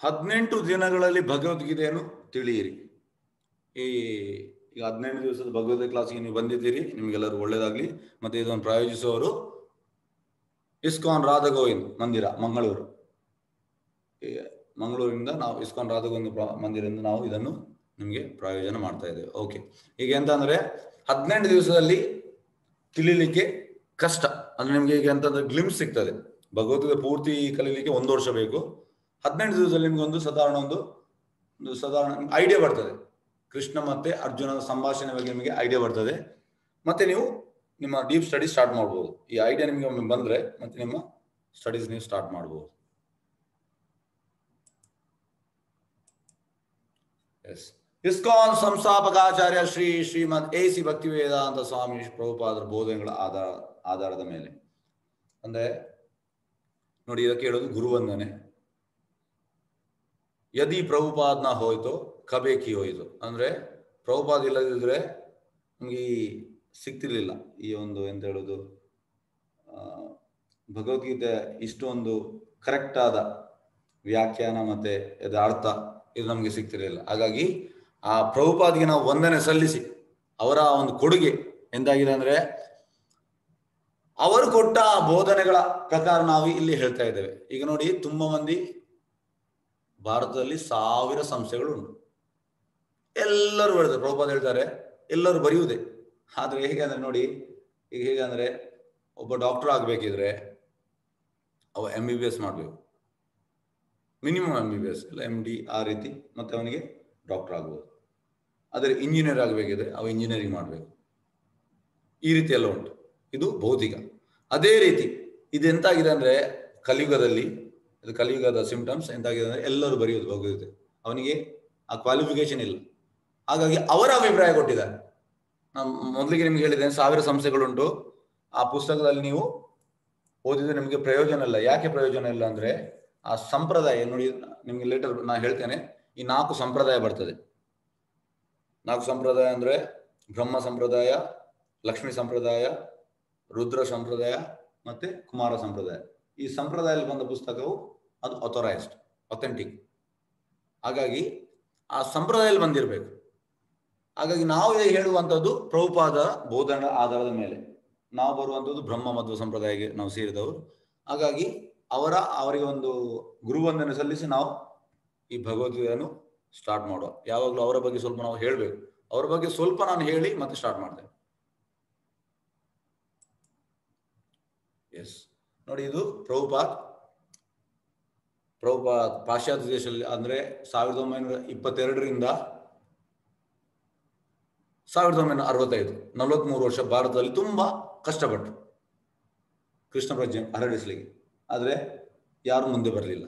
18 ದಿನಗಳಲ್ಲಿ ಭಗವದ್ಗೀತೆಯನ್ನು ತಿಳಿಯಿರಿ. ಈಗ 18 ದಿವಸದ ಭಗವದ್ಗೀತೆ ಕ್ಲಾಸ್ಗೆ ನೀವು ಬಂದಿದ್ದೀರಿ, ನಿಮ್ಗೆಲ್ಲರೂ ಒಳ್ಳೇದಾಗ್ಲಿ. ಮತ್ತೆ ಇದನ್ನು ಪ್ರಾಯೋಜಿಸುವವರು ಇಸ್ಕಾನ್ ರಾಧಾ ಗೋವಿಂದ್ ಮಂದಿರ, ಮಂಗಳೂರು. ಮಂಗಳೂರಿನಿಂದ ನಾವು ಇಸ್ಕಾನ್ ರಾಧಾ ಗೋವಿಂದ್ ಮಂದಿರದಿಂದ ನಾವು ಇದನ್ನು ನಿಮಗೆ ಪ್ರಾಯೋಜನ ಮಾಡ್ತಾ ಇದ್ದೇವೆ. ಓಕೆ, ಈಗ ಎಂತ ಅಂದ್ರೆ 18 ದಿವಸದಲ್ಲಿ ತಿಳಿಲಿಕ್ಕೆ ಕಷ್ಟ. ಅಂದ್ರೆ ನಿಮ್ಗೆ ಈಗ ಎಂತಂದ್ರೆ ಗ್ಲಿಮ್ಸ್ ಸಿಗ್ತದೆ. ಭಗವದ್ಗೀತೆ ಪೂರ್ತಿ ಕಲೀಲಿಕ್ಕೆ 1 ವರ್ಷ ಬೇಕು. 18 ದಿವಸದಲ್ಲಿ ನಿಮ್ಗೆ ಒಂದು ಸಾಧಾರಣ ಐಡಿಯಾ ಬರ್ತದೆ. ಕೃಷ್ಣ ಮತ್ತೆ ಅರ್ಜುನನ ಸಂಭಾಷಣೆ ಬಗ್ಗೆ ನಿಮಗೆ ಐಡಿಯಾ ಬರ್ತದೆ. ಮತ್ತೆ ನೀವು ನಿಮ್ಮ ಡೀಪ್ ಸ್ಟಡಿ ಸ್ಟಾರ್ಟ್ ಮಾಡ್ಬೋದು. ಈ ಐಡಿಯಾ ನಿಮಗೆ ಒಮ್ಮೆ ಬಂದ್ರೆ ಮತ್ತೆ ನಿಮ್ಮ ಸ್ಟಡೀಸ್ ನೀವು ಸ್ಟಾರ್ಟ್ ಮಾಡ್ಬೋದು. ಎಸ್, ಇಸ್ಕಾನ್ ಸಂಸ್ಥಾಪಕಾಚಾರ್ಯ ಶ್ರೀಮದ್ A.C. ಭಕ್ತಿವೇದಾಂತ ಸ್ವಾಮಿ ಪ್ರಭುಪಾದರ ಬೋಧನೆಗಳ ಆಧಾರದ ಮೇಲೆ ಅಂದ್ರೆ ನೋಡಿ, ಇದಕ್ಕೆ ಹೇಳೋದು ಗುರುವಂದನೆ. ಯದಿ ಪ್ರಭುಪಾದ್ ನ ಹೋಯ್ತು ಕಬೆ ಕಿ ಹೋಯ್ತು ಅಂದ್ರೆ ಪ್ರಭುಪಾದ್ ಇಲ್ಲದಿದ್ರೆ ನಮ್ಗೆ ಸಿಗ್ತಿರ್ಲಿಲ್ಲ ಈ ಒಂದು ಎಂತ ಹೇಳೋದು ಭಗವದ್ಗೀತೆ ಇಷ್ಟೊಂದು ಕರೆಕ್ಟ್ ಆದ ವ್ಯಾಖ್ಯಾನ ಮತ್ತೆ ಇದರ ಅರ್ಥ ಇದು ನಮ್ಗೆ ಸಿಗ್ತಿರ್ಲಿಲ್ಲ. ಹಾಗಾಗಿ ಆ ಪ್ರಭುಪಾದ್ಗೆ ನಾವು ವಂದನೆ ಸಲ್ಲಿಸಿ ಅವರ ಒಂದು ಕೊಡುಗೆ ಎಂತಾಗಿದೆ ಅಂದ್ರೆ ಅವರು ಕೊಟ್ಟ ಬೋಧನೆಗಳ ಪ್ರಕಾರ ನಾವು ಇಲ್ಲಿ ಹೇಳ್ತಾ ಇದ್ದೇವೆ. ಈಗ ನೋಡಿ, ತುಂಬಾ ಮಂದಿ ಭಾರತದಲ್ಲಿ 1000 ಸಂಸ್ಥೆಗಳು ಉಂಟು. ಎಲ್ಲರೂ ಹೇಳ್ತಾರೆ, ಪ್ರಭುಪಾದ ಹೇಳ್ತಾರೆ, ಎಲ್ಲರೂ ಬರೆಯುವುದೇ. ಆದ್ರೆ ಹೇಗೆ ಅಂದ್ರೆ ನೋಡಿ, ಈಗ ಹೇಗೆ ಅಂದ್ರೆ ಒಬ್ಬ ಡಾಕ್ಟರ್ ಆಗ್ಬೇಕಿದ್ರೆ ಅವ MBBS ಮಾಡ್ಬೇಕು, ಮಿನಿಮಮ್ MBBS ಇಲ್ಲ MD ಆ ರೀತಿ, ಮತ್ತೆ ಅವನಿಗೆ ಡಾಕ್ಟರ್ ಆಗ್ಬೋದು. ಆದರೆ ಇಂಜಿನಿಯರ್ ಆಗಬೇಕಿದ್ರೆ ಅವ ಇಂಜಿನಿಯರಿಂಗ್ ಮಾಡಬೇಕು. ಈ ರೀತಿ ಎಲ್ಲ ಉಂಟು. ಇದು ಭೌತಿಕ. ಅದೇ ರೀತಿ ಇದು ಎಂತಾಗಿದೆ ಅಂದ್ರೆ ಕಲಿಯುಗದಲ್ಲಿ, ಇದು ಕಲಿಯುಗದ ಸಿಂಪ್ಟಮ್ಸ್ ಎಂತಾಗಿದೆ ಅಂದ್ರೆ ಎಲ್ಲರೂ ಬರೆಯುವುದು ಭಗವದ್ಗೀತೆ, ಅವನಿಗೆ ಆ ಕ್ವಾಲಿಫಿಕೇಶನ್ ಇಲ್ಲ. ಹಾಗಾಗಿ ಅವರ ಅಭಿಪ್ರಾಯ ಕೊಟ್ಟಿದ್ದಾರೆ. ನಾನು ಮೊದಲಿಗೆ ನಿಮ್ಗೆ ಹೇಳಿದ್ದೇನೆ 1000 ಸಂಸ್ಥೆಗಳುಂಟು. ಆ ಪುಸ್ತಕದಲ್ಲಿ ನೀವು ಓದಿದ್ರೆ ನಿಮಗೆ ಪ್ರಯೋಜನ ಇಲ್ಲ. ಯಾಕೆ ಪ್ರಯೋಜನ ಇಲ್ಲ ಅಂದ್ರೆ ಆ ಸಂಪ್ರದಾಯ ನೋಡಿ, ನಿಮ್ಗೆ ಲೇಟರ್ ನಾನು ಹೇಳ್ತೇನೆ. ಈ 4 ಸಂಪ್ರದಾಯ ಬರ್ತದೆ. 4 ಸಂಪ್ರದಾಯ ಅಂದ್ರೆ ಬ್ರಹ್ಮ ಸಂಪ್ರದಾಯ, ಲಕ್ಷ್ಮೀ ಸಂಪ್ರದಾಯ, ರುದ್ರ ಸಂಪ್ರದಾಯ ಮತ್ತೆ ಕುಮಾರ ಸಂಪ್ರದಾಯ. ಈ ಸಂಪ್ರದಾಯದಲ್ಲಿ ಬಂದ ಪುಸ್ತಕವು ಅದು ಅಥರೈಸ್ಡ್, ಅಥೆಂಟಿಕ್. ಹಾಗಾಗಿ ಆ ಸಂಪ್ರದಾಯದಲ್ಲಿ ಬಂದಿರಬೇಕು. ಹಾಗಾಗಿ ನಾವು ಹೇಳುವಂಥದ್ದು ಪ್ರಭುಪಾದ ಬೋಧನೆ ಆಧಾರದ ಮೇಲೆ. ನಾವು ಬರುವಂಥದ್ದು ಬ್ರಹ್ಮ ಮಧ್ವ ಸಂಪ್ರದಾಯಕ್ಕೆ ನಾವು ಸೇರಿದವರು. ಹಾಗಾಗಿ ಅವರಿಗೆ ಒಂದು ಗುರುವಂದನೆ ಸಲ್ಲಿಸಿ ನಾವು ಈ ಭಗವದ್ಗೀತೆಯನ್ನು ಸ್ಟಾರ್ಟ್ ಮಾಡುವ. ಯಾವಾಗಲೂ ಅವರ ಬಗ್ಗೆ ಸ್ವಲ್ಪ ನಾವು ಹೇಳಬೇಕು. ಅವರ ಬಗ್ಗೆ ಸ್ವಲ್ಪ ನಾನು ಹೇಳಿ ಮತ್ತೆ ಸ್ಟಾರ್ಟ್ ಮಾಡ್ತೇನೆ. ಎಸ್, ನೋಡಿ, ಇದು ಪ್ರಭುಪಾದ್ ಪಾಶ್ಚಾತ್ಯ ದೇಶದಲ್ಲಿ ಅಂದ್ರೆ 1922ರಿಂದ 1965 43 ವರ್ಷ ಭಾರತದಲ್ಲಿ ತುಂಬಾ ಕಷ್ಟಪಟ್ಟರು ಕೃಷ್ಣ ಪ್ರಜ್ಞೆ ಹರಡಿಸ್ಲಿಕ್ಕೆ. ಆದ್ರೆ ಯಾರು ಮುಂದೆ ಬರಲಿಲ್ಲ.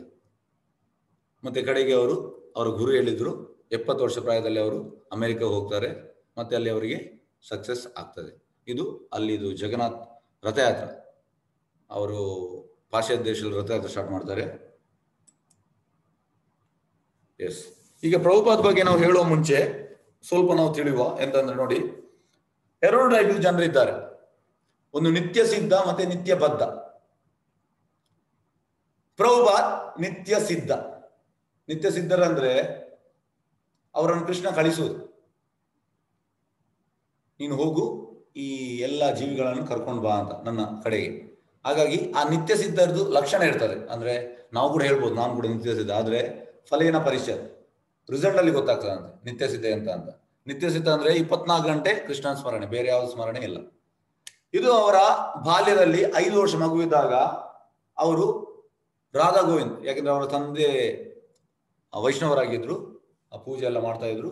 ಮತ್ತೆ ಕಡೆಗೆ ಅವರ ಗುರು ಹೇಳಿದ್ರು 70 ವರ್ಷ ಪ್ರಾಯದಲ್ಲಿ ಅವರು ಅಮೆರಿಕ ಹೋಗ್ತಾರೆ, ಮತ್ತೆ ಅಲ್ಲಿ ಅವರಿಗೆ ಸಕ್ಸಸ್ ಆಗ್ತದೆ. ಇದು ಅಲ್ಲಿದು ಜಗನ್ನಾಥ್ ರಥಯಾತ್ರೆ, ಅವರು ಪಾಶ್ಚಾತ್ಯ ದೇಶದಲ್ಲಿ ರಥಯಾತ್ರೆ ಸ್ಟಾರ್ಟ್ ಮಾಡ್ತಾರೆ. ಎಸ್, ಈಗ ಪ್ರಭುಪಾದ್ ಬಗ್ಗೆ ನಾವು ಹೇಳುವ ಮುಂಚೆ ಸ್ವಲ್ಪ ನಾವು ತಿಳಿಯುವ ಎಂತಂದ್ರೆ ನೋಡಿ, 2 ಟೈಪ್ ಜನರಿದ್ದಾರೆ. ಒಂದು ನಿತ್ಯ ಸಿದ್ಧ ಮತ್ತೆ ನಿತ್ಯ ಬದ್ಧ. ಪ್ರಭುಪಾದ್ ನಿತ್ಯ ಸಿದ್ಧ. ನಿತ್ಯ ಸಿದ್ಧರಂದ್ರೆ ಅವರನ್ನು ಕೃಷ್ಣ ಕಳಿಸುವುದು, ನೀನು ಹೋಗು ಈ ಎಲ್ಲಾ ಜೀವಿಗಳನ್ನು ಕರ್ಕೊಂಡು ಬಾ ಅಂತ ನನ್ನ ಕಡೆಗೆ. ಹಾಗಾಗಿ ಆ ನಿತ್ಯ ಸಿದ್ಧರದು ಲಕ್ಷಣ ಇರ್ತದೆ. ಅಂದ್ರೆ ನಾವು ಕೂಡ ಹೇಳ್ಬೋದು ನಾನು ಕೂಡ ನಿತ್ಯ ಸಿದ್ಧ, ಆದ್ರೆ ಫಲೇನ ಪರಿಚಯ ರಿಸಲ್ಟ್ ಅಲ್ಲಿ ಗೊತ್ತಾಗ್ತದೆ ಅಂತ ನಿತ್ಯ ಸಿದ್ಧ ಅಂತ. ನಿತ್ಯ ಸಿದ್ಧ ಅಂದ್ರೆ 24 ಗಂಟೆ ಕೃಷ್ಣನ ಸ್ಮರಣೆ, ಬೇರೆ ಯಾವ ಸ್ಮರಣೆ ಇಲ್ಲ. ಇದು ಅವರ ಬಾಲ್ಯದಲ್ಲಿ 5 ವರ್ಷ ಮಗುವಿದ್ದಾಗ ಅವರು ರಾಧಾ ಗೋವಿಂದ್, ಯಾಕಂದ್ರೆ ಅವರ ತಂದೆ ವೈಷ್ಣವರಾಗಿದ್ರು, ಆ ಪೂಜೆ ಎಲ್ಲ ಮಾಡ್ತಾ ಇದ್ರು.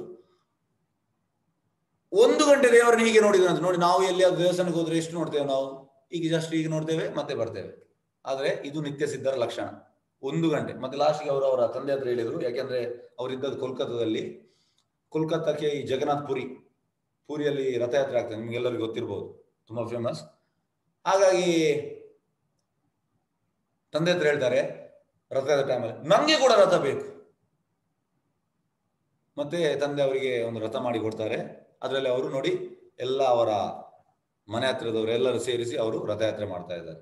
1 ಗಂಟೆ ದೇವರನ್ನ ಹೀಗೆ ನೋಡಿದ್ರು ಅಂತ. ನೋಡಿ, ನಾವು ಎಲ್ಲಿಯಾದ್ರೂ ದೇವಸ್ಥಾನಕ್ಕೆ ಹೋದ್ರೆ ಎಷ್ಟು ನೋಡ್ತೇವೆ ನಾವು? ಈಗ ಜಸ್ಟ್ ಈಗ ನೋಡ್ತೇವೆ ಮತ್ತೆ ಬರ್ತೇವೆ. ಆದ್ರೆ ಇದು ನಿತ್ಯ ಸಿದ್ಧರ ಲಕ್ಷಣ. 1 ಗಂಟೆ. ಮತ್ತೆ ಲಾಸ್ಟ್ಗೆ ಅವರ ತಂದೆ ಹತ್ರ ಹೇಳಿದ್ರು, ಯಾಕೆಂದ್ರೆ ಅವರಿದ್ದದ್ದು ಕೋಲ್ಕತ್ತಾದಲ್ಲಿ. ಕೋಲ್ಕತ್ತಾಕ್ಕೆ ಈ ಜಗನ್ನಾಥ್ ಪುರಿಯಲ್ಲಿ ರಥಯಾತ್ರೆ ಆಗ್ತದೆ, ನಿಮ್ಗೆಲ್ಲರಿಗೂ ಗೊತ್ತಿರ್ಬೋದು, ತುಂಬಾ ಫೇಮಸ್. ಹಾಗಾಗಿ ತಂದೆ ಹತ್ರ ಹೇಳ್ತಾರೆ ರಥಯಾತ್ರೆ ಟೈಮಲ್ಲಿ ನಂಗೆ ಕೂಡ ರಥ ಬೇಕು. ಮತ್ತೆ ತಂದೆ ಅವರಿಗೆ ಒಂದು ರಥ ಮಾಡಿ ಕೊಡ್ತಾರೆ. ಅದರಲ್ಲಿ ಅವರು ನೋಡಿ ಎಲ್ಲ ಅವರ ಮನೆ ಹತ್ರದವರು ಎಲ್ಲರೂ ಸೇರಿಸಿ ಅವರು ರಥಯಾತ್ರೆ ಮಾಡ್ತಾ ಇದ್ದಾರೆ.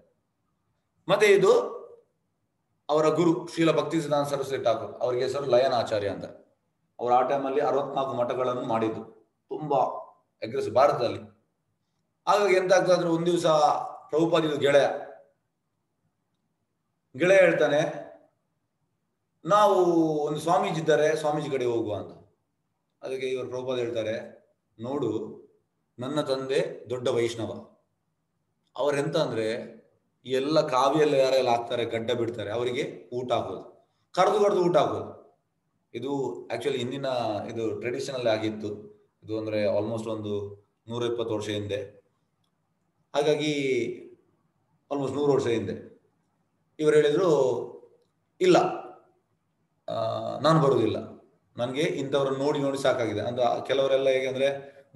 ಮತ್ತೆ ಇದು ಅವರ ಗುರು ಶ್ರೀಲ ಭಕ್ತಿಸಿದ್ಧಾಂತ ಸರಸ್ವತಿ ಠಾಕೂರ್, ಅವರಿಗೆ ಹೆಸರು ಲಯನ್ ಆಚಾರ್ಯ ಅಂತ. ಅವರು ಆ ಟೈಮಲ್ಲಿ 64 ಮಠಗಳನ್ನು ಮಾಡಿದ್ದು, ತುಂಬಾ ಅಗ್ರೆಸಿವ್ ಭಾರತದಲ್ಲಿ. ಹಾಗಾಗಿ ಎಂತ ಆಗ್ತದೆ ಅಂದ್ರೆ, ಒಂದ್ ದಿವಸ ಪ್ರಭುಪಾದಿದು ಗೆಳೆಯ ಹೇಳ್ತಾನೆ, ನಾವು ಒಂದು ಸ್ವಾಮೀಜಿ ಇದ್ದಾರೆ, ಸ್ವಾಮೀಜಿ ಕಡೆ ಹೋಗುವ ಅಂತ. ಅದಕ್ಕೆ ಇವರು ಪ್ರಭುಪಾದ ಹೇಳ್ತಾರೆ, ನೋಡು ನನ್ನ ತಂದೆ ದೊಡ್ಡ ವೈಷ್ಣವ, ಅವರೆಂತ ಅಂದ್ರೆ ಎಲ್ಲ ಕಾವಿಯಲ್ಲಿ ಯಾರೆಲ್ಲ ಹಾಕ್ತಾರೆ, ಗಡ್ಡ ಬಿಡ್ತಾರೆ, ಅವರಿಗೆ ಊಟ ಹಾಕೋದು, ಕರೆದು ಊಟ ಹಾಕೋದು. ಇದು ಆಕ್ಚುಲಿ ಹಿಂದಿನ ಇದು ಟ್ರೆಡಿಷನಲ್ ಆಗಿತ್ತು. ಇದು ಅಂದ್ರೆ ಆಲ್ಮೋಸ್ಟ್ ಒಂದು 120 ವರ್ಷ ಹಿಂದೆ, ಹಾಗಾಗಿ ಆಲ್ಮೋಸ್ಟ್ 100 ವರ್ಷ ಹಿಂದೆ ಇವರು ಹೇಳಿದ್ರು, ಇಲ್ಲ ನಾನು ಬರುವುದಿಲ್ಲ, ನನಗೆ ಇಂಥವ್ರನ್ನ ನೋಡಿ ಸಾಕಾಗಿದೆ ಅಂತ. ಕೆಲವರೆಲ್ಲ ಹೇಗೆ ಅಂದ್ರೆ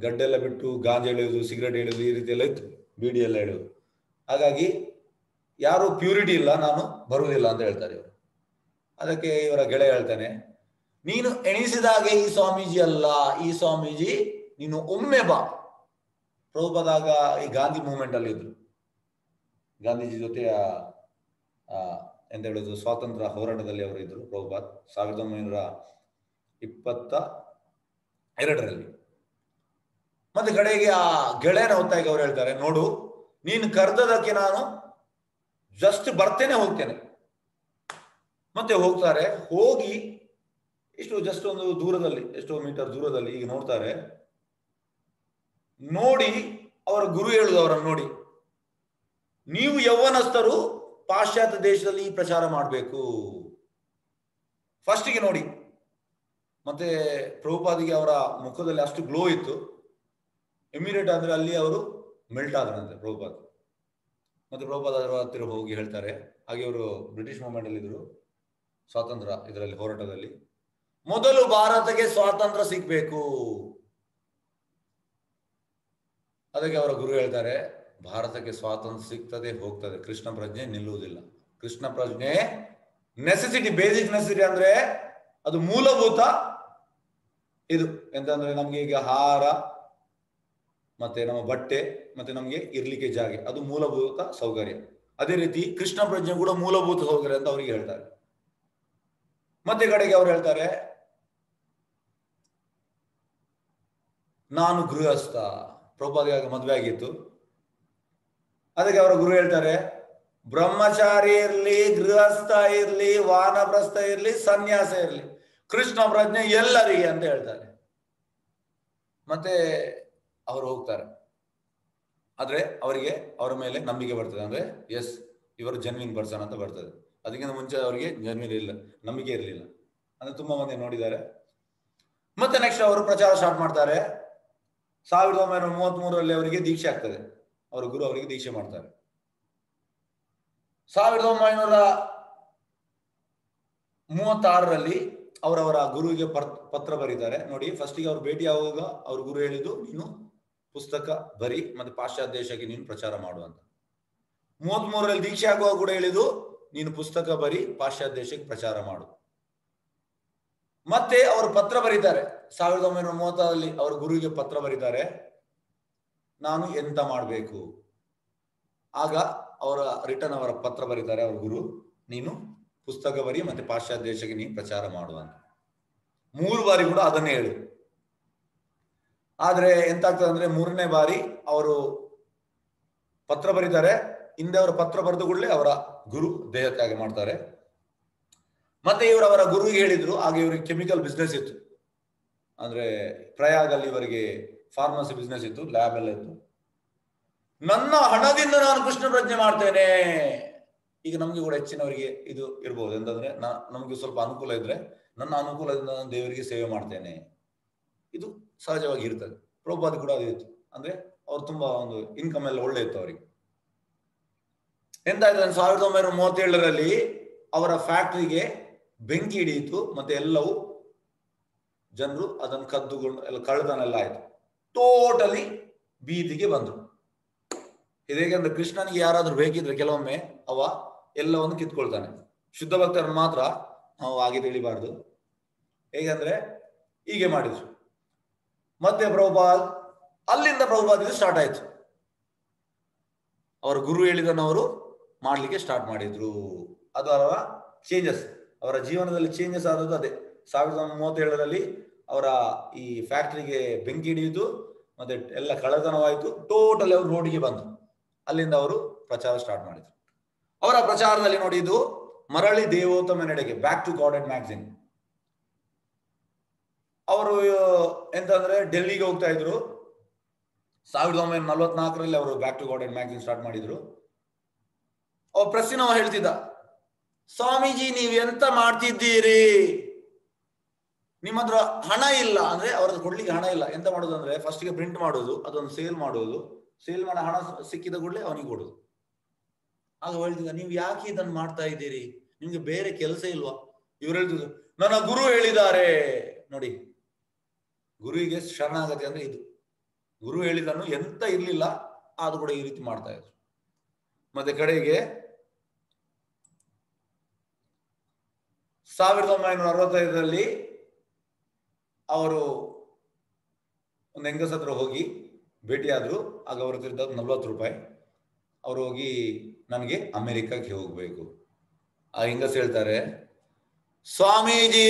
ಗಡ್ಡೆಲ್ಲ ಬಿಟ್ಟು ಗಾಂಜಾ ಎಳೆಯೋದು, ಸಿಗರೇಟ್ ಎಳೆಯೋದು, ಈ ರೀತಿ ಎಲ್ಲ ಇತ್ತು, ಬೀಡಿ ಎಲ್ಲ ಎಳೆಯೋದು. ಹಾಗಾಗಿ ಯಾರು ಪ್ಯೂರಿಟಿ ಇಲ್ಲ, ನಾನು ಬರುವುದಿಲ್ಲ ಅಂತ ಹೇಳ್ತಾರೆ ಇವರು. ಅದಕ್ಕೆ ಇವರ ಗೆಳೆಯ ಹೇಳ್ತಾನೆ, ನೀನು ಎಣಿಸಿದಾಗೆ ಈ ಸ್ವಾಮೀಜಿ ಅಲ್ಲ, ಈ ಸ್ವಾಮೀಜಿ ನೀನು ಒಮ್ಮೆ ಬಾ. ಪ್ರಭುಪಾದಾಗ ಈ ಗಾಂಧಿ ಮೂವ್ಮೆಂಟ್ ಅಲ್ಲಿ ಇದ್ರು, ಗಾಂಧೀಜಿ ಜೊತೆ ಎಂತ ಹೇಳುದು ಸ್ವಾತಂತ್ರ್ಯ ಹೋರಾಟದಲ್ಲಿ ಅವರು ಇದ್ರು ಪ್ರಭುಪಾದ್ 1922ರಲ್ಲಿ. ಮತ್ತೆ ಕಡೆಗೆ ಆ ಗೆಳೆಯನ ಹೊತ್ತಾಗಿ ಅವ್ರು ಹೇಳ್ತಾರೆ, ನೋಡು ನೀನು ಕರೆದದಕ್ಕೆ ನಾನು ಜಸ್ಟ್ ಬರ್ತೇನೆ, ಹೋಗ್ತೇನೆ. ಮತ್ತೆ ಹೋಗ್ತಾರೆ, ಹೋಗಿ ಇಷ್ಟು ಜಸ್ಟ್ ಒಂದು ದೂರದಲ್ಲಿ, ಎಷ್ಟೋ ಮೀಟರ್ ದೂರದಲ್ಲಿ ಈಗ ನೋಡ್ತಾರೆ, ನೋಡಿ ಅವರ ಗುರು ಹೇಳುದು ಅವರನ್ನು ನೋಡಿ, ನೀವು ಯೌವನಸ್ಥರು ಪಾಶ್ಚಾತ್ಯ ದೇಶದಲ್ಲಿ ಈ ಪ್ರಚಾರ ಮಾಡಬೇಕು ಫಸ್ಟಿಗೆ ನೋಡಿ. ಮತ್ತೆ ಪ್ರಭುಪಾದಿಗೆ ಅವರ ಮುಖದಲ್ಲಿ ಅಷ್ಟು ಗ್ಲೋ ಇತ್ತು, ಇಮಿಡಿಯೇಟ್ ಅಂದ್ರೆ ಅಲ್ಲಿ ಅವರು ಮೆಲ್ಟ್ ಆದ್ರಂತೆ ಪ್ರಭುಪಾದ್. ಮತ್ತೆ ಪ್ರಭುಪಾದ ಹತ್ತಿರ ಹೋಗಿ ಹೇಳ್ತಾರೆ, ಹಾಗೆ ಅವರು ಬ್ರಿಟಿಷ್ ಮೂವ್ಮೆಂಟ್ ಅಲ್ಲಿ ಇದ್ರು, ಸ್ವಾತಂತ್ರ್ಯ ಇದರಲ್ಲಿ ಹೋರಾಟದಲ್ಲಿ, ಮೊದಲು ಭಾರತಕ್ಕೆ ಸ್ವಾತಂತ್ರ್ಯ ಸಿಗ್ಬೇಕು. ಅದಕ್ಕೆ ಅವರ ಗುರು ಹೇಳ್ತಾರೆ, ಭಾರತಕ್ಕೆ ಸ್ವಾತಂತ್ರ್ಯ ಸಿಗ್ತದೆ ಹೋಗ್ತದೆ, ಕೃಷ್ಣ ಪ್ರಜ್ಞೆ ನಿಲ್ಲುವುದಿಲ್ಲ. ಕೃಷ್ಣ ಪ್ರಜ್ಞೆ ನೆಸೆಸಿಟಿ, ಬೇಸಿಕ್ ನೆಸೆಸಿಟಿ ಅಂದ್ರೆ ಅದು ಮೂಲಭೂತ. ಇದು ಎಂತಂದ್ರೆ ನಮ್ಗೆ ಈಗ ಆಹಾರ, ಮತ್ತೆ ನಮ್ಮ ಬಟ್ಟೆ, ಮತ್ತೆ ನಮ್ಗೆ ಇರ್ಲಿಕ್ಕೆ ಜಾಗ, ಅದು ಮೂಲಭೂತ ಸೌಕರ್ಯ. ಅದೇ ರೀತಿ ಕೃಷ್ಣ ಪ್ರಜ್ಞೆ ಕೂಡ ಮೂಲಭೂತ ಸೌಕರ್ಯ ಅಂತ ಅವರಿಗೆ ಹೇಳ್ತಾರೆ. ಮತ್ತೆ ಕಡೆಗೆ ಅವ್ರು ಹೇಳ್ತಾರೆ, ನಾನು ಗೃಹಸ್ಥ. ಪ್ರಭುಪಾದಿಗೆ ಮದುವೆ ಆಗಿತ್ತು. ಅದಕ್ಕೆ ಅವರ ಗುರು ಹೇಳ್ತಾರೆ, ಬ್ರಹ್ಮಚಾರಿ ಇರ್ಲಿ, ಗೃಹಸ್ಥ ಇರ್ಲಿ, ವಾನಪ್ರಸ್ಥ ಇರ್ಲಿ, ಸನ್ಯಾಸ ಇರ್ಲಿ, ಕೃಷ್ಣ ಪ್ರಜ್ಞೆ ಎಲ್ಲರಿಗೆ ಅಂತ ಹೇಳ್ತಾರೆ. ಮತ್ತೆ ಅವರು ಹೋಗ್ತಾರೆ. ಆದ್ರೆ ಅವರಿಗೆ ಅವರ ಮೇಲೆ ನಂಬಿಕೆ ಬರ್ತದೆ, ಅಂದ್ರೆ ಎಸ್ ಇವರು ಜೆನ್ವಿನ್ ಪರ್ಸನ್ ಅಂತ ಬರ್ತದೆ. ಅದಕ್ಕಿಂತ ಮುಂಚೆ ಅವರಿಗೆ ಜೆನ್ವಿನ್ ಇಲ್ಲ, ನಂಬಿಕೆ ಇರಲಿಲ್ಲ, ಅಂದ್ರೆ ತುಂಬಾ ಮಂದಿ ನೋಡಿದ್ದಾರೆ. ಮತ್ತೆ ನೆಕ್ಸ್ಟ್ ಅವರು ಪ್ರಚಾರ ಸ್ಟಾರ್ಟ್ ಮಾಡ್ತಾರೆ. 1933ರಲ್ಲಿ ಅವರಿಗೆ ದೀಕ್ಷೆ ಆಗ್ತದೆ, ಅವರ ಗುರು ಅವರಿಗೆ ದೀಕ್ಷೆ ಮಾಡ್ತಾರೆ. 1936ರಲ್ಲಿ ಅವರವರ ಗುರುವಿಗೆ ಪತ್ರ ಬರೀತಾರೆ. ನೋಡಿ, ಫಸ್ಟಿಗೆ ಅವ್ರು ಭೇಟಿ ಆಗುವಾಗ ಅವ್ರ ಗುರು ಹೇಳಿದ್ದು, ನೀನು ಪುಸ್ತಕ ಬರಿ ಮತ್ತೆ ಪಾಶ್ಚಾತ್ಯ ದೇಶಕ್ಕೆ ನೀನು ಪ್ರಚಾರ ಮಾಡುವಂತ. 33ರಲ್ಲಿ ದೀಕ್ಷೆ ಆಗುವಾಗ ಕೂಡ ಹೇಳಿದ್ದು, ನೀನು ಪುಸ್ತಕ ಬರಿ, ಪಾಶ್ಚಾತ್ಯ ದೇಶಕ್ಕೆ ಪ್ರಚಾರ ಮಾಡು. ಮತ್ತೆ ಅವರು ಪತ್ರ ಬರೀತಾರೆ 1930ರಲ್ಲಿ, ಅವರ ಗುರುವಿಗೆ ಪತ್ರ ಬರೀತಾರೆ, ನಾನು ಎಂತ ಮಾಡಬೇಕು. ಆಗ ಅವರ ರಿಟರ್ನ್ ಅವರ ಪತ್ರ ಬರೀತಾರೆ ಅವ್ರ ಗುರು, ನೀನು ಪುಸ್ತಕ ಬರಿ ಮತ್ತೆ ಪಾಶ್ಚಾತ್ಯ ದೇಶಕ್ಕೆ ನೀನು ಪ್ರಚಾರ ಮಾಡುವಂತ. 3 ಬಾರಿ ಕೂಡ ಅದನ್ನೇ ಹೇಳು. ಆದ್ರೆ ಎಂತ ಆಗ್ತದೆ ಅಂದ್ರೆ, 3ನೇ ಬಾರಿ ಅವರು ಪತ್ರ ಬರೀತಾರೆ, ಹಿಂದೆ ಅವರ ಪತ್ರ ಬರೆದ ಕೂಡಲೇ ಅವರ ಗುರು ದೇಹ ತ್ಯಾಗ ಮಾಡ್ತಾರೆ. ಮತ್ತೆ ಇವರು ಅವರ ಗುರುವಿಗೆ ಹೇಳಿದ್ರು, ಹಾಗೆ ಇವರಿಗೆ ಕೆಮಿಕಲ್ ಬಿಸ್ನೆಸ್ ಇತ್ತು, ಅಂದ್ರೆ ಪ್ರಯಾಗಲ್ಲಿ ಇವರಿಗೆ ಫಾರ್ಮಸಿ ಬಿಸ್ನೆಸ್ ಇತ್ತು, ಲ್ಯಾಬ್ ಎಲ್ಲ ಇತ್ತು. ನನ್ನ ಹಣದಿಂದ ನಾನು ಕೃಷ್ಣ ಪ್ರಜ್ಞೆ ಮಾಡ್ತೇನೆ. ಈಗ ನಮ್ಗೆ ಕೂಡ ಹೆಚ್ಚಿನವರಿಗೆ ಇದು ಇರ್ಬೋದು, ಎಂತಂದ್ರೆ ನಮ್ಗೆ ಸ್ವಲ್ಪ ಅನುಕೂಲ ಇದ್ರೆ ನನ್ನ ಅನುಕೂಲದಿಂದ ನಾನು ದೇವರಿಗೆ ಸೇವೆ ಮಾಡ್ತೇನೆ, ಇದು ಸಹಜವಾಗಿ ಇರ್ತದೆ. ಪ್ರಭುಪಾದ ಕೂಡ ಅದು ಇತ್ತು, ಅಂದ್ರೆ ಅವ್ರು ತುಂಬಾ ಒಂದು ಇನ್ಕಮ್ ಎಲ್ಲ ಒಳ್ಳೆ ಇತ್ತು ಅವರಿಗೆ. ಎಂತ ಆಯ್ತು, 1937ರಲ್ಲಿ ಅವರ ಫ್ಯಾಕ್ಟ್ರಿಗೆ ಬೆಂಕಿ ಹಿಡಿಯಿತು, ಮತ್ತೆ ಎಲ್ಲವೂ ಜನರು ಅದನ್ನು ಕದ್ದುಕೊಂಡು ಎಲ್ಲ ಕಳ್ಳತನೆಲ್ಲ ಆಯ್ತು. ಟೋಟಲಿ ಬೀದಿಗೆ ಬಂದ್ರು. ಇದೇಕೆಂದ್ರೆ ಕೃಷ್ಣನಿಗೆ ಯಾರಾದ್ರೂ ಬೇಕಿದ್ರೆ ಕೆಲವೊಮ್ಮೆ ಅವ ಎಲ್ಲವನ್ನು ಕಿತ್ಕೊಳ್ತಾನೆ, ಶುದ್ಧ ಭಕ್ತರನ್ನು ಮಾತ್ರ ನಾವು ಹಾಗೆ ತಿಳಿಬಾರ್ದು. ಹೇಗಂದ್ರೆ ಹೀಗೆ ಮಾಡಿದ್ರು. ಮತ್ತೆ ಅಲ್ಲಿಂದ ಪ್ರಭುಪಾದ ಸ್ಟಾರ್ಟ್ ಆಯ್ತು. ಅವರ ಗುರು ಹೇಳಿದನ್ನು ಅವರು ಮಾಡ್ಲಿಕ್ಕೆ ಸ್ಟಾರ್ಟ್ ಮಾಡಿದ್ರು. ಅದು ಅವರ ಚೇಂಜಸ್, ಅವರ ಜೀವನದಲ್ಲಿ ಚೇಂಜಸ್ ಆದದ್ದು ಅದೇ. 1937ರಲ್ಲಿ ಅವರ ಈ ಫ್ಯಾಕ್ಟ್ರಿಗೆ ಬೆಂಕಿ ಹಿಡಿಯಿತು, ಮತ್ತೆ ಎಲ್ಲ ಕಳ್ಳತನವಾಯಿತು, ಟೋಟಲ್ ಅವರು ರೋಡಿಗೆ ಬಂದರು. ಅಲ್ಲಿಂದ ಅವರು ಪ್ರಚಾರ ಸ್ಟಾರ್ಟ್ ಮಾಡಿದ್ರು. ಅವರ ಪ್ರಚಾರದಲ್ಲಿ ನೋಡಿ, ಇದು ಮರಳಿ ದೇವೋತ್ತಮ ನೆಡೆಗೆ, back to God and magazine. ಅವರು ಎಂತಂದ್ರೆ ಡೆಲ್ಲಿಗೆ ಹೋಗ್ತಾ ಇದ್ರು. 1944ರಲ್ಲಿ ಅವರು back to God and magazine start ಮಾಡಿದ್ರು. ಅವ್ರ ಪ್ರಶ್ನವ ಹೇಳ್ತಿದ್ದ, ಸ್ವಾಮೀಜಿ ನೀವ್ ಎಂತ ಮಾಡ್ತಿದ್ದೀರಿ, ನಿಮ್ಮ ಹತ್ರ ಹಣ ಇಲ್ಲ ಅಂದ್ರೆ, ಅವ್ರದ್ದು ಕೊಡ್ಲಿಕ್ಕೆ ಹಣ ಇಲ್ಲ, ಎಂತ ಮಾಡೋದು ಅಂದ್ರೆ ಫಸ್ಟ್ಗೆ ಪ್ರಿಂಟ್ ಮಾಡೋದು, ಅದೊಂದು ಸೇಲ್ ಮಾಡೋದು, ಸೇಲ್ ಮಾಡೋ ಹಣ ಸಿಕ್ಕಿದ ಕೂಡಲೇ ಅವನಿಗೆ ಕೊಡುದು. ಆಗ ಹೇಳ್ತಿದ್ದ, ನೀವು ಯಾಕೆ ಇದನ್ನು ಮಾಡ್ತಾ ಇದ್ದೀರಿ, ನಿಮ್ಗೆ ಬೇರೆ ಕೆಲಸ ಇಲ್ವಾ? ಇವ್ರು ಹೇಳ್ತಿದ್ರು, ನನ್ನ ಗುರು ಹೇಳಿದ್ದಾರೆ. ನೋಡಿ, ಗುರುವಿಗೆ ಶರಣಾಗತಿ ಅಂದ್ರೆ ಇದು. ಗುರು ಹೇಳಿದನ್ನು ಎಂತ ಇರ್ಲಿಲ್ಲ, ಅದು ಕೂಡ ಈ ರೀತಿ ಮಾಡ್ತಾ ಇದ್ರು. ಮತ್ತೆ ಕಡೆಗೆ 1965ರಲ್ಲಿ ಅವರು ಒಂದು ಹೆಂಗಸ ಹತ್ರ ಹೋಗಿ ಭೇಟಿಯಾದ್ರು. ಆಗ ಅವ್ರ ಹತ್ರ 40 ರೂಪಾಯಿ. ಅವ್ರು ಹೋಗಿ, ನನಗೆ ಅಮೆರಿಕಕ್ಕೆ ಹೋಗ್ಬೇಕು. ಆ ಹೆಂಗಸ ಹೇಳ್ತಾರೆ, ಸ್ವಾಮೀಜಿ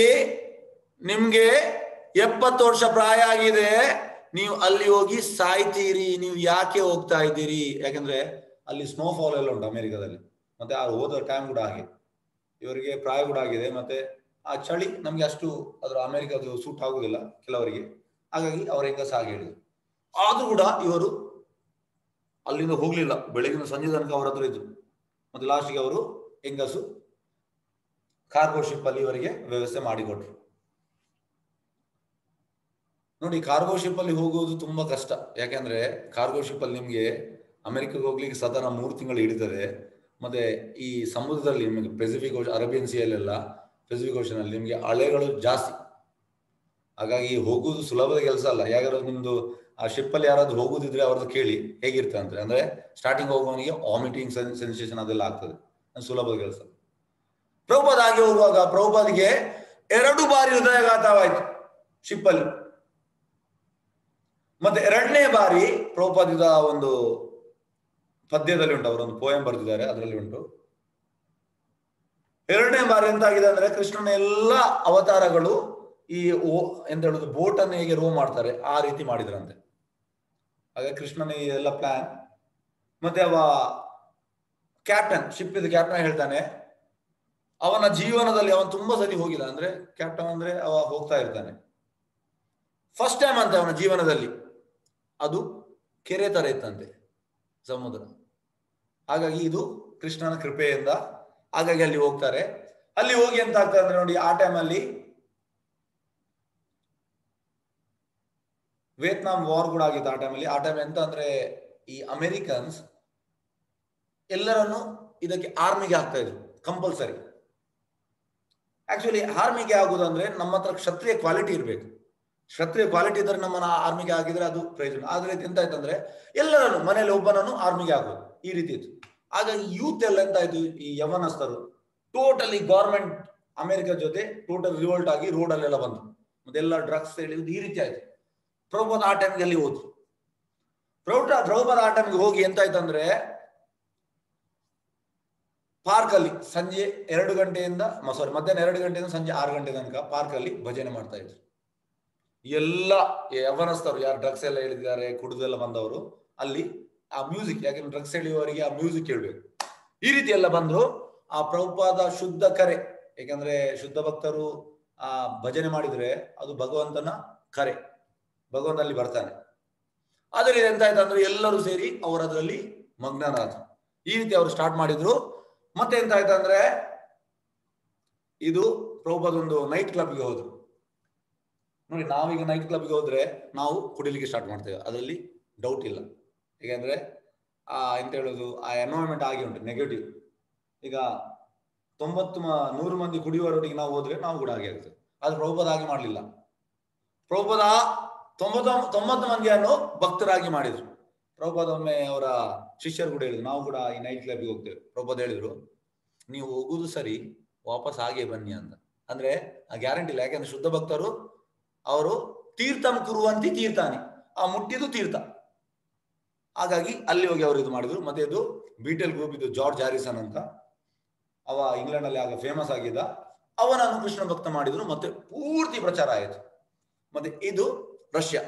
ನಿಮ್ಗೆ 70 ವರ್ಷ ಪ್ರಾಯ ಆಗಿದೆ, ನೀವು ಅಲ್ಲಿ ಹೋಗಿ ಸಾಯ್ತೀರಿ, ನೀವು ಯಾಕೆ ಹೋಗ್ತಾ ಇದ್ದೀರಿ? ಯಾಕಂದ್ರೆ ಅಲ್ಲಿ ಸ್ನೋಫಾಲ್ ಎಲ್ಲ ಉಂಟು ಅಮೆರಿಕದಲ್ಲಿ, ಮತ್ತೆ ಆ ಹೋದ ಟೈಮ್ ಕೂಡ ಹಾಗೆ, ಇವರಿಗೆ ಪ್ರಾಯ ಕೂಡ ಆಗಿದೆ, ಮತ್ತೆ ಆ ಚಳಿ ನಮ್ಗೆ ಅಷ್ಟು ಅದ್ರ ಅಮೆರಿಕದ್ದು ಸೂಟ್ ಆಗುದಿಲ್ಲ ಕೆಲವರಿಗೆ. ಹಾಗಾಗಿ ಅವ್ರ ಹೆಂಗಸ ಹಾಗೆ ಹೇಳಿದ್ರು. ಆದ್ರೂ ಕೂಡ ಇವರು ಅಲ್ಲಿಂದ ಹೋಗ್ಲಿಲ್ಲ. ಬೆಳಗಿನ ಸಂಜೆ ತನಕ ಅವ್ರ ಹತ್ರ ಇದ್ರು. ಮತ್ತೆ ಲಾಸ್ಟ್ಗೆ ಅವರು ಹೆಂಗಸು ಕಾರ್ಗೋ ಶಿಪ್ ಅಲ್ಲಿ ಇವರಿಗೆ ವ್ಯವಸ್ಥೆ ಮಾಡಿಕೊಟ್ರು. ನೋಡಿ, ಕಾರ್ಗೋ ಶಿಪ್ ಅಲ್ಲಿ ಹೋಗುವುದು ತುಂಬಾ ಕಷ್ಟ. ಯಾಕಂದ್ರೆ ಕಾರ್ಗೋ ಶಿಪ್ ಅಲ್ಲಿ ನಿಮ್ಗೆ ಅಮೆರಿಕಕ್ಕೆ ಹೋಗ್ಲಿಕ್ಕೆ ಸಾಧಾರಣ 3 ತಿಂಗಳು ಹಿಡಿತದೆ. ಮತ್ತೆ ಈ ಸಮುದ್ರದಲ್ಲಿ ನಿಮಗೆ ಪೆಸಿಫಿಕ್ ಓಷನ್, ಅರೇಬಿಯನ್ ಸಿಯಲ್ಲೆಲ್ಲ ಪೆಸಿಫಿಕ್ ಓಷನ್ ಅಲ್ಲಿ ನಿಮ್ಗೆ ಅಲೆಗಳು ಜಾಸ್ತಿ. ಹಾಗಾಗಿ ಹೋಗುವುದು ಸುಲಭದ ಕೆಲಸ ಅಲ್ಲ. ಯಾರಾದ್ರೂ ನಿಮ್ದು ಆ ಶಿಪ್ ಅಲ್ಲಿ ಯಾರಾದ್ರೂ ಹೋಗುದಿದ್ರೆ ಅವ್ರದ್ದು ಕೇಳಿ ಹೇಗಿರ್ತಂದ್ರೆ, ಅಂದ್ರೆ ಸ್ಟಾರ್ಟಿಂಗ್ ಹೋಗುವವನಿಗೆ ವಾಮಿಟಿಂಗ್ ಸೆನ್ಸೇಷನ್ ಅದೆಲ್ಲ ಆಗ್ತದೆ, ಸುಲಭದ ಕೆಲಸ. ಪ್ರಭುಪಾದ್ ಆಗಿ ಹೋಗುವಾಗ ಪ್ರಭುಪಾದ್ಗೆ 2 ಬಾರಿ ಹೃದಯಾಘಾತವಾಯ್ತು ಶಿಪ್ ಅಲ್ಲಿ. ಮತ್ತೆ 2ನೇ ಬಾರಿ ಪ್ರಭುಪಾದಿದ ಒಂದು ಪದ್ಯದಲ್ಲಿ ಉಂಟು, ಅವರೊಂದು ಪೋಯಂ ಬರೆದಿದ್ದಾರೆ, ಅದರಲ್ಲಿ ಉಂಟು. 2ನೇ ಬಾರಿ ಎಂತ ಆಗಿದೆ ಅಂದ್ರೆ, ಕೃಷ್ಣನ ಎಲ್ಲ ಅವತಾರಗಳು ಈ ಎಂತ ಹೇಳುದು ಬೋಟ್ ಅನ್ನು ಹೇಗೆ ರೋ ಮಾಡ್ತಾರೆ ಆ ರೀತಿ ಮಾಡಿದ್ರಂತೆ. ಹಾಗೆ ಕೃಷ್ಣನ ಎಲ್ಲ ಪ್ಲಾನ್. ಮತ್ತೆ ಅವ ಕ್ಯಾಪ್ಟನ್, ಶಿಪ್ ಇದ್ದ ಕ್ಯಾಪ್ಟನ್ ಹೇಳ್ತಾನೆ, ಅವನ ಜೀವನದಲ್ಲಿ ಅವನು ತುಂಬಾ ಸತಿ ಹೋಗಿಲ್ಲ. ಅಂದ್ರೆ ಕ್ಯಾಪ್ಟನ್ ಅಂದ್ರೆ ಅವ ಹೋಗ್ತಾ ಇರ್ತಾನೆ, ಫಸ್ಟ್ ಟೈಮ್ ಅಂತ ಅವನ ಜೀವನದಲ್ಲಿ ಅದು ಕೆರೆ ತರ ಇತ್ತಂತೆ ಸಮುದ್ರ. ಹಾಗಾಗಿ ಇದು ಕೃಷ್ಣನ ಕೃಪೆಯಿಂದ ಹಾಗಾಗಿ ಅಲ್ಲಿ ಹೋಗ್ತಾರೆ. ಅಲ್ಲಿ ಹೋಗಿ ಎಂತ ಆಗ್ತದೆ ಅಂದ್ರೆ ನೋಡಿ, ಆ ಟೈಮಲ್ಲಿ ವಿಯೆಟ್ನಾಂ ವಾರ್ ಕೂಡ ಆಗಿತ್ತು. ಆ ಟೈಮ್ ಎಂತ ಅಂದ್ರೆ, ಈ ಅಮೆರಿಕನ್ಸ್ ಎಲ್ಲರನ್ನು ಇದಕ್ಕೆ ಆರ್ಮಿಗೆ ಹಾಕ್ತಾ ಇದ್ರು ಕಂಪಲ್ಸರಿ. ಆಕ್ಚುಲಿ ಆರ್ಮಿಗೆ ಆಗುದಂದ್ರೆ ನಮ್ಮ ಹತ್ರ ಕ್ಷತ್ರಿಯ ಕ್ವಾಲಿಟಿ ಇರ್ಬೇಕು. ಕ್ಷತ್ರಿಯ ಕ್ವಾಲಿಟಿ ಇದ್ರೆ ನಮ್ಮನ್ನ ಆರ್ಮಿಗೆ ಹಾಕಿದ್ರೆ ಅದು ಪ್ರಯೋಜನ. ಆದ್ರೆ ಎಂತ ಆಯ್ತಂದ್ರೆ, ಎಲ್ಲರನ್ನು ಮನೇಲಿ ಒಬ್ಬನನ್ನು ಆರ್ಮಿಗೆ ಹಾಕೋದು ಈ ರೀತಿ ಇತ್ತು. ಹಾಗಾಗಿ ಯೂತ್ ಎಲ್ಲ ಎಂತ ಆಯ್ತು, ಈ ಯವನಸ್ಥರು ಟೋಟಲಿ ಗವರ್ಮೆಂಟ್ ಅಮೆರಿಕ ಜೊತೆ ಟೋಟಲ್ ರಿವೋಲ್ಟ್ ಆಗಿ ರೋಡ್ ಅಲ್ಲೆಲ್ಲ ಬಂತು. ಮತ್ತೆಲ್ಲ ಡ್ರಗ್ಸ್ ಹೇಳಿದ್ದು ಈ ರೀತಿ ಆಯ್ತು. ಪ್ರಭುಪಾದ್ ಆ ಟೈಮ್ಗೆ ಅಲ್ಲಿ ಹೋದ್ರು. ಪ್ರಭುಪಾದ್ ಆ ಟೈಮ್ಗೆ ಹೋಗಿ ಎಂತ ಆಯ್ತಂದ್ರೆ, ಪಾರ್ಕ್ ಅಲ್ಲಿ ಸಂಜೆ 2 ಗಂಟೆಯಿಂದ ಮಧ್ಯಾಹ್ನ 2 ಗಂಟೆಯಿಂದ ಸಂಜೆ 6 ಗಂಟೆ ತನಕ ಪಾರ್ಕ್ ಅಲ್ಲಿ ಭಜನೆ ಮಾಡ್ತಾ ಇದ್ರು. ಎಲ್ಲ ಯವನಸ್ಥರು ಯಾರು ಡ್ರಗ್ಸ್ ಎಲ್ಲ ಹೇಳಿದ್ದಾರೆ, ಕುಡಿದೆಲ್ಲ ಬಂದವರು ಅಲ್ಲಿ ಆ ಮ್ಯೂಸಿಕ್, ಯಾಕಂದ್ರೆ ಡ್ರಗ್ಸ್ ಎಳೆಯುವವರಿಗೆ ಆ ಮ್ಯೂಸಿಕ್ ಕೇಳ್ಬೇಕು, ಈ ರೀತಿ ಎಲ್ಲ ಬಂದ್ರು. ಆ ಪ್ರಭುಪಾದ ಶುದ್ಧ ಕರೆ, ಯಾಕಂದ್ರೆ ಶುದ್ಧ ಭಕ್ತರು ಆ ಭಜನೆ ಮಾಡಿದ್ರೆ ಅದು ಭಗವಂತನ ಕರೆ, ಭಗವಂತ ಅಲ್ಲಿ ಬರ್ತಾನೆ. ಆದ್ರೆ ಎಂತ ಆಯ್ತು ಅಂದ್ರೆ, ಎಲ್ಲರೂ ಸೇರಿ ಅವರದ್ರಲ್ಲಿ ಮಗ್ನರಾದ್ರು. ಈ ರೀತಿ ಅವರು ಸ್ಟಾರ್ಟ್ ಮಾಡಿದ್ರು. ಮತ್ತೆ ಎಂತ ಆಯ್ತು ಅಂದ್ರೆ, ಇದು ಪ್ರಭುಪಾದ್ ಒಂದು ನೈಟ್ ಕ್ಲಬ್ಗೆ ಹೋದ್ರು. ನೋಡಿ, ನಾವೀಗ ನೈಟ್ ಕ್ಲಬ್ಗೆ ಹೋದ್ರೆ ನಾವು ಕುಡಿಲಿಕ್ಕೆ ಸ್ಟಾರ್ಟ್ ಮಾಡ್ತೇವೆ, ಅದರಲ್ಲಿ ಡೌಟ್ ಇಲ್ಲ. ಯಾಕಂದ್ರೆ ಎಂತ ಹೇಳೋದು, ಆ ಎನ್ವೈರನ್ಮೆಂಟ್ ಆಗಿ ಉಂಟು ನೆಗೆಟಿವ್. ಈಗ 100 ಮಂದಿ ಕುಡಿಯುವವರೊಟ್ಟಿಗೆ ನಾವು ಹೋದ್ರೆ ನಾವು ಕೂಡ ಹಾಗೆ ಆಗ್ತದೆ. ಆದ್ರೆ ಪ್ರಭುಪಾದ್ ಹಾಗೆ ಮಾಡ್ಲಿಲ್ಲ. ಪ್ರಭುಪಾದ 90 ಮಂದಿಯನ್ನು ಭಕ್ತರಾಗಿ ಮಾಡಿದ್ರು. ಪ್ರಭುಪಾದ್ ಒಮ್ಮೆ ಅವರ ಶಿಷ್ಯರು ಕೂಡ ಹೇಳಿದ್ರು, ನಾವು ಕೂಡ ಈ ನೈಟ್ ಕ್ಲಬ್ಗೆ ಹೋಗ್ತೇವೆ. ಪ್ರಭುಪಾದ್ ಹೇಳಿದ್ರು, ನೀವು ಹೋಗುದು ಸರಿ, ವಾಪಸ್ ಹಾಗೆ ಬನ್ನಿ ಅಂತ. ಅಂದ್ರೆ ಆ ಗ್ಯಾರಂಟಿ ಇಲ್ಲ. ಯಾಕಂದ್ರೆ ಶುದ್ಧ ಭಕ್ತರು ಅವರು ತೀರ್ಥಂ ಕುರುವಂತಿ ತೀರ್ಥಾನಿ, ಆ ಮುಟ್ಟಿದು ತೀರ್ಥ. ಹಾಗಾಗಿ ಅಲ್ಲಿ ಹೋಗಿ ಅವರು ಇದು ಮಾಡಿದ್ರು. ಮತ್ತೆ ಇದು ಬೀಟಲ್ ಗ್ರೂಪ್, ಇದು ಜಾರ್ಜ್ ಹ್ಯಾರಿಸನ್ ಅಂತ, ಅವ ಇಂಗ್ಲೆಂಡ್ ಅಲ್ಲಿ ಆಗ ಫೇಮಸ್ ಆಗಿದ್ದ, ಅವನನ್ನು ಕೃಷ್ಣ ಭಕ್ತ ಮಾಡಿದ್ರು, ಮತ್ತೆ ಪೂರ್ತಿ ಪ್ರಚಾರ ಆಯಿತು. ಮತ್ತೆ ಇದು ರಷ್ಯಾ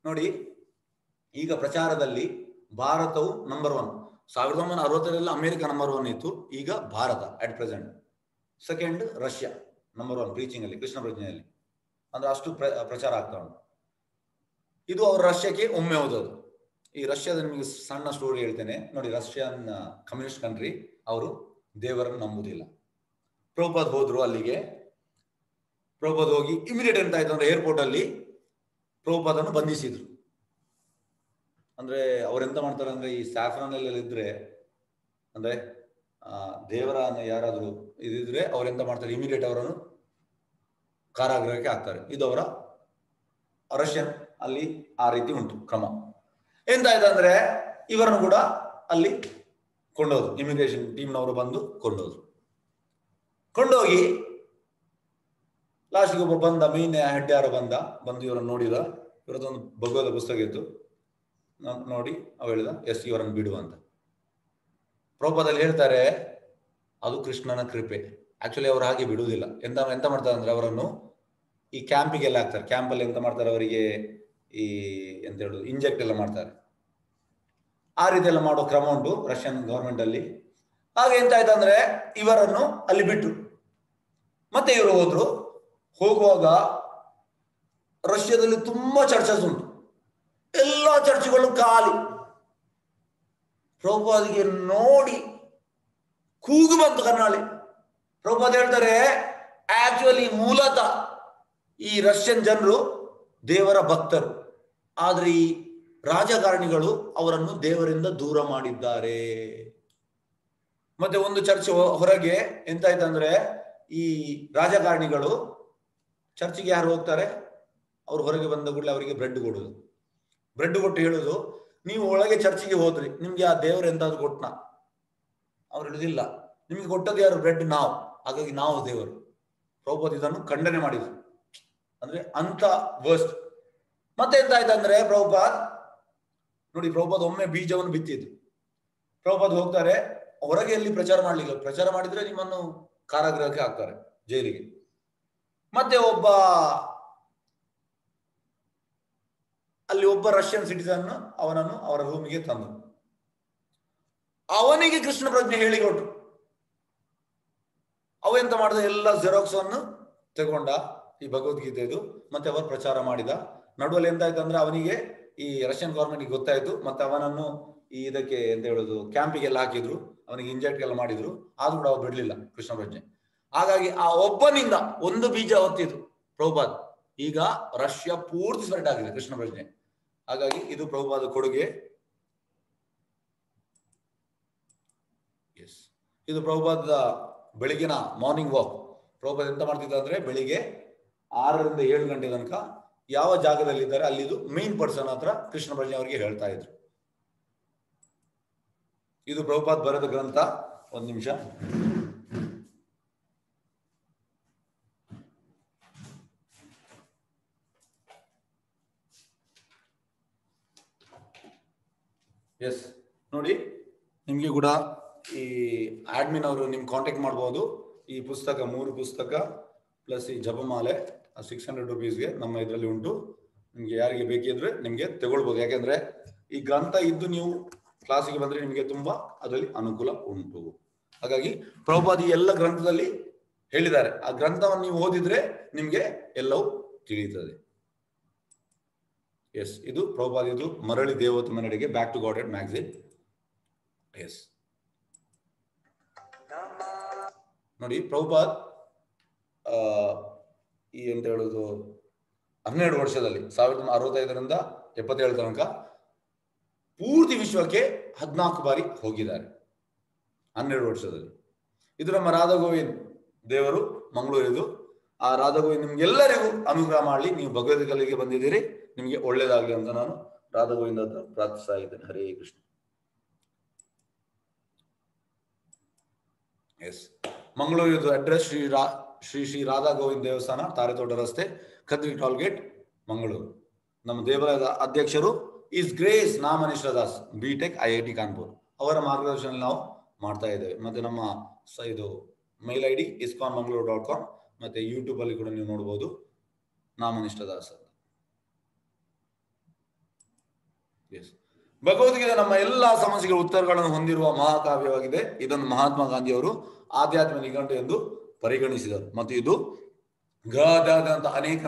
ನೋಡಿ, ಈಗ ಪ್ರಚಾರದಲ್ಲಿ ಭಾರತವು ನಂಬರ್ 1. 1960 ಅಮೆರಿಕ ನಂಬರ್ 1 ಇತ್ತು, ಈಗ Bharat at present second, Russia number 1 preaching ಅಲ್ಲಿ, ಕೃಷ್ಣ ಪ್ರಜ್ಞೆಯಲ್ಲಿ. ಅಂದ್ರೆ ಅಷ್ಟು ಪ್ರಚಾರ ಆಗ್ತಾ ಉಂಟು. ಇದು ಅವರು ರಷ್ಯಾಕ್ಕೆ ಒಮ್ಮೆ ಹೋದದ್ದು. ಈ ರಷ್ಯಾದ ನಿಮಗೆ ಸಣ್ಣ ಸ್ಟೋರಿ ಹೇಳ್ತೇನೆ ನೋಡಿ. ರಷ್ಯನ್ ಕಮ್ಯುನಿಸ್ಟ್ ಕಂಟ್ರಿ, ಅವರು ದೇವರನ್ನು ನಂಬುದಿಲ್ಲ. ಪ್ರಭುಪಾದ್ ಹೋದ್ರು ಅಲ್ಲಿಗೆ. ಪ್ರಭುಪಾದ್ ಹೋಗಿ ಇಮಿಡಿಯೇಟ್ ಎಂತ ಆಯ್ತು ಅಂದ್ರೆ ಏರ್ಪೋರ್ಟ್ ಅಲ್ಲಿ ಪ್ರಭುಪಾದನ್ನು ಬಂಧಿಸಿದ್ರು. ಅಂದ್ರೆ ಅವ್ರೆಂತ ಮಾಡ್ತಾರೆ ಅಂದ್ರೆ, ಈ ಸ್ಯಾಫ್ರಾನ್ ಅಲ್ಲಿ ಇದ್ರೆ ಅಂದ್ರೆ ದೇವರ ಯಾರಾದ್ರೂ ಇದಿದ್ರೆ ಅವ್ರೆಂತ ಮಾಡ್ತಾರೆ, ಇಮಿಡಿಯೇಟ್ ಅವರನ್ನು ಕಾರಾಗೃಹಕ್ಕೆ ಹಾಕ್ತಾರೆ. ಇದು ಅವರ ರಷ್ಯನ್ ಅಲ್ಲಿ ಆ ರೀತಿ ಉಂಟು ಕ್ರಮ. ಎಂತಾಯ್ತು ಅಂದ್ರೆ ಇವರನ್ನು ಕೂಡ ಅಲ್ಲಿ ಕೊಂಡೋದ್ರು, ಇಮಿಗ್ರೇಷನ್ ಟೀಮ್ನವರು ಬಂದು ಕೊಂಡೋಗಿ ಲಾಸ್ಟ್ಗೆ ಒಬ್ಬ ಬಂದ, ಮೀನ್ ಹೆಡ್ ಯಾರು ಬಂದು ಇವರನ್ನು ನೋಡಿದ. ಇವರದೊಂದು ಭಗವದ ಪುಸ್ತಕ ಇತ್ತು, ನೋಡಿ ಅವ ಹೇಳಿದ ಎಸ್ ಇವರನ್ನು ಬಿಡುವ ಅಂತ. ಪ್ರಭುಪಾದಲ್ಲಿ ಹೇಳ್ತಾರೆ ಅದು ಕೃಷ್ಣನ ಕೃಪೆ. ಆಕ್ಚುಲಿ ಅವರು ಹಾಗೆ ಬಿಡುವುದಿಲ್ಲ. ಎಂತ ಮಾಡ್ತಾರೆ ಅಂದ್ರೆ ಅವರನ್ನು ಈ ಕ್ಯಾಂಪಿಗೆಲ್ಲ ಹಾಕ್ತಾರೆ. ಕ್ಯಾಂಪಲ್ಲಿ ಎಂತ ಮಾಡ್ತಾರೆ, ಅವರಿಗೆ ಈ ಎಂತ ಹೇಳುದು ಇಂಜೆಕ್ಟ್ ಎಲ್ಲ ಮಾಡ್ತಾರೆ. ಆ ರೀತಿ ಎಲ್ಲ ಮಾಡೋ ಕ್ರಮ ಉಂಟು ರಷ್ಯನ್ ಗವರ್ಮೆಂಟ್ ಅಲ್ಲಿ. ಹಾಗೆ ಎಂತ ಆಯ್ತು ಅಂದ್ರೆ ಇವರನ್ನು ಅಲ್ಲಿ ಬಿಟ್ರು. ಮತ್ತೆ ಇವರು ಹೋಗುವಾಗ ರಷ್ಯಾದಲ್ಲಿ ತುಂಬಾ ಚರ್ಚಸ್ ಉಂಟು, ಎಲ್ಲ ಚರ್ಚ್ಗಳು ಖಾಲಿ. ಪ್ರಭುಪಾದಿಗೆ ನೋಡಿ ಕೂಗು ಬಂತು ಕರ್ನಾಳಿ. ಪ್ರಭುಪಾದ ಹೇಳ್ತಾರೆ ಆಕ್ಚುಲಿ ಮೂಲತಃ ಈ ರಷ್ಯನ್ ಜನರು ದೇವರ ಭಕ್ತರು, ಆದ್ರೆ ಈ ರಾಜಕಾರಣಿಗಳು ಅವರನ್ನು ದೇವರಿಂದ ದೂರ ಮಾಡಿದ್ದಾರೆ. ಮತ್ತೆ ಒಂದು ಚರ್ಚ್ ಹೊರಗೆ ಎಂತಾಯ್ತಂದ್ರೆ, ಈ ರಾಜಕಾರಣಿಗಳು ಚರ್ಚಿಗೆ ಯಾರು ಹೋಗ್ತಾರೆ, ಅವ್ರು ಹೊರಗೆ ಬಂದ ಕೂಡಲೇ ಅವರಿಗೆ ಬ್ರೆಡ್ ಕೊಡುದು. ಬ್ರೆಡ್ ಕೊಟ್ಟು ಹೇಳುದು, ನೀವು ಒಳಗೆ ಚರ್ಚಿಗೆ ಹೋದ್ರಿ, ನಿಮ್ಗೆ ಆ ದೇವರು ಎಂತಾದ್ರು ಕೊಟ್ನ? ಅವ್ರು ಹೇಳುದಿಲ್ಲ, ನಿಮ್ಗೆ ಕೊಟ್ಟದ್ದು ಯಾರು? ಬ್ರೆಡ್ ನಾವು, ಹಾಗಾಗಿ ನಾವು ದೇವರು. ಪ್ರಭುಪಾದ್ ಇದನ್ನು ಖಂಡನೆ ಮಾಡಿದ್ರು. ಅಂದ್ರೆ ಅಂತ ವರ್ಸ್ಟ್. ಮತ್ತೆ ಎಂತಾಯ್ತಂದ್ರೆ ಪ್ರಭುಪಾದ್ ನೋಡಿ, ಪ್ರಭುಪಾದ್ ಒಮ್ಮೆ ಬೀಜವನ್ನು ಬಿತ್ತಿದ್ರು. ಪ್ರಭುಪಾದ್ ಹೋಗ್ತಾರೆ ಹೊರಗೆ, ಎಲ್ಲಿ ಪ್ರಚಾರ ಮಾಡ್ಲಿಲ್ಲ. ಪ್ರಚಾರ ಮಾಡಿದ್ರೆ ನಿಮ್ಮನ್ನು ಕಾರಾಗೃಹಕ್ಕೆ ಹಾಕ್ತಾರೆ, ಜೈಲಿಗೆ. ಮತ್ತೆ ಅಲ್ಲಿ ಒಬ್ಬ ರಷ್ಯನ್ ಸಿಟಿಸನ್ ಅವನನ್ನು ಅವರ ರೂಮಿಗೆ ತಂದು ಅವನಿಗೆ ಕೃಷ್ಣ ಪ್ರಜ್ಞೆ ಹೇಳಿಕೊಟ್ರು. ಅವ ಎಂತ ಮಾಡಿದ, ಎಲ್ಲ ಜೆರಾಕ್ಸ್ ಅನ್ನು ತಗೊಂಡ, ಈ ಭಗವದ್ಗೀತೆದು, ಮತ್ತೆ ಅವರು ಪ್ರಚಾರ ಮಾಡಿದ. ನಡುವಲ್ಲಿ ಎಂತಾಯ್ತು ಅಂದ್ರೆ ಅವನಿಗೆ ಈ ರಷ್ಯನ್ ಗವರ್ಮೆಂಟ್ಗೆ ಗೊತ್ತಾಯ್ತು. ಮತ್ತೆ ಅವನನ್ನು ಇದಕ್ಕೆ ಎಂತ ಹೇಳುದು ಕ್ಯಾಂಪಿಗೆಲ್ಲ ಹಾಕಿದ್ರು, ಅವನಿಗೆ ಇಂಜೆಕ್ಟ್ ಎಲ್ಲ ಮಾಡಿದ್ರು. ಆದ್ರೂ ಕೂಡ ಅವ್ರು ಬಿಡ್ಲಿಲ್ಲ ಕೃಷ್ಣ ಪ್ರಜ್ಞೆ. ಹಾಗಾಗಿ ಆ ಒಬ್ಬನಿಂದ ಒಂದು ಬೀಜ ಹೊತ್ತಿದ್ರು ಪ್ರಭುಪಾದ್. ಈಗ ರಷ್ಯಾ ಪೂರ್ತಿ ಸ್ಪ್ರೆಡ್ ಆಗಿದೆ ಕೃಷ್ಣ ಪ್ರಜ್ಞೆ. ಹಾಗಾಗಿ ಇದು ಪ್ರಭುಪಾದ ಕೊಡುಗೆ. ಎಸ್, ಇದು ಪ್ರಭುಪಾದ ಬೆಳಿಗ್ಗಿನ ಮಾರ್ನಿಂಗ್ ವಾಕ್. ಪ್ರಭುಪಾದ ಎಂತ ಮಾಡ್ತಿದ್ದ ಅಂದ್ರೆ, ಬೆಳಿಗ್ಗೆ 6 ರಿಂದ 7 ಗಂಟೆ ತನಕ ಯಾವ ಜಾಗದಲ್ಲಿ ಇದ್ದಾರೆ ಅಲ್ಲಿದು ಮೇನ್ ಪರ್ಸನ್ ಹತ್ರ ಕೃಷ್ಣ ಪ್ರಜ್ಞೆ ಅವರಿಗೆ ಹೇಳ್ತಾ ಇದ್ರು. ಇದು ಪ್ರಭುಪಾದ್ ಬರೆದ ಗ್ರಂಥ. ಒಂದು ನಿಮಿಷ. ಎಸ್ ನೋಡಿ, ನಿಮ್ಗೆ ಕೂಡ ಈ ಅಡ್ಮಿನ್ ಅವರು ನಿಮ್ಗೆ ಕಾಂಟ್ಯಾಕ್ಟ್ ಮಾಡಬಹುದು. ಈ ಪುಸ್ತಕ 3 ಪುಸ್ತಕ ಪ್ಲಸ್ ಈ ಜಪಮಾಲೆ 600 rupeesಗೆ ನಮ್ಮ ಇದರಲ್ಲಿ ಉಂಟು. ನಿಮ್ಗೆ ಯಾರಿಗೆ ಬೇಕಿದ್ರೆ ನಿಮ್ಗೆ ತಗೊಳ್ಬಹುದು. ಯಾಕೆಂದ್ರೆ ಈ ಗ್ರಂಥ ಇದ್ದು ನೀವು ಕ್ಲಾಸಿಗೆ ಬಂದ್ರೆ ನಿಮಗೆ ತುಂಬಾ ಅದರಲ್ಲಿ ಅನುಕೂಲ ಉಂಟು. ಹಾಗಾಗಿ ಪ್ರಭುಪಾದ್ ಈ ಎಲ್ಲ ಗ್ರಂಥದಲ್ಲಿ ಹೇಳಿದ್ದಾರೆ. ಆ ಗ್ರಂಥವನ್ನು ನೀವು ಓದಿದ್ರೆ ನಿಮ್ಗೆ ಎಲ್ಲವೂ ತಿಳಿಯುತ್ತದೆ. ಎಸ್, ಇದು ಪ್ರಭುಪಾದ್, ಇದು ಮರಳಿ ದೇವೋತ್ತಮ ನಡೆಗೆ, back to God magazine. Yes ನೋಡಿ, ಪ್ರಭುಪಾದ್ ಈ ಎಂತ ಹೇಳುದು 12 ವರ್ಷದಲ್ಲಿ 1965 ರಿಂದ 77 ತನಕ ಪೂರ್ತಿ ವಿಶ್ವಕ್ಕೆ 14 ಬಾರಿ ಹೋಗಿದ್ದಾರೆ 12 ವರ್ಷದಲ್ಲಿ. ಇದು ನಮ್ಮ ರಾಧಾ ಗೋವಿಂದ್ ದೇವರು ಮಂಗಳೂರಿದು. ಆ ರಾಧಾ ಗೋವಿಂದ್ ನಿಮ್ಗೆಲ್ಲರಿಗೂ ಅನುಗ್ರಹ ಮಾಡಲಿ. ನೀವು ಭಗವದ್ಗೀತೆಗೆ ಬಂದಿದ್ದೀರಿ, ನಿಮ್ಗೆ ಒಳ್ಳೇದಾಗ್ಲಿ ಅಂತ ನಾನು ರಾಧಾ ಗೋವಿಂದ ಹತ್ರ ಪ್ರಾರ್ಥಿಸ್ತಾ ಇದ್ದೇನೆ. ಹರೇ ಕೃಷ್ಣ. ಎಸ್, ಮಂಗಳೂರಿದು ಅಡ್ರೆಸ್ ಶ್ರೀ ರಾಧಾ ಗೋವಿಂದ್ ದೇವಸ್ಥಾನ, ತಾರೆತೋಟ ರಸ್ತೆ, ಖದ್ರಿ ಟೋಲ್ಗೇಟ್, ಮಂಗಳೂರು. ನಮ್ಮ ದೇವಾಲಯದ ಅಧ್ಯಕ್ಷರು his grace Namanishra Das, BTech IIT Kanpur. ಅವರ ಮಾರ್ಗದರ್ಶನ ನಾವು ಮಾಡ್ತಾ ಇದ್ದೇವೆ. ಮತ್ತೆ ನಮ್ಮ ಇದು ಮೇಲ್ ಐ ಡಿ iskonmangalore.com, ಮತ್ತೆ ಯೂಟ್ಯೂಬ್ ಅಲ್ಲಿ ಕೂಡ ನೀವು ನೋಡಬಹುದು ನಾಮನಿಷ್ಠ ದಾಸ. ಎಸ್, ಭಗವದ್ಗೀತೆ ನಮ್ಮ ಎಲ್ಲಾ ಸಮಸ್ಯೆಗಳ ಉತ್ತರಗಳನ್ನು ಹೊಂದಿರುವ ಮಹಾಕಾವ್ಯವಾಗಿದೆ. ಇದನ್ನು ಮಹಾತ್ಮ ಗಾಂಧಿಯವರು ಆಧ್ಯಾತ್ಮ ನಿಘಂಟು ಎಂದು ಪರಿಗಣಿಸಿದರು ಮತ್ತು ಇದು ಗ್ರಹದಾದ್ಯಂತ ಅನೇಕ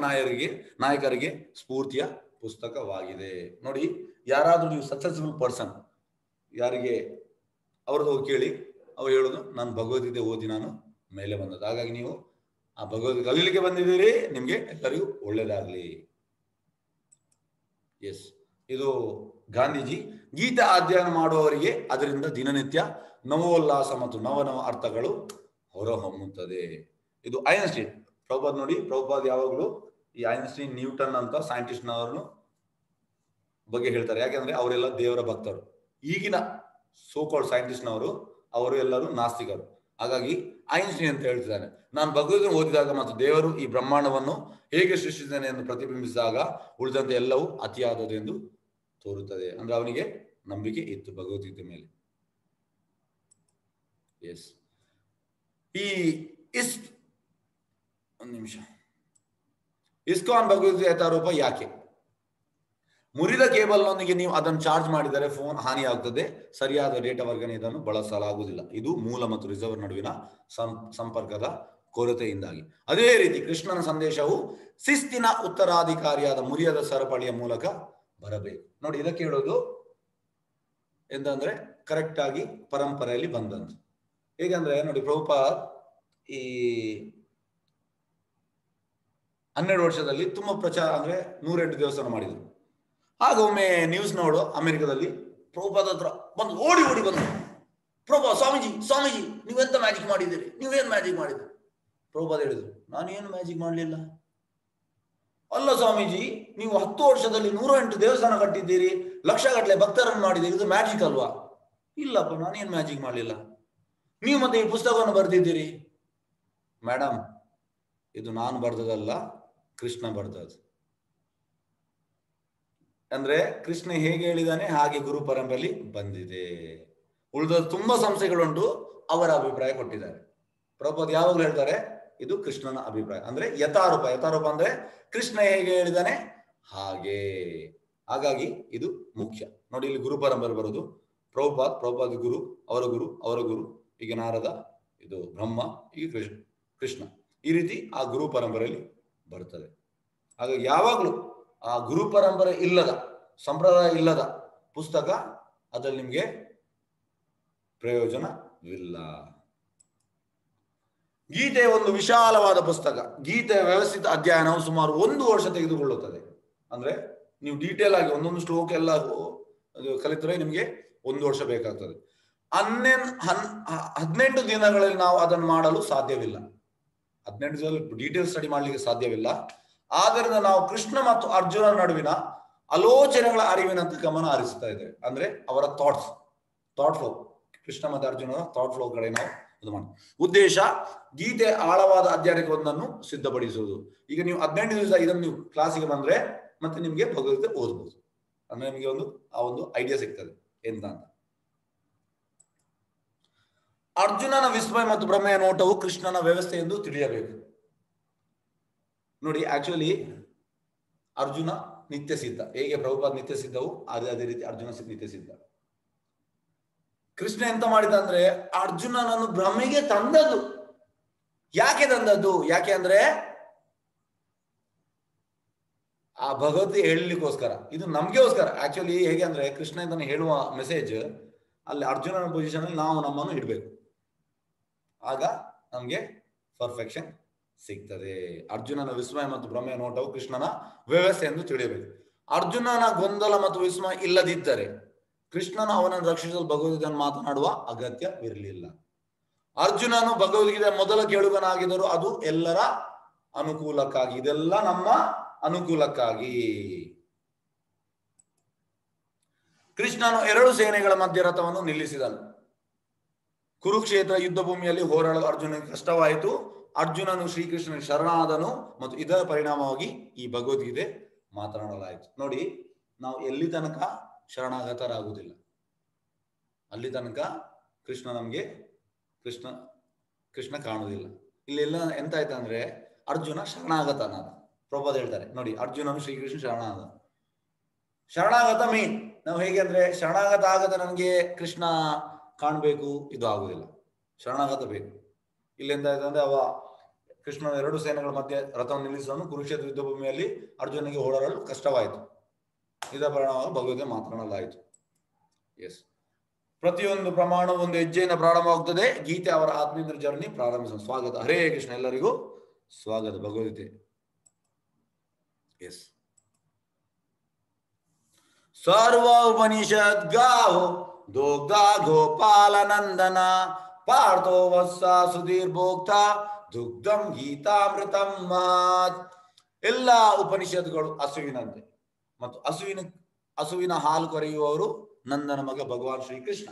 ನಾಯಕರಿಗೆ ಸ್ಫೂರ್ತಿಯ ಪುಸ್ತಕವಾಗಿದೆ. ನೋಡಿ, ಯಾರಾದ್ರೂ ನೀವು ಸಕ್ಸಸ್ಫುಲ್ ಪರ್ಸನ್ ಯಾರಿಗೆ ಅವ್ರದ್ದು ಹೋಗಿ ಕೇಳಿ, ಅವ್ರು ಹೇಳೋದು ನಾನು ಭಗವದ್ಗೀತೆ ಓದಿ ನಾನು ಮೇಲೆ ಬಂದದ್ದು. ಹಾಗಾಗಿ ನೀವು ಆ ಭಗವದ್ಗೀತೆ ಕಲೀಲಿಕ್ಕೆ ಬಂದಿದ್ದೀರಿ, ನಿಮ್ಗೆ ಎಲ್ಲರಿಗೂ ಒಳ್ಳೇದಾಗ್ಲಿ. ಎಸ್, ಇದು ಗಾಂಧೀಜಿ ಗೀತೆ ಅಧ್ಯಯನ ಮಾಡುವವರಿಗೆ ಅದರಿಂದ ದಿನನಿತ್ಯ ನವೋಲ್ಲಾಸ ಮತ್ತು ನವ ಅರ್ಥಗಳು ಹೊರಹೊಮ್ಮುತ್ತದೆ. ಇದು ಐನ್ಸ್ಟೀನ್ ಪ್ರಭುಪಾದ್. ನೋಡಿ, ಪ್ರಭುಪಾದ್ ಯಾವಾಗಲೂ ಈ ಐನ್ಸ್ಟೀನ್, ನ್ಯೂಟನ್ ಅಂತ ಸೈಂಟಿಸ್ಟ್ನವರನ್ನು ಬಗ್ಗೆ ಹೇಳ್ತಾರೆ. ಯಾಕೆಂದ್ರೆ ಅವರೆಲ್ಲ ದೇವರ ಭಕ್ತರು. ಈಗಿನ ಸೋಕಾಲ್ಡ್ ಸೈಂಟಿಸ್ಟ್ನವರು ಅವರು ಎಲ್ಲರೂ ನಾಸ್ತಿಕರು. ಹಾಗಾಗಿ ಐನ್ಸ್ಟೀನ್ ಅಂತ ಹೇಳ್ತಿದ್ದಾನೆ, ನಾನು ಭಗವದ್ಗೀತೆ ಓದಿದಾಗ ಮತ್ತು ದೇವರು ಈ ಬ್ರಹ್ಮಾಂಡವನ್ನು ಹೇಗೆ ಸೃಷ್ಟಿಸಿದ್ದಾನೆ ಎಂದು ಪ್ರತಿಬಿಂಬಿಸಿದಾಗ ಉಳಿದಂತೆ ಎಲ್ಲವೂ ಅತಿಯಾದದ್ದು ಎಂದು ತೋರುತ್ತದೆ. ಅಂದ್ರೆ ಅವನಿಗೆ ನಂಬಿಕೆ ಇತ್ತು ಭಗವದ್ಗೀತೆ ಮೇಲೆ. ಎಸ್, ಒಂದು ನಿಮಿಷ. ಇಸ್ಕಾನ್ ಭಗವದ್ಗೀತೆ ಯಥಾರೂಪ ಯಾಕೆ? ಮುರಿದ ಕೇಬಲ್ನೊಂದಿಗೆ ನೀವು ಅದನ್ನು ಚಾರ್ಜ್ ಮಾಡಿದರೆ ಫೋನ್ ಹಾನಿಯಾಗುತ್ತದೆ. ಸರಿಯಾದ ಡೇಟಾ ವರ್ಗಾವಣೆ ಇದನ್ನು ಬಳಸಲಾಗುವುದಿಲ್ಲ. ಇದು ಮೂಲ ಮತ್ತು ರಿಸರ್ವರ್ ನಡುವಿನ ಸಂಪರ್ಕದ ಕೊರತೆಯಿಂದಾಗಿ. ಅದೇ ರೀತಿ ಕೃಷ್ಣನ ಸಂದೇಶವು ಶಿಸ್ತಿನ ಉತ್ತರಾಧಿಕಾರಿಯಾದ ಮುರಿಯದ ಸರಪಳಿಯ ಮೂಲಕ ಬರಬೇಕು. ನೋಡಿ, ಇದಕ್ಕೆ ಹೇಳೋದು ಎಂತಂದ್ರೆ ಕರೆಕ್ಟ್ ಆಗಿ ಪರಂಪರೆಯಲ್ಲಿ ಬಂದಂತ. ಹೇಗಂದ್ರೆ ನೋಡಿ, ಪ್ರಭುಪಾದ್ ಈ 12 ವರ್ಷದಲ್ಲಿ ತುಂಬಾ ಪ್ರಚಾರ, ಅಂದ್ರೆ 108 ದೇವಸ್ಥಾನ ಮಾಡಿದ್ರು. ಆಗ ಒಮ್ಮೆ ನ್ಯೂಸ್ ನೋಡು, ಅಮೆರಿಕದಲ್ಲಿ ಪ್ರಭುಪಾದ ಹತ್ರ ಬಂದು ಓಡಿ ಬಂದು, ಪ್ರಭುಪಾದ ಸ್ವಾಮೀಜಿ ನೀವೆಂತ ಮ್ಯಾಜಿಕ್ ಮಾಡಿದ್ದೀರಿ, ನೀವೇನು ಮ್ಯಾಜಿಕ್ ಮಾಡಿದ್ರಿ? ಪ್ರಭುಪಾದ ಹೇಳಿದ್ರು, ನಾನೇನು ಮ್ಯಾಜಿಕ್ ಮಾಡಲಿಲ್ಲ. ಅಲ್ಲ ಸ್ವಾಮೀಜಿ, ನೀವು 10 ವರ್ಷದಲ್ಲಿ 108 ದೇವಸ್ಥಾನ ಕಟ್ಟಿದ್ದೀರಿ, ಲಕ್ಷಗಟ್ಟಲೆ ಭಕ್ತರನ್ನು ಮಾಡಿದ್ದೀರಿ, ಇದು ಮ್ಯಾಜಿಕ್ ಅಲ್ವಾ? ಇಲ್ಲಪ್ಪ, ನಾನೇನು ಮ್ಯಾಜಿಕ್ ಮಾಡಲಿಲ್ಲ. ನೀವು ಮತ್ತೆ ಈ ಪುಸ್ತಕವನ್ನು ಬರೆದಿದ್ದೀರಿ. ಮೇಡಮ್, ಇದು ನಾನು ಬರ್ದದಲ್ಲ, ಕೃಷ್ಣ ಬರ್ದದ್ದು. ಅಂದ್ರೆ ಕೃಷ್ಣ ಹೇಗೆ ಹೇಳಿದಾನೆ ಹಾಗೆ ಗುರು ಪರಂಪರೆಯಲ್ಲಿ ಬಂದಿದೆ. ಉಳಿದ ತುಂಬಾ ಸಂಸ್ಥೆಗಳುಂಟು, ಅವರ ಅಭಿಪ್ರಾಯ ಕೊಟ್ಟಿದ್ದಾರೆ. ಪ್ರಭುಪಾದ್ ಯಾವಾಗಲೂ ಹೇಳ್ತಾರೆ ಇದು ಕೃಷ್ಣನ ಅಭಿಪ್ರಾಯ, ಅಂದ್ರೆ ಯಥಾರೂಪ ಅಂದ್ರೆ ಕೃಷ್ಣ ಹೇಗೆ ಹೇಳಿದಾನೆ ಹಾಗೆ. ಹಾಗಾಗಿ ಇದು ಮುಖ್ಯ. ನೋಡಿ, ಇಲ್ಲಿ ಗುರು ಪರಂಪರೆ ಬರೋದು ಪ್ರಭುಪಾದ್ ಗುರು, ಅವರ ಗುರು, ಈಗ ನಾರದ, ಇದು ಬ್ರಹ್ಮ, ಈಗ ಕೃಷ್ಣ. ಈ ರೀತಿ ಆ ಗುರು ಪರಂಪರೆಯಲ್ಲಿ ಬರ್ತದೆ. ಹಾಗಾಗಿ ಯಾವಾಗಲೂ ಆ ಗುರು ಪರಂಪರೆ ಇಲ್ಲದ, ಸಂಪ್ರದಾಯ ಇಲ್ಲದ ಪುಸ್ತಕ ಅದ್ರಲ್ಲಿ ನಿಮ್ಗೆ ಪ್ರಯೋಜನವಿಲ್ಲ. ಗೀತೆ ಒಂದು ವಿಶಾಲವಾದ ಪುಸ್ತಕ. ಗೀತೆಯ ವ್ಯವಸ್ಥಿತ ಅಧ್ಯಯನವು ಸುಮಾರು 1 ವರ್ಷ ತೆಗೆದುಕೊಳ್ಳುತ್ತದೆ. ಅಂದ್ರೆ ನೀವು ಡೀಟೇಲ್ ಆಗಿ ಒಂದೊಂದು ಶ್ಲೋಕ ಎಲ್ಲ ಕಲಿತರೆ ನಿಮ್ಗೆ 1 ವರ್ಷ ಬೇಕಾಗ್ತದೆ. 18 ದಿನಗಳಲ್ಲಿ ನಾವು ಅದನ್ನು ಮಾಡಲು ಸಾಧ್ಯವಿಲ್ಲ. 18 ದಿನದಲ್ಲಿ ಡೀಟೇಲ್ ಸ್ಟಡಿ ಮಾಡ್ಲಿಕ್ಕೆ ಸಾಧ್ಯವಿಲ್ಲ. ಆದ್ದರಿಂದ ನಾವು ಕೃಷ್ಣ ಮತ್ತು ಅರ್ಜುನ ನಡುವಿನ ಆಲೋಚನೆಗಳ ಅರಿವಿನಂತೆ ಗಮನ ಹರಿಸ್ತಾ ಇದ್ದೇವೆ. ಅಂದ್ರೆ ಅವರ ಥಾಟ್ ಫ್ಲೋ, ಕೃಷ್ಣ ಮತ್ತು ಅರ್ಜುನರ ಥಾಟ್ ಫ್ಲೋ ಕಡೆ ನಾವು ಇದು ಮಾಡಿ. ಉದ್ದೇಶ ಗೀತೆ ಆಳವಾದ ಅಧ್ಯಯನಕ್ಕೆ ಒಂದನ್ನು ಸಿದ್ಧಪಡಿಸುವುದು. ಈಗ ನೀವು 18 ದಿವಸ ಇದನ್ನು ನೀವು ಕ್ಲಾಸಿಗೆ ಬಂದ್ರೆ ಮತ್ತೆ ನಿಮ್ಗೆ ಭಗವದ್ಗೀತೆ ಓದ್ಬೋದು. ಅಂದ್ರೆ ನಿಮಗೆ ಒಂದು ಐಡಿಯಾ ಸಿಗ್ತದೆ ಎಂತ ಅಂತ. ಅರ್ಜುನನ ವಿಸ್ಮಯ ಮತ್ತು ಭ್ರಮೆಯ ನೋಟವು ಕೃಷ್ಣನ ವ್ಯವಸ್ಥೆ ಎಂದು ತಿಳಿಯಬೇಕು. ನೋಡಿ, ಆಕ್ಚುಲಿ ಅರ್ಜುನ ನಿತ್ಯ ಸಿದ್ಧ. ಹೇಗೆ ಪ್ರಭುಪಾದ್ ನಿತ್ಯ ಸಿದ್ಧವು ಅದೇ ರೀತಿ ಅರ್ಜುನ ನಿತ್ಯ ಸಿದ್ಧ. ಕೃಷ್ಣ ಎಂತ ಮಾಡಿದ ಅಂದ್ರೆ ಅರ್ಜುನನನ್ನು ಭ್ರಮೆಗೆ ತಂದದ್ದು. ಯಾಕೆ ತಂದದ್ದು? ಯಾಕೆ ಅಂದ್ರೆ ಆ ಭಗವತಿ ಹೇಳಲಿಕ್ಕೋಸ್ಕರ, ಇದು ನಮ್ಗೆಗೋಸ್ಕರ. ಆಕ್ಚುಲಿ ಹೇಗೆ ಅಂದ್ರೆ ಕೃಷ್ಣ ಇದನ್ನು ಹೇಳುವ ಮೆಸೇಜ್ ಅಲ್ಲಿ ಅರ್ಜುನನ ಪೊಸಿಷನ್ ಅಲ್ಲಿ ನಾವು ನಮ್ಮನ್ನು ಇಡಬೇಕು. ಆಗ ನಮ್ಗೆ ಪರ್ಫೆಕ್ಷನ್ ಸಿಗ್ತದೆ. ಅರ್ಜುನನ ವಿಸ್ಮಯ ಮತ್ತು ಭ್ರಮೆಯ ನೋಟವು ಕೃಷ್ಣನ ವ್ಯವಸ್ಥೆ ಎಂದು ತಿಳಿಯಬೇಕು. ಅರ್ಜುನನ ಗೊಂದಲ ಮತ್ತು ವಿಸ್ಮಯ ಇಲ್ಲದಿದ್ದರೆ ಕೃಷ್ಣನು ಅವನನ್ನು ರಕ್ಷಿಸಲು ಭಗವದ್ಗೀತೆಯನ್ನು ಮಾತನಾಡುವ ಅಗತ್ಯವಿರಲಿಲ್ಲ. ಅರ್ಜುನನು ಭಗವದ್ಗೀತೆ ಮೊದಲ ಕೇಳುಗನಾಗಿದ್ದರು. ಅದು ಎಲ್ಲರ ಅನುಕೂಲಕ್ಕಾಗಿ. ಇದೆಲ್ಲ ನಮ್ಮ ಅನುಕೂಲಕ್ಕಾಗಿ. ಕೃಷ್ಣನು 2 ಸೇನೆಗಳ ಮಧ್ಯ ರಥವನ್ನು ನಿಲ್ಲಿಸಿದನು. ಕುರುಕ್ಷೇತ್ರ ಯುದ್ಧ ಭೂಮಿಯಲ್ಲಿ ಹೋರಾಡಲು ಅರ್ಜುನನಿಗೆ ಕಷ್ಟವಾಯಿತು. ಅರ್ಜುನನು ಶ್ರೀಕೃಷ್ಣನಿಗೆ ಶರಣಾದನು ಮತ್ತು ಇದರ ಪರಿಣಾಮವಾಗಿ ಈ ಭಗವದ್ಗೀತೆ ಮಾತನಾಡಲಾಯಿತು. ನೋಡಿ, ನಾವು ಎಲ್ಲಿ ತನಕ ಶರಣಾಗತರಾಗುವುದಿಲ್ಲ ಅಲ್ಲಿ ತನಕ ಕೃಷ್ಣ ಕೃಷ್ಣ ಕಾಣುವುದಿಲ್ಲ. ಇಲ್ಲೆಲ್ಲ ಎಂತ ಆಯ್ತು ಅಂದ್ರೆ ಅರ್ಜುನ ಶರಣಾಗತನಾದ. ಪ್ರಭುಪಾದ ಹೇಳ್ತಾರೆ ನೋಡಿ, ಅರ್ಜುನನು ಶ್ರೀಕೃಷ್ಣ ಶರಣಾಗತ. ಶರಣಾಗತ ಮೀನ್ ನಾವು ಹೇಗೆ ಅಂದ್ರೆ ಶರಣಾಗತ ಆಗದ ನನಗೆ ಕೃಷ್ಣ ಕಾಣಬೇಕು ಇದು ಆಗುದಿಲ್ಲ, ಶರಣಾಗತ ಬೇಕು. ಇಲ್ಲೆಂತ ಆಯ್ತು ಅಂದ್ರೆ ಅವ ಕೃಷ್ಣನ ಎರಡು ಸೇನೆಗಳ ಮಧ್ಯೆ ರಥವನ್ನು ನಿಲ್ಲಿಸಲು ಕುರುಕ್ಷೇತ್ರ ಯುದ್ಧ ಭೂಮಿಯಲ್ಲಿ ಅರ್ಜುನಿಗೆ ಹೋರಾಡಲು ಕಷ್ಟವಾಯಿತು. ಇದರ ಪರಿಣಾಮವಾಗಿ ಭಗವದ್ಗೀತೆ ಮಾತನಾಡಲಾಯಿತು. ಎಸ್, ಪ್ರತಿಯೊಂದು ಪ್ರಮಾಣ ಒಂದು ಹೆಜ್ಜೆಯಿಂದ ಪ್ರಾರಂಭವಾಗುತ್ತದೆ. ಗೀತೆ ಅವರ ಆತ್ಮೀಯ ಜರ್ನಿ ಪ್ರಾರಂಭಿಸುವ. ಸ್ವಾಗತ, ಹರೇ ಕೃಷ್ಣ, ಎಲ್ಲರಿಗೂ ಸ್ವಾಗತ ಭಗವದ್ಗೀತೆ. ಎಸ್, ಸರ್ವ ಉಪನಿಷದ್ ಗಾವೋ ದೋಗ್ಧ ಗೋಪಾಲ ನಂದನ ಪಾರ್ಥೋ ವತ್ಸ ಸುಧೀರ್ ಭೋಕ್ತ ದುಗ್ಧಂ ಗೀತಾಮೃತಂ ಮಾತ್. ಎಲ್ಲ ಉಪನಿಷತ್ಗಳು ಹಸುವಿನಂತೆ ಮತ್ತು ಹಸುವಿನ ಹಾಲು ಕರೆಯುವವರು ನಂದನ ಮಗ ಭಗವಾನ್ ಶ್ರೀಕೃಷ್ಣ.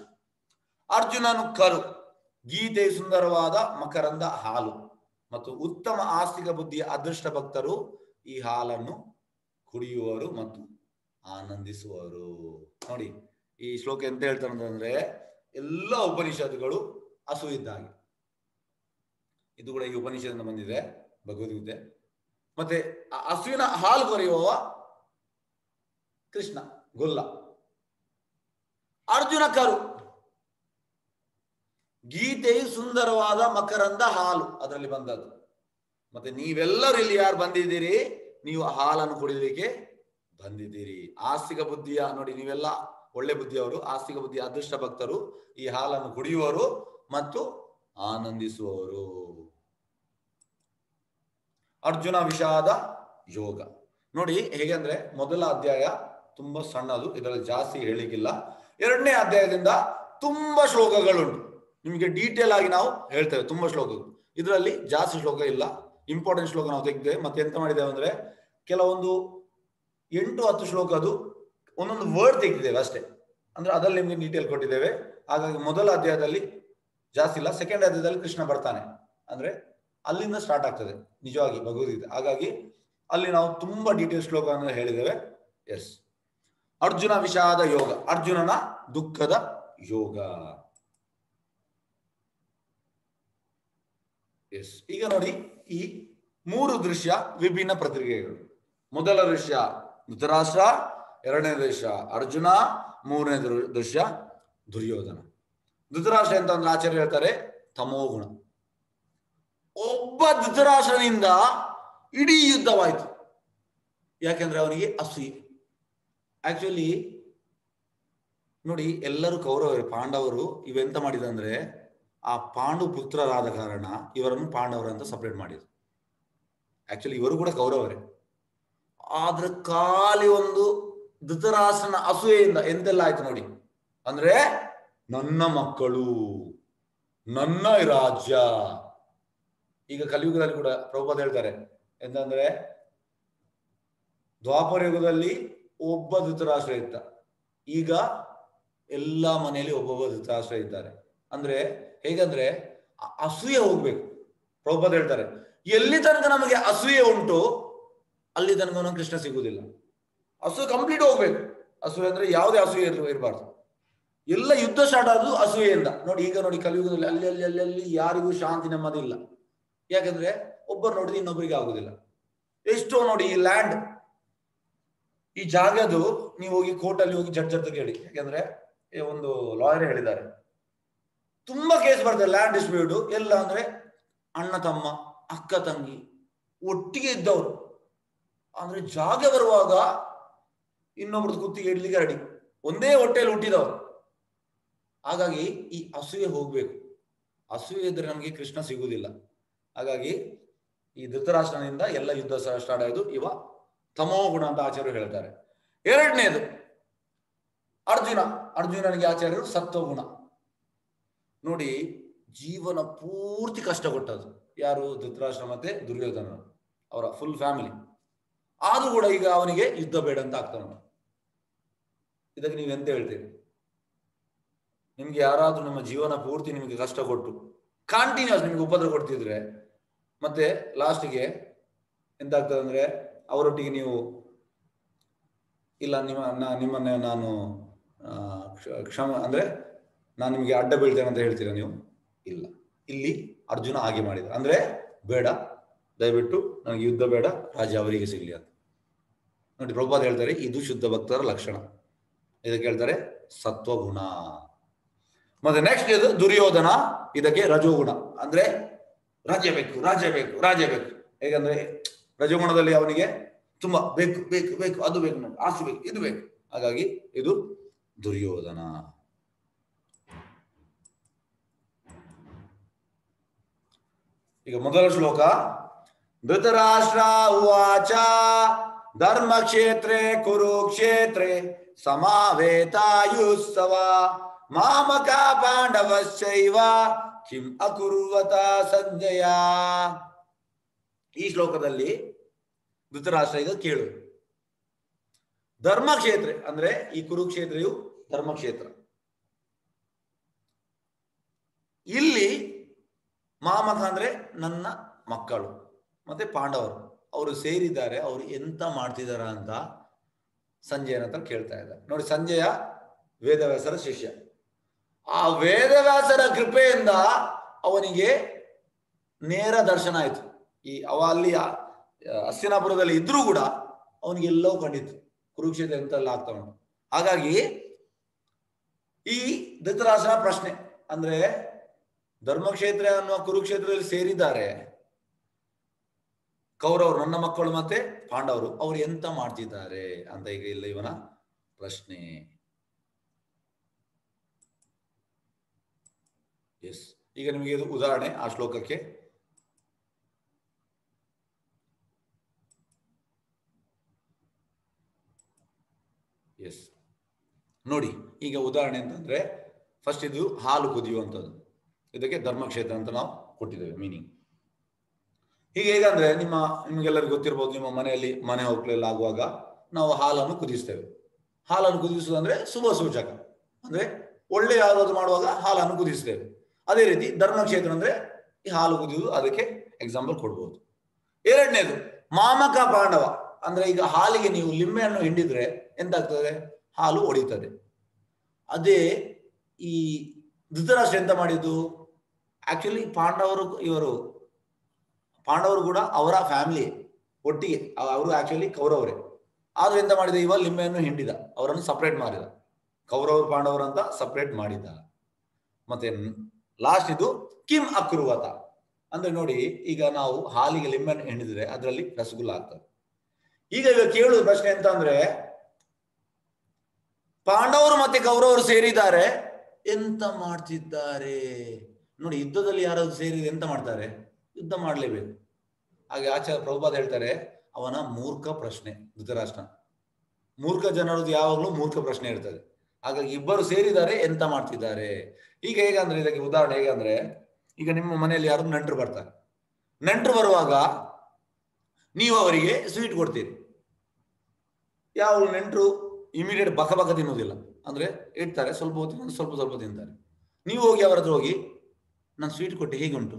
ಅರ್ಜುನನು ಕರು, ಗೀತೆ ಸುಂದರವಾದ ಮಕರಂದ ಹಾಲು ಮತ್ತು ಉತ್ತಮ ಆಸ್ತಿಕ ಬುದ್ಧಿಯ ಅದೃಷ್ಟ ಭಕ್ತರು ಈ ಹಾಲನ್ನು ಕುಡಿಯುವರು ಮತ್ತು ಆನಂದಿಸುವರು. ನೋಡಿ ಈ ಶ್ಲೋಕ ಎಂತ ಹೇಳ್ತಾರೆ ಅಂತಂದ್ರೆ ಎಲ್ಲ ಉಪನಿಷತ್ತುಗಳು ಹಸು ಇದ್ದಾಗೆ. ಇದು ಕೂಡ ಈ ಉಪನಿಷತ್ತಿನ ಬಂದಿದೆ ಭಗವದ್ಗೀತೆ. ಮತ್ತೆ ಹಸುವಿನ ಹಾಲು ಕರೆಯುವವ ಕೃಷ್ಣ ಗೊಲ್ಲ, ಅರ್ಜುನ ಕರು, ಗೀತೆಯು ಸುಂದರವಾದ ಮಕರಂದ ಹಾಲು ಅದರಲ್ಲಿ ಬಂದದ್ದು. ಮತ್ತೆ ನೀವೆಲ್ಲರೂ ಇಲ್ಲಿ ಯಾರು ಬಂದಿದ್ದೀರಿ, ನೀವು ಹಾಲನ್ನು ಕುಡಿಲಿಕ್ಕೆ ಬಂದಿದ್ದೀರಿ. ಆಸ್ತಿಕ ಬುದ್ಧಿಯ ನೋಡಿ, ನೀವೆಲ್ಲ ಒಳ್ಳೆ ಬುದ್ಧಿಯವರು, ಆಸ್ತಿಕ ಬುದ್ಧಿಯ ಅದೃಷ್ಟ ಭಕ್ತರು ಈ ಹಾಲನ್ನು ಕುಡಿಯುವರು ಮತ್ತು ಆನಂದಿಸುವವರು. ಅರ್ಜುನ ವಿಷಾದ ಯೋಗ ನೋಡಿ ಹೇಗೆಂದ್ರೆ ಮೊದಲ ಅಧ್ಯಾಯ ತುಂಬಾ ಸಣ್ಣದು, ಇದರಲ್ಲಿ ಜಾಸ್ತಿ ಹೇಳಿಕ್ಕಿಲ್ಲ. ಎರಡನೇ ಅಧ್ಯಾಯದಿಂದ ತುಂಬಾ ಶ್ಲೋಕಗಳುಂಟು, ನಿಮಗೆ ಡೀಟೇಲ್ ಆಗಿ ನಾವು ಹೇಳ್ತೇವೆ. ತುಂಬಾ ಶ್ಲೋಕಗಳು, ಇದರಲ್ಲಿ ಜಾಸ್ತಿ ಶ್ಲೋಕ ಇಲ್ಲ, ಇಂಪಾರ್ಟೆಂಟ್ ಶ್ಲೋಕ ನಾವು ತೆಗೆದೇವೆ. ಮತ್ತೆ ಎಂತ ಮಾಡಿದ್ದೇವೆ ಅಂದ್ರೆ ಕೆಲವೊಂದು 8-10 ಶ್ಲೋಕದು ಒಂದೊಂದು ವರ್ಡ್ ತೆಗೆದಿದ್ದೇವೆ ಅಷ್ಟೇ, ಅಂದ್ರೆ ಅದರಲ್ಲಿ ನಿಮಗೆ ಡೀಟೇಲ್ ಕೊಟ್ಟಿದ್ದೇವೆ. ಹಾಗಾಗಿ ಮೊದಲ ಅಧ್ಯಾಯದಲ್ಲಿ ಜಾಸ್ತಿ ಇಲ್ಲ, ಸೆಕೆಂಡ್ ಅಧ್ಯಾಯದಲ್ಲಿ ಕೃಷ್ಣ ಬರ್ತಾನೆ, ಅಂದ್ರೆ ಅಲ್ಲಿಂದ ಸ್ಟಾರ್ಟ್ ಆಗ್ತದೆ ನಿಜವಾಗಿ ಭಗವದ್ಗೀತೆ. ಹಾಗಾಗಿ ಅಲ್ಲಿ ನಾವು ತುಂಬಾ ಡೀಟೇಲ್ ಶ್ಲೋಕವನ್ನು ಹೇಳಿದ್ದೇವೆ. ಎಸ್, ಅರ್ಜುನ ವಿಷಾದ ಯೋಗ, ಅರ್ಜುನನ ದುಃಖದ ಯೋಗ. ಎಸ್, ಈಗ ನೋಡಿ ಈ 3 ದೃಶ್ಯ ವಿಭಿನ್ನ ಪ್ರತಿಕ್ರಿಯೆಗಳು. ಮೊದಲ ದೃಶ್ಯ ಧೃತರಾಷ್ಟ್ರ, ಎರಡನೇ ದೃಶ್ಯ ಅರ್ಜುನ, ಮೂರನೇ ದೃಶ್ಯ ದುರ್ಯೋಧನ. ಧೃತರಾಷ್ಟ್ರ ಅಂತ ಅಂದ್ರೆ ಆಚಾರ್ಯ ಹೇಳ್ತಾರೆ ತಮೋಗುಣ. ಒಬ್ಬ ಧೃತರಾಷ್ಟ್ರನಿಂದ ಇಡೀ ಯುದ್ಧವಾಯಿತು, ಯಾಕೆಂದ್ರೆ ಅವನಿಗೆ ಅಸೂಯೆ. ಆಕ್ಚುಲಿ ನೋಡಿ, ಎಲ್ಲರೂ ಕೌರವರು, ಪಾಂಡವರು ಇವೆಂತ ಮಾಡಿದಂದ್ರೆ ಆ ಪಾಂಡು ಪುತ್ರರಾದ ಕಾರಣ ಇವರನ್ನು ಪಾಂಡವರಂತ ಸಪರೇಟ್ ಮಾಡಿದ್ರು. ಆಕ್ಚುಲಿ ಇವರು ಕೂಡ ಕೌರವರೇ, ಆದ್ರೆ ಖಾಲಿ ಒಂದು ಧೃತರಾಷ್ಟ್ರನ ಅಸೂಯೆಯಿಂದ ಎಂತೆಲ್ಲ ಆಯ್ತು ನೋಡಿ. ಅಂದ್ರೆ ನನ್ನ ಮಕ್ಕಳು, ನನ್ನ ರಾಜ್ಯ. ಈಗ ಕಲಿಯುಗದಲ್ಲಿ ಕೂಡ ಪ್ರಭುಪಾದ ಹೇಳ್ತಾರೆ ಎಂತಂದ್ರೆ ದ್ವಾಪರ ಯುಗದಲ್ಲಿ ಒಬ್ಬ ಧೃತರಾಷ್ಟ್ರ ಇದ್ದ, ಈಗ ಎಲ್ಲಾ ಮನೆಯಲ್ಲಿ ಒಬ್ಬೊಬ್ಬ ಧೃತರಾಷ್ಟ್ರ ಇದ್ದಾರೆ. ಅಂದ್ರೆ ಹೇಗಂದ್ರೆ ಅಸೂಯೆ ಹೋಗ್ಬೇಕು. ಪ್ರಭುಪಾದ ಹೇಳ್ತಾರೆ ಎಲ್ಲಿ ತನಕ ನಮಗೆ ಅಸೂಯೆ ಉಂಟು ಅಲ್ಲಿ ತನಕ ನಮಗೆ ಕೃಷ್ಣ ಸಿಗುವುದಿಲ್ಲ. ಅಸೂಯೆ ಕಂಪ್ಲೀಟ್ ಹೋಗ್ಬೇಕು. ಅಸೂಯೆ ಅಂದ್ರೆ ಯಾವುದೇ ಅಸೂಯೆ ಇರಬಾರ್ದು. ಎಲ್ಲ ಯುದ್ಧ ಸ್ಟಾರ್ಟ್ ಆದ್ರು ಅಸೂಯೆಯಿಂದ. ನೋಡಿ ಈಗ ನೋಡಿ ಕಲಿಯುಗದಲ್ಲಿ ಅಲ್ಲಿ ಅಲ್ಲಿ ಅಲ್ಲಿ ಅಲ್ಲಿ ಯಾರಿಗೂ ಶಾಂತಿ ನೆಮ್ಮದಿ ಇಲ್ಲ. ಯಾಕಂದ್ರೆ ಒಬ್ಬರು ನೋಡಿದ್ರೆ ಇನ್ನೊಬ್ಬರಿಗೆ ಆಗುದಿಲ್ಲ. ಎಷ್ಟೋ ನೋಡಿ ಈ ಲ್ಯಾಂಡ್, ಈ ಜಾಗದು ನೀವು ಹೋಗಿ ಕೋರ್ಟಲ್ಲಿ ಹೋಗಿ ಜಡ್ಜ್ ಅಂತ ಕೇಳಿ, ಯಾಕಂದ್ರೆ ಒಂದು ಲಾಯರ್ ಹೇಳಿದ್ದಾರೆ ತುಂಬಾ ಕೇಸ್ ಬರ್ತದೆ ಲ್ಯಾಂಡ್ ಡಿಸ್ಪ್ಯೂಟ್. ಎಲ್ಲ ಅಂದ್ರೆ ಅಣ್ಣ ತಮ್ಮ, ಅಕ್ಕ ತಂಗಿ ಒಟ್ಟಿಗೆ ಇದ್ದವರು, ಅಂದ್ರೆ ಜಾಗ ಬರುವಾಗ ಇನ್ನೊಬ್ರದ್ದು ಕುತ್ತಿಗೆ ಇಡ್ಲಿಕ್ಕೆ ರೆಡಿ, ಒಂದೇ ಹೊಟ್ಟೆಯಲ್ಲಿ ಹುಟ್ಟಿದವರು. ಹಾಗಾಗಿ ಈ ಅಸೂಯೆ ಹೋಗ್ಬೇಕು. ಅಸೂಯೆ ಇದ್ರೆ ನಮಗೆ ಕೃಷ್ಣ ಸಿಗುವುದಿಲ್ಲ. ಹಾಗಾಗಿ ಈ ಧೃತರಾಷ್ಟ್ರನಿಂದ ಎಲ್ಲ ಯುದ್ಧ ಸ್ಟಾರ್ಟ್ ಆಯ್ತು. ಇವ ತಮೋಗುಣ ಅಂತ ಆಚಾರ್ಯರು ಹೇಳ್ತಾರೆ. ಎರಡನೇದು ಅರ್ಜುನನಿಗೆ ಆಚಾರ್ಯರು ಸತ್ವಗುಣ. ನೋಡಿ ಜೀವನ ಪೂರ್ತಿ ಕಷ್ಟ ಕೊಟ್ಟದ್ದು ಯಾರು? ಧೃತರಾಷ್ಟ್ರ ಮತ್ತೆ ದುರ್ಯೋಧನ, ಅವರ ಫುಲ್ ಫ್ಯಾಮಿಲಿ. ಆದ್ರೂ ಕೂಡ ಈಗ ಅವನಿಗೆ ಯುದ್ಧ ಬೇಡ ಅಂತ ಆಗ್ತಾನ. ಇದಕ್ಕೆ ನೀವು ಎಂತ ಹೇಳ್ತೀರಿ? ನಿಮ್ಗೆ ಯಾರಾದ್ರೂ ನಿಮ್ಮ ಜೀವನ ಪೂರ್ತಿ ನಿಮಗೆ ಕಷ್ಟ ಕೊಟ್ಟು ಕಾಂಟಿನ್ಯೂಸ್ ನಿಮ್ಗೆ ಉಪದ್ರ ಕೊಡ್ತಿದ್ರೆ ಮತ್ತೆ ಲಾಸ್ಟಿಗೆ ಎಂತ ಆಗ್ತದೆ ಅಂದ್ರೆ ಅವರೊಟ್ಟಿಗೆ ನೀವು ಇಲ್ಲ ನಿಮ್ಮನ್ನ ನಾನು ಕ್ಷಮ ಅಂದ್ರೆ ನಾನು ನಿಮಗೆ ಅಡ್ಡ ಬೀಳ್ತೇನೆ ಅಂತ ಹೇಳ್ತೀರಾ ನೀವು? ಇಲ್ಲ. ಇಲ್ಲಿ ಅರ್ಜುನ ಹಾಗೆ ಮಾಡಿದ. ಅಂದ್ರೆ ಬೇಡ, ದಯವಿಟ್ಟು ನನಗೆ ಯುದ್ಧ ಬೇಡ, ರಾಜ್ಯ ಅವರಿಗೆ ಸಿಗಲಿ ಅಂತ. ನೋಡಿ ಪ್ರಭುಪಾದ ಹೇಳ್ತಾರೆ ಇದು ಶುದ್ಧ ಭಕ್ತರ ಲಕ್ಷಣ. ಇದಕ್ಕೆ ಹೇಳ್ತಾರೆ ಸತ್ವಗುಣ. ಮತ್ತೆ ನೆಕ್ಸ್ಟ್ ಇದು ದುರ್ಯೋಧನ, ಇದಕ್ಕೆ ರಜೋಗುಣ. ಅಂದ್ರೆ ರಾಜ್ಯ ಬೇಕು, ರಾಜ್ಯ ಬೇಕು, ರಾಜ್ಯ ಬೇಕು. ಹೇಗಂದ್ರೆ ರಜೋಗುಣದಲ್ಲಿ ಅವನಿಗೆ ತುಂಬಾ ಬೇಕು ಬೇಕು ಬೇಕು, ಅದು ಬೇಕು, ನನಗೆ ಆಸ್ತಿ ಬೇಕು, ಇದು ಬೇಕು. ಹಾಗಾಗಿ ಇದು ದುರ್ಯೋಧನ. ಈಗ ಮೊದಲ ಶ್ಲೋಕ, ಧೃತರಾಷ್ಟ್ರ ಉವಾಚ ಧರ್ಮಕ್ಷೇತ್ರೇ ಕುರುಕ್ಷೇತ್ರೇ ಸಮಾವೇತಾಯುತ್ಸವ ಮಾಮಕ ಪಾಂಡವಶ್ಚೈವ ಕಿಂ ಅಕುರ್ವತ ಸಂಜಯ. ಈ ಶ್ಲೋಕದಲ್ಲಿ ಧೃತರಾಷ್ಟ್ರ ಈಗ ಕೇಳು, ಧರ್ಮಕ್ಷೇತ್ರ ಅಂದ್ರೆ ಈ ಕುರುಕ್ಷೇತ್ರವು ಧರ್ಮಕ್ಷೇತ್ರ. ಇಲ್ಲಿ ಮಾಮಕ ಅಂದ್ರೆ ನನ್ನ ಮಕ್ಕಳು ಮತ್ತೆ ಪಾಂಡವರು, ಅವರು ಸೇರಿದ್ದಾರೆ, ಅವರು ಎಂತ ಮಾಡ್ತಿದಾರ ಅಂತ ಸಂಜಯನ ಹತ್ರ ಕೇಳ್ತಾ ಇದ್ದಾರೆ. ನೋಡಿ, ಸಂಜಯ ವೇದವ್ಯಾಸರ ಶಿಷ್ಯ. ಆ ವೇದವ್ಯಾಸರ ಕೃಪೆಯಿಂದ ಅವನಿಗೆ ನೇರ ದರ್ಶನ ಆಯ್ತು. ಅವ ಅಲ್ಲಿ ಹಸ್ತಿನಾಪುರದಲ್ಲಿ ಇದ್ರೂ ಕೂಡ ಅವನಿಗೆ ಎಲ್ಲವೂ ಕಂಡಿತ್ತು ಕುರುಕ್ಷೇತ್ರ ಎಂತೆಲ್ಲ ಆಗ್ತಾ ಉಂಟು. ಹಾಗಾಗಿ ಈ ಧೃತರಾಷ್ಟ್ರ ಪ್ರಶ್ನೆ ಅಂದ್ರೆ ಧರ್ಮಕ್ಷೇತ್ರ ಅನ್ನುವ ಕುರುಕ್ಷೇತ್ರದಲ್ಲಿ ಸೇರಿದ್ದಾರೆ ಕೌರವರು, ನನ್ನ ಮಕ್ಕಳು ಮತ್ತೆ ಪಾಂಡವರು, ಅವರು ಎಂತ ಮಾಡ್ತಿದ್ದಾರೆ ಅಂತ ಈಗ ಇಲ್ಲ ಇವನ ಪ್ರಶ್ನೆ. ಎಸ್, ಈಗ ನಿಮಗೆ ಇದು ಉದಾಹರಣೆ ಆ ಶ್ಲೋಕಕ್ಕೆ. ಎಸ್ ನೋಡಿ, ಈಗ ಉದಾಹರಣೆ ಅಂತಂದ್ರೆ ಫಸ್ಟ್ ಇದು ಹಾಲು ಕುದಿಯುವಂಥದ್ದು, ಇದಕ್ಕೆ ಧರ್ಮಕ್ಷೇತ್ರ ಅಂತ ನಾವು ಕೊಟ್ಟಿದ್ದೇವೆ ಮೀನಿಂಗ್. ಹೀಗೆ ಹೇಗಂದ್ರೆ ನಿಮಗೆಲ್ಲರಿಗೂ ಗೊತ್ತಿರ್ಬೋದು, ನಿಮ್ಮ ಮನೆಯಲ್ಲಿ ಮನೆ ಹೋಗ್ಲೆಲ್ಲ ಆಗುವಾಗ ನಾವು ಹಾಲನ್ನು ಕುದಿಸ್ತೇವೆ. ಹಾಲನ್ನು ಕುದಿಸುವುದಂದ್ರೆ ಶುಭ ಸೂಚಕ, ಅಂದ್ರೆ ಒಳ್ಳೆ ಯಾವ್ದಾದ್ರು ಮಾಡುವಾಗ ಹಾಲನ್ನು ಕುದಿಸ್ತೇವೆ. ಅದೇ ರೀತಿ ಧರ್ಮಕ್ಷೇತ್ರ ಅಂದ್ರೆ ಈ ಹಾಲು ಕುದಿಯುವುದು, ಅದಕ್ಕೆ ಎಕ್ಸಾಂಪಲ್ ಕೊಡ್ಬೋದು. ಎರಡನೇದು ಮಾಮಕ ಪಾಂಡವ ಅಂದ್ರೆ ಈಗ ಹಾಲಿಗೆ ನೀವು ಲಿಂಬೆಯನ್ನು ಹಿಂಡಿದ್ರೆ ಎಂತಾಗ್ತದೆ, ಹಾಲು ಒಡೆಯುತ್ತದೆ. ಅದೇ ಈ ಧೃತರಾಷ್ಟ್ರ ಎಂತ ಮಾಡಿದ್ದು, ಆಕ್ಚುಲಿ ಪಾಂಡವರು ಕೂಡ ಅವರ ಫ್ಯಾಮಿಲಿ ಒಟ್ಟಿಗೆ, ಅವರು ಆಕ್ಚುಲಿ ಕೌರವರೇ. ಆದ್ರೂ ಎಂತ ಮಾಡಿದ, ಇವ ಲಿಂಬೆಯನ್ನು ಹಿಂಡಿದ, ಅವರನ್ನು ಸಪರೇಟ್ ಮಾಡಿದ, ಕೌರವರು ಪಾಂಡವರು ಅಂತ ಸಪರೇಟ್ ಮಾಡಿದ. ಮತ್ತೆ ಲಾಸ್ಟ್ ಇದು ಕಿಂ ಅಕೃವತ ಅಂದ್ರೆ ನೋಡಿ, ಈಗ ನಾವು ಹಾಲಿಗೆ ಲಿಂಬೆಯನ್ನು ಹಿಂಡಿದ್ರೆ ಅದರಲ್ಲಿ ರಸಗುಲ್ಲ ಆಗ್ತದೆ. ಈಗ ಕೇಳುವ ಪ್ರಶ್ನೆ ಎಂತ ಅಂದ್ರೆ, ಪಾಂಡವರು ಮತ್ತೆ ಕೌರವರು ಸೇರಿದ್ದಾರೆ, ಎಂತ ಮಾಡ್ತಿದ್ದಾರೆ ನೋಡಿ. ಯುದ್ಧದಲ್ಲಿ ಯಾರಾದ್ರೂ ಸೇರಿದ್ರೆ ಎಂತ ಮಾಡ್ತಾರೆ, ಯುದ್ಧ ಮಾಡಲೇಬೇಕು. ಹಾಗೆ ಆಚಾರ್ಯ ಪ್ರಭುಪಾದ ಹೇಳ್ತಾರೆ, ಅವನ ಮೂರ್ಖ ಪ್ರಶ್ನೆ. ಧೃತರಾಷ್ಟ್ರ ಮೂರ್ಖ ಜನರದ್ದು ಯಾವಾಗಲೂ ಮೂರ್ಖ ಪ್ರಶ್ನೆ ಇರ್ತದೆ. ಹಾಗಾಗಿ ಇಬ್ಬರು ಸೇರಿದ್ದಾರೆ, ಎಂತ ಮಾಡ್ತಿದ್ದಾರೆ. ಈಗ ಹೇಗಂದ್ರೆ, ಇದಕ್ಕೆ ಉದಾಹರಣೆ ಹೇಗಂದ್ರೆ, ಈಗ ನಿಮ್ಮ ಮನೆಯಲ್ಲಿ ಯಾರು ನೆಂಟರು ಬರ್ತಾರೆ, ನೆಂಟರು ಬರುವಾಗ ನೀವು ಅವರಿಗೆ ಸ್ವೀಟ್ ಕೊಡ್ತೀರಿ. ಯಾವ ನೆಂಟರು ಇಮಿಡಿಯೇಟ್ ಬಕ ಬಕ ತಿನ್ನೋದಿಲ್ಲ, ಅಂದ್ರೆ ಇಡ್ತಾರೆ, ಸ್ವಲ್ಪ ಹೊತ್ತಿನ ಸ್ವಲ್ಪ ಸ್ವಲ್ಪ ತಿಂತಾರೆ. ನೀವು ಹೋಗಿ ಅವರ ಹತ್ರ ಹೋಗಿ, ನಾನು ಸ್ವೀಟ್ ಕೊಟ್ಟೆ ಹೇಗುಂಟು,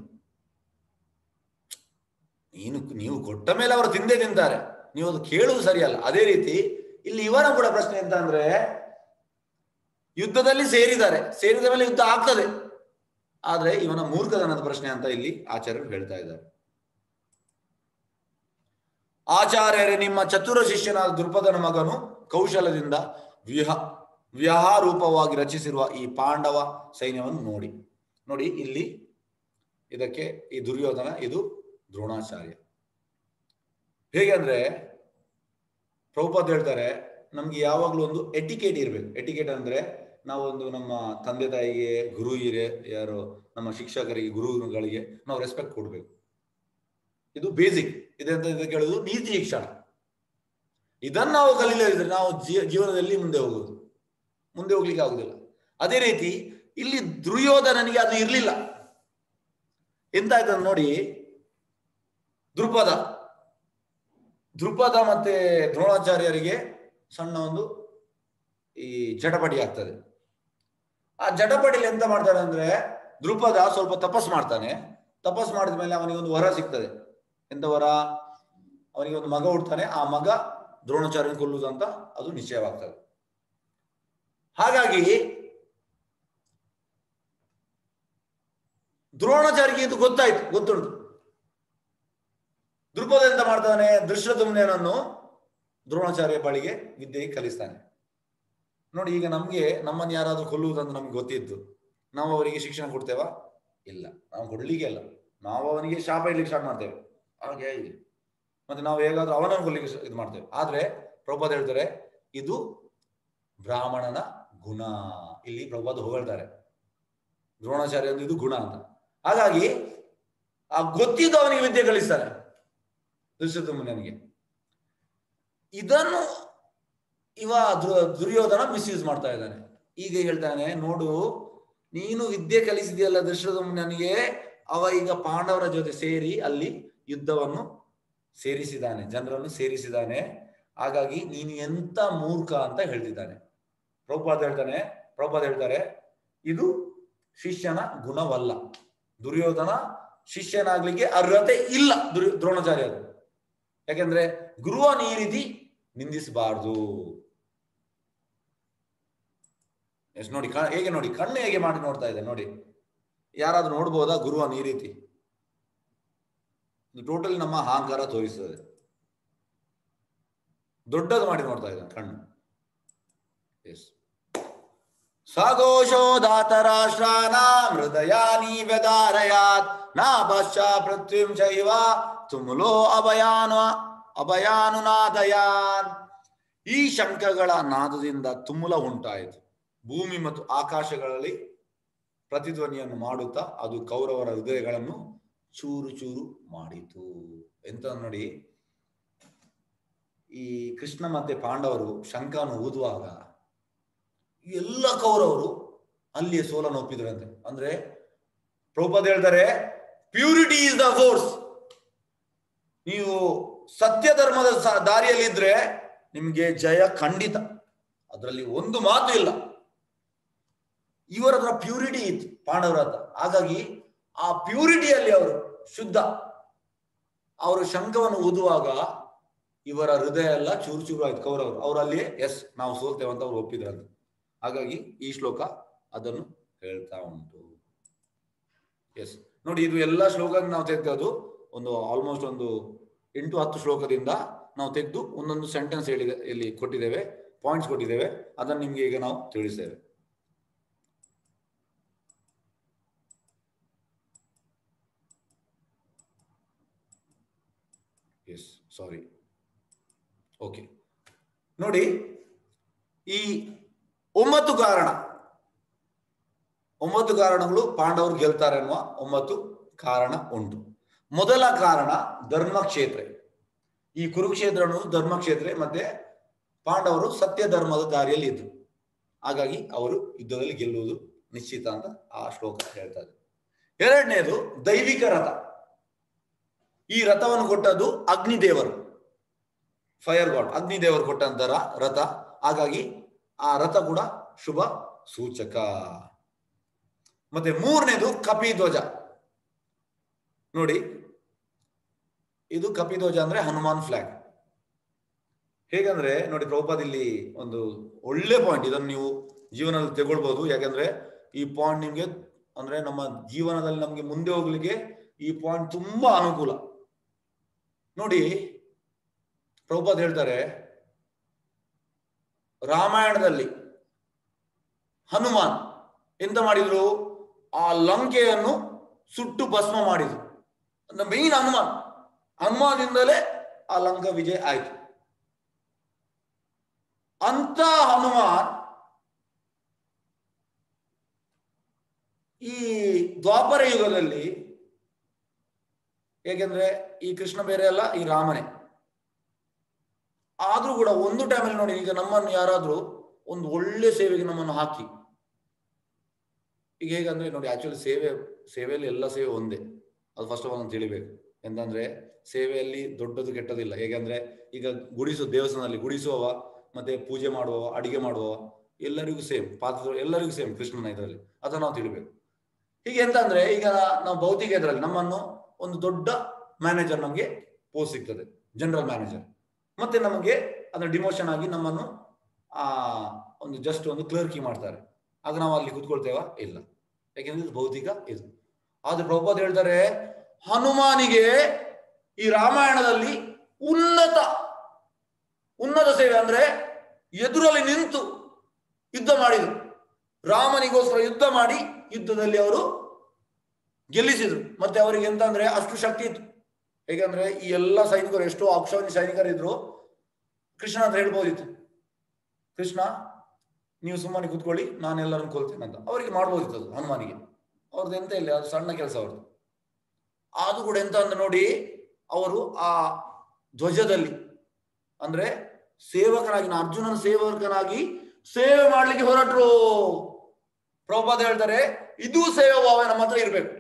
ನೀವು ಕೊಟ್ಟ ಮೇಲೆ ಅವರು ತಿಂದೇ ತಿಂತಾರೆ, ನೀವು ಅದು ಕೇಳುವುದು ಸರಿಯಲ್ಲ. ಅದೇ ರೀತಿ ಇಲ್ಲಿ ಇವರ ಕೂಡ ಪ್ರಶ್ನೆ ಎಂತ ಅಂದ್ರೆ, ಯುದ್ಧದಲ್ಲಿ ಸೇರಿದ ಮೇಲೆ ಯುದ್ಧ ಆಗ್ತದೆ, ಆದ್ರೆ ಇವನ ಮೂರ್ಖತನದ ಪ್ರಶ್ನೆ ಅಂತ ಇಲ್ಲಿ ಆಚಾರ್ಯರು ಹೇಳ್ತಾ ಇದ್ದಾರೆ. ಆಚಾರ್ಯರೇ, ನಿಮ್ಮ ಚತುರ ಶಿಷ್ಯನಾದ ದ್ರುಪದನ ಮಗನು ಕೌಶಲದಿಂದ ವ್ಯಹಾರೂಪವಾಗಿ ರಚಿಸಿರುವ ಈ ಪಾಂಡವ ಸೈನ್ಯವನ್ನು ನೋಡಿ. ಇಲ್ಲಿ ಇದಕ್ಕೆ ಈ ದುರ್ಯೋಧನ, ಇದು ದ್ರೋಣಾಚಾರ್ಯ. ಹೇಗೆ ಅಂದ್ರೆ ಪ್ರಭುಪಾದ ಹೇಳ್ತಾರೆ, ನಮ್ಗೆ ಯಾವಾಗ್ಲೂ ಒಂದು ಎಟಿಕೇಟ್ ಇರ್ಬೇಕು. ಎಟಿಕೇಟ್ ಅಂದ್ರೆ ನಾವೊಂದು ನಮ್ಮ ತಂದೆ ತಾಯಿಗೆ, ಗುರು ಯಾರು ನಮ್ಮ ಶಿಕ್ಷಕರಿಗೆ, ಗುರುಗಳಿಗೆ ನಾವು ರೆಸ್ಪೆಕ್ಟ್ ಕೊಡ್ಬೇಕು. ಇದು ಬೇಸಿಕ್. ಇದೆಂತ ಇದಕ್ಕೆ ಹೇಳುದು ನೀತಿ ಶಿಕ್ಷಣ. ಇದನ್ನು ನಾವು ಕಲೀಲಿದ್ರೆ ನಾವು ಜೀವನದಲ್ಲಿ ಮುಂದೆ ಹೋಗ್ಲಿಕ್ಕೆ ಆಗುದಿಲ್ಲ. ಅದೇ ರೀತಿ ಇಲ್ಲಿ ದುರ್ಯೋಧನನಿಗೆ ಅದು ಇರ್ಲಿಲ್ಲ. ಎಂತಾಯ್ತದ ನೋಡಿ, ದ್ರುಪದ ಮತ್ತೆ ದ್ರೋಣಾಚಾರ್ಯರಿಗೆ ಸಣ್ಣ ಒಂದು ಈ ಜಟಪಟಿ ಆಗ್ತದೆ. ಆ ಜಟಪಟಿಲಿ ಎಂತ ಮಾಡ್ತಾನೆ ಅಂದ್ರೆ, ದ್ರುಪದ ಸ್ವಲ್ಪ ತಪಸ್ ಮಾಡ್ತಾನೆ. ತಪಸ್ ಮಾಡಿದ ಮೇಲೆ ಅವನಿಗೆ ಒಂದು ವರ ಸಿಗ್ತದೆ. ಎಂತ ವರ? ಅವನಿಗೆ ಒಂದು ಮಗ ಹುಡ್ತಾನೆ. ಆ ಮಗ ದ್ರೋಣಾಚಾರ್ಯನ ಕೊಲ್ಲುವುದು ಅಂತ ಅದು ನಿಶ್ಚಯವಾಗ್ತದೆ. ಹಾಗಾಗಿ ದ್ರೋಣಾಚಾರ್ಯಗೆ ಇದು ಗೊತ್ತಾಯ್ತು, ಗೊತ್ತುಂಟು. ದ್ರುಪದ ಎಂತ ಮಾಡ್ತಾನೆ, ಧೃಷ್ಟದ್ಯುಮ್ನನನ್ನು ದ್ರೋಣಾಚಾರ್ಯ ಬಳಿಗೆ ವಿದ್ಯೆಗೆ ಕಲಿಸ್ತಾನೆ. ನೋಡಿ, ಈಗ ನಮ್ಮನ್ನು ಯಾರಾದ್ರೂ ಕೊಲ್ಲುವುದಂತ ನಮ್ಗೆ ಗೊತ್ತಿತ್ತು, ನಾವು ಅವರಿಗೆ ಶಿಕ್ಷಣ ಕೊಡ್ತೇವಾ? ಇಲ್ಲ, ನಾವು ಕೊಡ್ಲಿಕ್ಕೆ ಅಲ್ಲ, ನಾವು ಅವನಿಗೆ ಶಾಪ ಇಡ್ಲಿಕ್ಕೆ ಸ್ಟಾರ್ಟ್ ಮಾಡ್ತೇವೆ. ಹಾಗೆ ಇದೆ. ಮತ್ತೆ ನಾವು ಹೇಗಾದ್ರೂ ಅವನನ್ನು ಕೊಲ್ಲಿಕ್ಕೆ ಇದು ಮಾಡ್ತೇವೆ. ಆದ್ರೆ ಪ್ರಭುಪಾದ ಹೇಳ್ತಾರೆ ಇದು ಬ್ರಾಹ್ಮಣನ ಗುಣ. ಇಲ್ಲಿ ಪ್ರಭುಪಾದ ಹೊಗಳ್ತಾರೆ ದ್ರೋಣಾಚಾರ್ಯ ಇದು ಗುಣ ಅಂತ. ಹಾಗಾಗಿ ಆ ಗೊತ್ತಿದ್ದು ಅವನಿಗೆ ವಿದ್ಯೆ ಕಲಿಸ್ತಾರೆ ಧೃಷ್ಟದ್ಯುಮ್ನನಿಗೆ. ಇದನ್ನು ದುರ್ಯೋಧನ ಮಿಸ್ಯೂಸ್ ಮಾಡ್ತಾ ಇದ್ದಾನೆ. ಈಗ ಹೇಳ್ತಾನೆ, ನೋಡು ನೀನು ವಿದ್ಯೆ ಕಲಿಸಿದೆಯಲ್ಲ ಧೃಷ್ಟದ್ಯುಮ್ನನಿಗೆ, ಅವ ಈಗ ಪಾಂಡವರ ಜೊತೆ ಸೇರಿ ಅಲ್ಲಿ ಯುದ್ಧವನ್ನು ಸೇರಿಸಿದಾನೆ, ಜನರನ್ನು ಸೇರಿಸಿದಾನೆ. ಹಾಗಾಗಿ ನೀನು ಎಂತ ಮೂರ್ಖ ಅಂತ ಹೇಳ್ತಿದ್ದಾನೆ. ಪ್ರಭುಪಾದ ಹೇಳ್ತಾರೆ ಇದು ಶಿಷ್ಯನ ಗುಣವಲ್ಲ. ದುರ್ಯೋಧನ ಶಿಷ್ಯನಾಗ್ಲಿಕ್ಕೆ ಅರ್ಹತೆ ಇಲ್ಲ ದ್ರೋಣಾಚಾರ್ಯ. ಯಾಕೆಂದ್ರೆ ಗುರುವನ್ನ ಈ ರೀತಿ ನಿಂದಿಸಬಾರ್ದು. ಎಸ್ ನೋಡಿ, ಹೇಗೆ ನೋಡಿ, ಕಣ್ಣು ಹೇಗೆ ಮಾಡಿ ನೋಡ್ತಾ ಇದೆ ನೋಡಿ. ಯಾರಾದ್ರೂ ನೋಡ್ಬೋದಾ ಗುರುವನ್ನ ಈ ರೀತಿ? ಟೋಟಲಿ ನಮ್ಮ ಅಹಂಕಾರ ತೋರಿಸ್ತದೆ. ದೊಡ್ಡದು ಮಾಡಿ ನೋಡ್ತಾ ಇದ್ದಾನೆ ಕಣ್ಣು. ಎಸ್. ಸಘೋಷೋದಾತರಾಷ್ಟ್ರಾನಾಂ ಹೃದಯಾನಿ ವ್ಯಧಾರಯಾತ್ ನಾಭಶ್ಚ ಪೃಥ್ವೀಂ ಚೈವ ತುಮುಲೋ ಅಭಯಾನುನಾದಯಾನ್. ಈ ಶಂಖಗಳ ನಾದದಿಂದ ತುಮುಲ ಉಂಟಾಯಿತು. ಭೂಮಿ ಮತ್ತು ಆಕಾಶಗಳಲ್ಲಿ ಪ್ರತಿಧ್ವನಿಯನ್ನು ಮಾಡುತ್ತಾ ಅದು ಕೌರವರ ಹೃದಯಗಳನ್ನು ಚೂರು ಚೂರು ಮಾಡಿತು. ಎಂತ ನೋಡಿ, ಈ ಕೃಷ್ಣ ಮತ್ತೆ ಪಾಂಡವರು ಶಂಖವನ್ನು ಊದುವಾಗ ಎಲ್ಲ ಕೌರವರು ಅಲ್ಲಿಯೇ ಸೋಲನ್ನು ಒಪ್ಪಿದ್ರಂತೆ. ಅಂದ್ರೆ ಪ್ರಭುಪಾದ ಹೇಳ್ತಾರೆ ಪ್ಯೂರಿಟಿ ಇಸ್ ದ ಫೋರ್ಸ್. ನೀವು ಸತ್ಯ ಧರ್ಮದ ದಾರಿಯಲ್ಲಿದ್ರೆ ನಿಮ್ಗೆ ಜಯ ಖಂಡಿತ, ಅದರಲ್ಲಿ ಒಂದು ಮಾತು ಇಲ್ಲ. ಇವರ ಹತ್ರ ಪ್ಯೂರಿಟಿ ಇತ್ತು ಪಾಂಡವರ ಹತ್ರ. ಹಾಗಾಗಿ ಆ ಪ್ಯೂರಿಟಿಯಲ್ಲಿ ಅವರು ಶುದ್ಧ. ಅವರು ಶಂಖವನ್ನು ಊದುವಾಗ ಇವರ ಹೃದಯ ಎಲ್ಲ ಚೂರು ಚೂರು ಆಯ್ತು ಕೌರವರು. ಅವರು ಅಲ್ಲಿ ಎಸ್ ನಾವು ಸೋಲ್ತೇವೆ ಅಂತ ಅವ್ರು ಒಪ್ಪಿದ್ರಂತ. ಹಾಗಾಗಿ ಈ ಶ್ಲೋಕ ಅದನ್ನು ಹೇಳ್ತಾ ಉಂಟು. ಎಸ್ ನೋಡಿ, ಇದು ಎಲ್ಲ ಶ್ಲೋಕ ನಾವು ತೆಗೆದು ಒಂದು ಆಲ್ಮೋಸ್ಟ್ ಒಂದು 8-10 ಶ್ಲೋಕದಿಂದ ನಾವು ತೆಗೆದು ಒಂದೊಂದು ಸೆಂಟೆನ್ಸ್ ಇಲ್ಲಿ ಕೊಟ್ಟಿದ್ದೇವೆ, ಪಾಯಿಂಟ್ಸ್ ಕೊಟ್ಟಿದ್ದೇವೆ. ಅದನ್ನು ನಿಮ್ಗೆ ಈಗ ನಾವು ತಿಳಿಸ್ತೇವೆ. ಎಸ್ ಸಾರಿ, ಓಕೆ. ನೋಡಿ, ಈ 9 ಕಾರಣಗಳು ಪಾಂಡವರು ಗೆಲ್ತಾರೆ ಅನ್ನುವ 9 ಕಾರಣ ಉಂಟು. ಮೊದಲ ಕಾರಣ ಧರ್ಮಕ್ಷೇತ್ರ. ಈ ಕುರುಕ್ಷೇತ್ರ ಅನ್ನೋದು ಧರ್ಮಕ್ಷೇತ್ರ, ಮತ್ತೆ ಪಾಂಡವರು ಸತ್ಯ ಧರ್ಮದ ದಾರಿಯಲ್ಲಿ ಇದ್ರು. ಹಾಗಾಗಿ ಅವರು ಯುದ್ಧದಲ್ಲಿ ಗೆಲ್ಲುವುದು ನಿಶ್ಚಿತ ಅಂತ ಆ ಶ್ಲೋಕ ಹೇಳ್ತಾರೆ. ಎರಡನೇದು ದೈವಿಕ ರಥ. ಈ ರಥವನ್ನು ಕೊಟ್ಟದ್ದು ಅಗ್ನಿದೇವರು, ಫೈರ್ ಗಾಡ್, ಅಗ್ನಿದೇವರು ಕೊಟ್ಟಂತರ ರಥ. ಹಾಗಾಗಿ ಆ ರಥ ಕೂಡ ಶುಭ ಸೂಚಕ. ಮತ್ತೆ ಮೂರನೇದು ಕಪಿಧ್ವಜ. ನೋಡಿ, ಇದು ಕಪಿಧ್ವಜ ಅಂದ್ರೆ ಹನುಮಾನ್ ಫ್ಲಾಗ್. ಹೇಗಂದ್ರೆ ನೋಡಿ, ಪ್ರಭುಪಾದ ಇಲ್ಲಿ ಒಂದು ಒಳ್ಳೆ ಪಾಯಿಂಟ್, ಇದನ್ನು ನೀವು ಜೀವನದಲ್ಲಿ ತಗೊಳ್ಬಹುದು. ಯಾಕಂದ್ರೆ ಈ ಪಾಯಿಂಟ್ ನಿಮ್ಗೆ ಅಂದ್ರೆ ನಮ್ಮ ಜೀವನದಲ್ಲಿ ನಮ್ಗೆ ಮುಂದೆ ಹೋಗ್ಲಿಕ್ಕೆ ಈ ಪಾಯಿಂಟ್ ತುಂಬಾ ಅನುಕೂಲ. ನೋಡಿ, ಪ್ರಭುಪಾದ ಹೇಳ್ತಾರೆ ರಾಮಾಯಣದಲ್ಲಿ ಹನುಮಾನ್ ಎಂತ ಮಾಡಿದ್ರು, ಆ ಲಂಕೆಯನ್ನು ಸುಟ್ಟು ಭಸ್ಮ ಮಾಡಿದ್ರು. ಮೇನ್ ಹನುಮಾನ್ದಿಂದಲೇ ಆ ಲಂಕಾ ವಿಜಯ ಆಯ್ತು. ಅಂತ ಹನುಮಾನ್ ಈ ದ್ವಾಪರ ಯುಗದಲ್ಲಿ, ಏಕೆಂದ್ರೆ ಈ ಕೃಷ್ಣ ಬೇರೆ ಅಲ್ಲ, ಈ ರಾಮನೇ. ಆದ್ರೂ ಕೂಡ ಒಂದು ಟೈಮಲ್ಲಿ ನೋಡಿ, ಈಗ ನಮ್ಮನ್ನು ಯಾರಾದ್ರೂ ಒಂದು ಒಳ್ಳೆ ಸೇವೆಗೆ ನಮ್ಮನ್ನು ಹಾಕಿ, ಈಗ ಹೇಗಂದ್ರೆ ನೋಡಿ, ಆಕ್ಚುಲಿ ಸೇವೆಯಲ್ಲಿ ಎಲ್ಲ ಸೇವೆ ಒಂದೇ. ಅದು ಫಸ್ಟ್ ಆಫ್ ಆಲ್ ನಾನು ತಿಳಿಬೇಕು. ಎಂತಂದ್ರೆ ಸೇವೆಯಲ್ಲಿ ದೊಡ್ಡದು ಕೆಟ್ಟದಿಲ್ಲ. ಹೇಗಂದ್ರೆ ಈಗ ದೇವಸ್ಥಾನದಲ್ಲಿ ಗುಡಿಸುವವ ಮತ್ತೆ ಪೂಜೆ ಮಾಡುವವ, ಅಡಿಗೆ ಮಾಡುವವ ಎಲ್ಲರಿಗೂ ಸೇಮ್, ಪಾತ್ರ ಎಲ್ಲರಿಗೂ ಸೇಮ್ ಕೃಷ್ಣನ ಇದರಲ್ಲಿ. ಅದನ್ನು ನಾವು ತಿಳಿಬೇಕು. ಹೀಗೆ ಎಂತ ಅಂದ್ರೆ, ಈಗ ನಾವು ಭೌತಿಕ ಇದರಲ್ಲಿ ನಮ್ಮನ್ನು ಒಂದು ದೊಡ್ಡ ಮ್ಯಾನೇಜರ್ ನಮಗೆ ಪೋಸ್ಟ್ ಸಿಗ್ತದೆ, ಜನರಲ್ ಮ್ಯಾನೇಜರ್. ಮತ್ತೆ ನಮಗೆ ಅದನ್ನ ಡಿಮೋಷನ್ ಆಗಿ ನಮ್ಮನ್ನು ಒಂದು ಜಸ್ಟ್ ಒಂದು ಕ್ಲರ್ಕಿ ಮಾಡ್ತಾರೆ. ಆಗ ನಾವು ಅಲ್ಲಿ ಕೂತ್ಕೊಳ್ತೇವಾ? ಇಲ್ಲ. ಯಾಕೆಂದ್ರೆ ಇದು ಭೌತಿಕ ಇದು. ಆದ್ರೆ ಪ್ರಭುಪಾದ ಹೇಳ್ತಾರೆ ಹನುಮಾನಿಗೆ ಈ ರಾಮಾಯಣದಲ್ಲಿ ಉನ್ನತ ಉನ್ನತ ಸೇವೆ ಅಂದ್ರೆ ಎದುರಲ್ಲಿ ನಿಂತು ಯುದ್ಧ ಮಾಡಿದ್ರು. ರಾಮನಿಗೋಸ್ಕರ ಯುದ್ಧ ಮಾಡಿ ಯುದ್ಧದಲ್ಲಿ ಅವರು ಗೆಲ್ಲಿಸಿದ್ರು. ಮತ್ತೆ ಅವರಿಗೆ ಎಂತ ಅಂದ್ರೆ ಅಷ್ಟು ಶಕ್ತಿ ಇತ್ತು. ಹೇಗಂದ್ರೆ ಈ ಎಲ್ಲ ಸೈನಿಕರು ಎಷ್ಟೋ ಅಕ್ಷೌನಿ ಸೈನಿಕರಿದ್ರು, ಕೃಷ್ಣ ಅಂತ ಹೇಳ್ಬೋದಿತ್ತು, ಕೃಷ್ಣ ನೀವು ಸುಮ್ಮನೆ ಕೂತ್ಕೊಳ್ಳಿ ನಾನು ಎಲ್ಲರನ್ನು ಕೊಲ್ತೇನೆ ಅಂತ ಅವರಿಗೆ ಮಾಡ್ಬೋದಿತ್ತು. ಅದು ಹನುಮಾನಿಗೆ ಅವ್ರದ್ದು ಎಂತ ಇಲ್ಲ, ಅದು ಸಣ್ಣ ಕೆಲಸ ಅವ್ರದ್ದು. ಅದು ಕೂಡ ಎಂತ ಅಂದ್ರೆ ನೋಡಿ, ಅವರು ಆ ಧ್ವಜದಲ್ಲಿ ಅಂದ್ರೆ ಸೇವಕನಾಗಿ, ಅರ್ಜುನನ ಸೇವಕನಾಗಿ ಸೇವೆ ಮಾಡ್ಲಿಕ್ಕೆ ಹೊರಟ್ರು. ಪ್ರಭುಪಾದ ಹೇಳ್ತಾರೆ ಇದು ಸೇವಾ ಭಾವ ನಮ್ಮ ಹತ್ರ ಇರ್ಬೇಕು.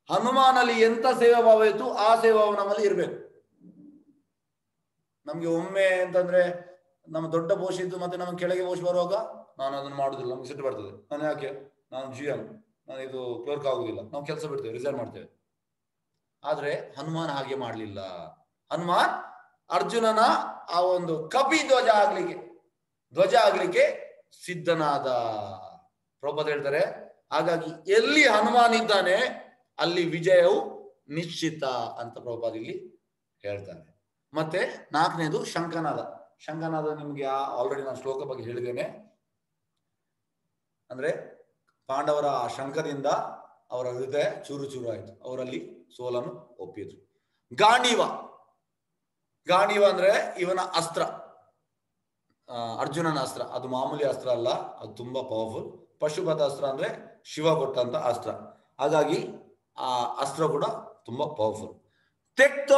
ಹನುಮಾನಲ್ಲಿ ಎಂತ ಸೇವಾ ಭಾವ ಇತ್ತು ಆ ಸೇವಾ ಭಾವ ನಮ್ಮಲ್ಲಿ ಇರ್ಬೇಕು. ನಮ್ಗೆ ಒಮ್ಮೆ ಅಂತಂದ್ರೆ ನಮ್ಮ ದೊಡ್ಡ ಪೋಷ ಇದ್ದು ಮತ್ತೆ ನಮ್ಗೆ ಕೆಳಗೆ ಪೋಷ ಬರುವಾಗ ನಾನು ಅದನ್ನು ಮಾಡುದಿಲ್ಲ, ನಮ್ಗೆ ಸಿಟ್ಟು ಬರ್ತದೆ. ನಾನು ಯಾಕೆ, ನಾನು GM, ನಾನು ಇದು ಕ್ಲರ್ಕ್ ಆಗುದಿಲ್ಲ, ನಾವು ಕೆಲಸ ಬಿಡ್ತೇವೆ, ರಿಸೈನ್ ಮಾಡ್ತೇವೆ. ಆದ್ರೆ ಹನುಮಾನ್ ಹಾಗೆ ಮಾಡ್ಲಿಲ್ಲ. ಹನುಮಾನ್ ಅರ್ಜುನನ ಆ ಒಂದು ಕಪಿ ಧ್ವಜ ಆಗ್ಲಿಕ್ಕೆ ಸಿದ್ಧನಾದ. ಪ್ರಭುಪಾದ ಹೇಳ್ತಾರೆ ಹಾಗಾಗಿ ಎಲ್ಲಿ ಹನುಮಾನ್ ಇದ್ದಾನೆ ಅಲ್ಲಿ ವಿಜಯವು ನಿಶ್ಚಿತ ಅಂತ ಪ್ರಭುಪಾದ ಇಲ್ಲಿ ಹೇಳ್ತಾನೆ. ಮತ್ತೆ 4ನೇದು ಶಂಖನಾದ. ಶಂಖನಾದ ನಿಮ್ಗೆ ಆಲ್ರೆಡಿ ನಾನು ಶ್ಲೋಕ ಬಗ್ಗೆ ಹೇಳಿದ್ದೇನೆ. ಅಂದ್ರೆ ಪಾಂಡವರ ಆ ಶಂಖದಿಂದ ಅವರ ಹೃದಯ ಚೂರು ಚೂರು ಆಯ್ತು, ಅವರಲ್ಲಿ ಸೋಲನ್ನು ಒಪ್ಪಿದ್ರು. ಗಾಂಡೀವ ಅಂದ್ರೆ ಇವನ ಅಸ್ತ್ರ, ಅರ್ಜುನನ ಅಸ್ತ್ರ. ಅದು ಮಾಮೂಲಿ ಅಸ್ತ್ರ ಅಲ್ಲ, ಅದು ತುಂಬಾ ಪವರ್ಫುಲ್. ಪಶುಪತ ಅಸ್ತ್ರ ಅಂದ್ರೆ ಶಿವ ಕೊಟ್ಟಂತ ಅಸ್ತ್ರ, ಹಾಗಾಗಿ ಆ ಅಸ್ತ್ರ ಕೂಡ ತುಂಬಾ ಪವರ್ಫುಲ್. ತೆಕ್ತ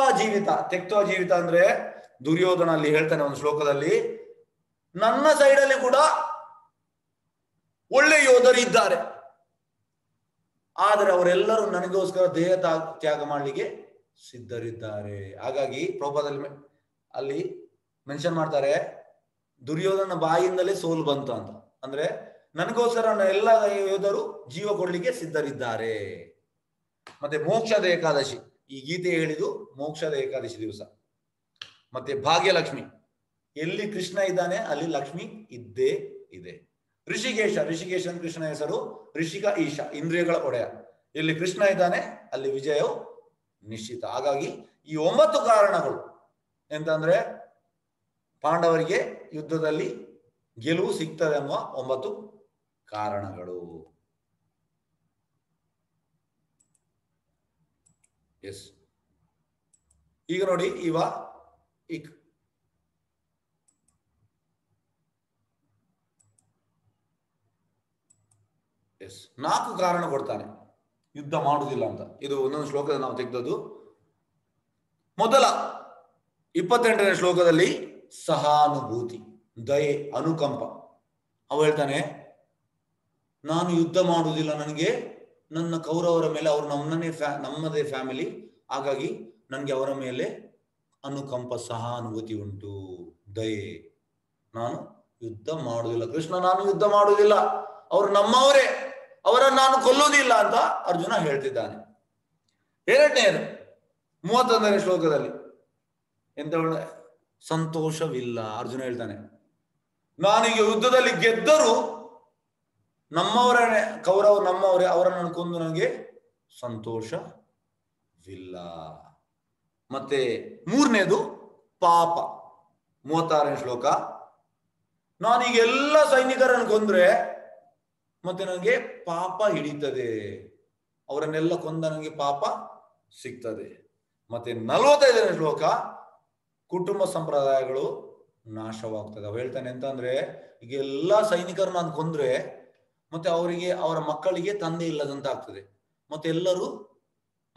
ಜೀವಿತ ಅಂದ್ರೆ ದುರ್ಯೋಧನ ಅಲ್ಲಿ ಹೇಳ್ತಾನೆ ಒಂದು ಶ್ಲೋಕದಲ್ಲಿ, ನನ್ನ ಸೈಡಲ್ಲಿ ಕೂಡ ಒಳ್ಳೆ ಯೋಧರು ಇದ್ದಾರೆ, ಆದರೆ ಅವರೆಲ್ಲರೂ ನನಗೋಸ್ಕರ ದೇಹ ತ್ಯಾಗ ಮಾಡಲಿಕ್ಕೆ ಸಿದ್ಧರಿದ್ದಾರೆ. ಹಾಗಾಗಿ ಪ್ರಭುಪಾದಲ್ಲಿ ಅಲ್ಲಿ ಮೆನ್ಷನ್ ಮಾಡ್ತಾರೆ ದುರ್ಯೋಧನ ಬಾಯಿಂದಲೇ ಸೋಲು ಬಂತು ಅಂತ. ಅಂದ್ರೆ ನನಗೋಸ್ಕರ ಎಲ್ಲ ಯೋಧರು ಜೀವ ಕೊಡ್ಲಿಕ್ಕೆ ಸಿದ್ಧರಿದ್ದಾರೆ. ಮತ್ತೆ ಮೋಕ್ಷದ ಏಕಾದಶಿ, ಈ ಗೀತೆ ಹೇಳಿದು ಮೋಕ್ಷದ ಏಕಾದಶಿ ದಿವಸ. ಮತ್ತೆ ಭಾಗ್ಯಲಕ್ಷ್ಮಿ, ಎಲ್ಲಿ ಕೃಷ್ಣ ಇದ್ದಾನೆ ಅಲ್ಲಿ ಲಕ್ಷ್ಮಿ ಇದ್ದೇ ಇದೆ. ಋಷಿಕೇಶ ಕೃಷ್ಣ ಹೆಸರು, ಋಷಿಕ ಈಶ ಇಂದ್ರಿಯಗಳ ಒಡೆಯ. ಇಲ್ಲಿ ಕೃಷ್ಣ ಇದ್ದಾನೆ ಅಲ್ಲಿ ವಿಜಯವು ನಿಶ್ಚಿತ. ಹಾಗಾಗಿ ಈ 9 ಕಾರಣಗಳು ಎಂತಂದ್ರೆ ಪಾಂಡವರಿಗೆ ಯುದ್ಧದಲ್ಲಿ ಗೆಲುವು ಸಿಗ್ತದೆ ಅನ್ನುವ 9 ಕಾರಣಗಳು. ಎಸ್, ಈಗ ನೋಡಿ ಎಸ್ 4 ಕಾರಣ ಕೊಡ್ತಾನೆ ಯುದ್ಧ ಮಾಡುವುದಿಲ್ಲ ಅಂತ. ಇದು ಒಂದೊಂದು ಶ್ಲೋಕದಲ್ಲಿ ನಾವು ತೆಗೆದದ್ದು. ಮೊದಲ 28ನೇ ಶ್ಲೋಕದಲ್ಲಿ ಸಹಾನುಭೂತಿ, ದಯೆ, ಅನುಕಂಪ. ಅವ ಹೇಳ್ತಾನೆ ನಾನು ಯುದ್ಧ ಮಾಡುವುದಿಲ್ಲ, ನನಗೆ ನನ್ನ ಕೌರವರ ಮೇಲೆ, ಅವರು ನಮ್ಮದೇ ಫ್ಯಾಮಿಲಿ, ಹಾಗಾಗಿ ನನಗೆ ಅವರ ಮೇಲೆ ಅನುಕಂಪ ಸಹಾನುಭೂತಿ ಉಂಟು, ದಯೆ. ನಾನು ಯುದ್ಧ ಮಾಡುವುದಿಲ್ಲ ಕೃಷ್ಣ, ನಾನು ಯುದ್ಧ ಮಾಡುವುದಿಲ್ಲ, ಅವರು ನಮ್ಮವರೇ, ಅವರನ್ನು ನಾನು ಕೊಲ್ಲುವುದಿಲ್ಲ ಅಂತ ಅರ್ಜುನ ಹೇಳ್ತಿದ್ದಾನೆ. 2ನೇದು 31ನೇ ಶ್ಲೋಕದಲ್ಲಿ ಎಂತ ಸಂತೋಷವಿಲ್ಲ. ಅರ್ಜುನ ಹೇಳ್ತಾನೆ ನಾನೀಗ ಯುದ್ಧದಲ್ಲಿ ಗೆದ್ದರೂ ನಮ್ಮವರೇ, ಕೌರವರು ನಮ್ಮವರೇ, ಅವರನ್ನು ಕೊಂದು ನನಗೆ ಸಂತೋಷವಿಲ್ಲ. ಮತ್ತೆ 3ನೇದು ಪಾಪ, 36ನೇ ಶ್ಲೋಕ. ನಾನೀಗ ಎಲ್ಲ ಸೈನಿಕರನ್ನು ಕೊಂದ್ರೆ ಮತ್ತೆ ನನಗೆ ಪಾಪ ಹಿಡಿತದೆ, ಅವರನ್ನೆಲ್ಲ ಕೊಂದ ನನಗೆ ಪಾಪ ಸಿಗ್ತದೆ. ಮತ್ತೆ 45ನೇ ಶ್ಲೋಕ, ಕುಟುಂಬ ಸಂಪ್ರದಾಯಗಳು ನಾಶವಾಗ್ತದೆ. ಅವ ಹೇಳ್ತಾನೆ ಎಂತ ಅಂದ್ರೆ ಈಗ ಎಲ್ಲಾ ಸೈನಿಕರು ನಾನು ಕೊಂದ್ರೆ ಮತ್ತೆ ಅವರಿಗೆ, ಅವರ ಮಕ್ಕಳಿಗೆ ತಂದೆ ಇಲ್ಲದಂತ ಆಗ್ತದೆ, ಮತ್ತೆ ಎಲ್ಲರೂ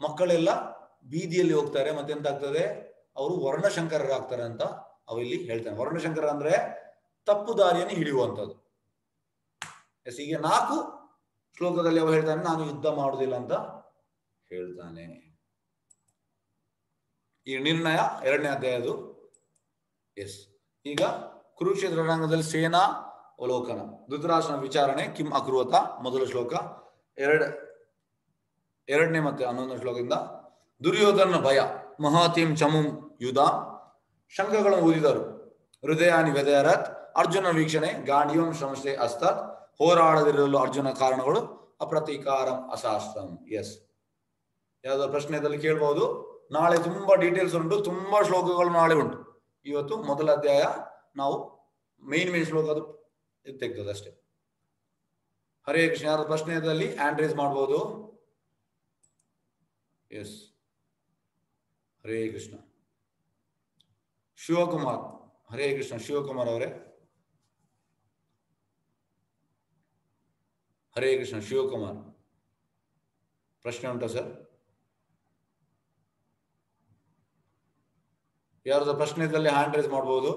ಮಕ್ಕಳೆಲ್ಲ ಬೀದಿಯಲ್ಲಿ ಹೋಗ್ತಾರೆ, ಮತ್ತೆ ಎಂತ ಆಗ್ತದೆ, ಅವರು ವರ್ಣಶಂಕರರಾಗ್ತಾರೆ ಅಂತ ಅವ ಇಲ್ಲಿ ಹೇಳ್ತಾನೆ. ವರ್ಣಶಂಕರ ಅಂದ್ರೆ ತಪ್ಪು ದಾರಿಯನ್ನು ಹಿಡಿಯುವಂಥದ್ದು. ಹೀಗೆ 4 ಶ್ಲೋಕದಲ್ಲಿ ಅವ ಹೇಳ್ತಾನೆ ನಾನು ಯುದ್ಧ ಮಾಡುವುದಿಲ್ಲ ಅಂತ ಹೇಳ್ತಾನೆ. ಈ ನಿರ್ಣಯ 2ನೇ ಅಧ್ಯಾಯದು. ಎಸ್, ಈಗ ಕುರುಕ್ಷೇತ್ರ ರಣರಂಗದಲ್ಲಿ ಸೇನಾ ಅವಲೋಕನ, ಧೃತರಾಷ್ಟ್ರನ ವಿಚಾರಣೆ, ಕಿಂ ಅಕೃವತ, ಮೊದಲ ಶ್ಲೋಕ. 2ನೇ ಮತ್ತೆ 11ನೇ ಶ್ಲೋಕದಿಂದ ದುರ್ಯೋಧನ ಭಯ, ಮಹಾತೀಂ ಚಮುಂ ಯುಧ, ಶಂಖಗಳನ್ನು ಊದಿದರು, ಹೃದಯಾನಿ ವ್ಯದಯರತ್, ಅರ್ಜುನ ವೀಕ್ಷಣೆ, ಗಾಂಡೀವಂ ಶ್ರಮಸ್ತೆ ಅಸ್ತತ್, ಹೋರಾಡದಿರಲು ಅರ್ಜುನ ಕಾರಣಗಳು, ಅಪ್ರತೀಕಾರಂ ಅಶಾಸ್ತ್ರಂ. ಎಸ್, ಯಾವ್ದಾದ್ರು ಪ್ರಶ್ನೆದಲ್ಲಿ ಕೇಳ್ಬಹುದು. ನಾಳೆ ತುಂಬಾ ಡೀಟೇಲ್ಸ್ ಉಂಟು, ತುಂಬಾ ಶ್ಲೋಕಗಳು ನಾಳೆ ಉಂಟು. ಇವತ್ತು ಮೊದಲ ಅಧ್ಯಾಯ ನಾವು ಮೇನ್ ಶ್ಲೋಕ ಅದು ತೆಗ್ದದ್ದು ಅಷ್ಟೇ. ಹರೇ ಕೃಷ್ಣ. ಯಾರು ಪ್ರಶ್ನೆಯಲ್ಲಿ ಹ್ಯಾಂಡ್ ರೈಸ್ ಮಾಡ್ಬೋದು. ಎಸ್, ಹರೇ ಕೃಷ್ಣ. ಶಿವಕುಮಾರ್, ಹರೇ ಕೃಷ್ಣ. ಶಿವಕುಮಾರ್ ಅವರೇ, ಹರೇ ಕೃಷ್ಣ. ಶಿವಕುಮಾರ್, ಪ್ರಶ್ನೆ ಉಂಟಾ ಸರ್? ಯಾರ್ದು ಪ್ರಶ್ನೆ ಇದ್ದಲ್ಲಿ ಹ್ಯಾಂಡ್ ರೈಸ್ ಮಾಡಬಹುದು.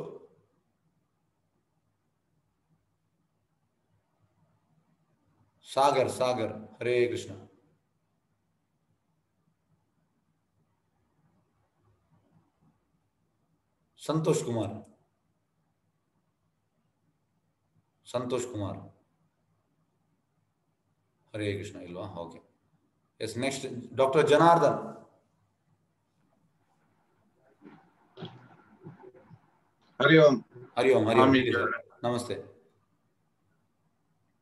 ಸಾಗರ್, ಸಾಗರ್, ಹರೇ ಕೃಷ್ಣ. ಸಂತೋಷ್ ಕುಮಾರ್, ಸಂತೋಷ್ ಕುಮಾರ್, ಹರೇ ಕೃಷ್ಣ. ಇಲ್ವಾ? Okay. Yes, next doctor Janardhan. Hari Om. Hari Om. Hari Om. ನಮಸ್ತೆ.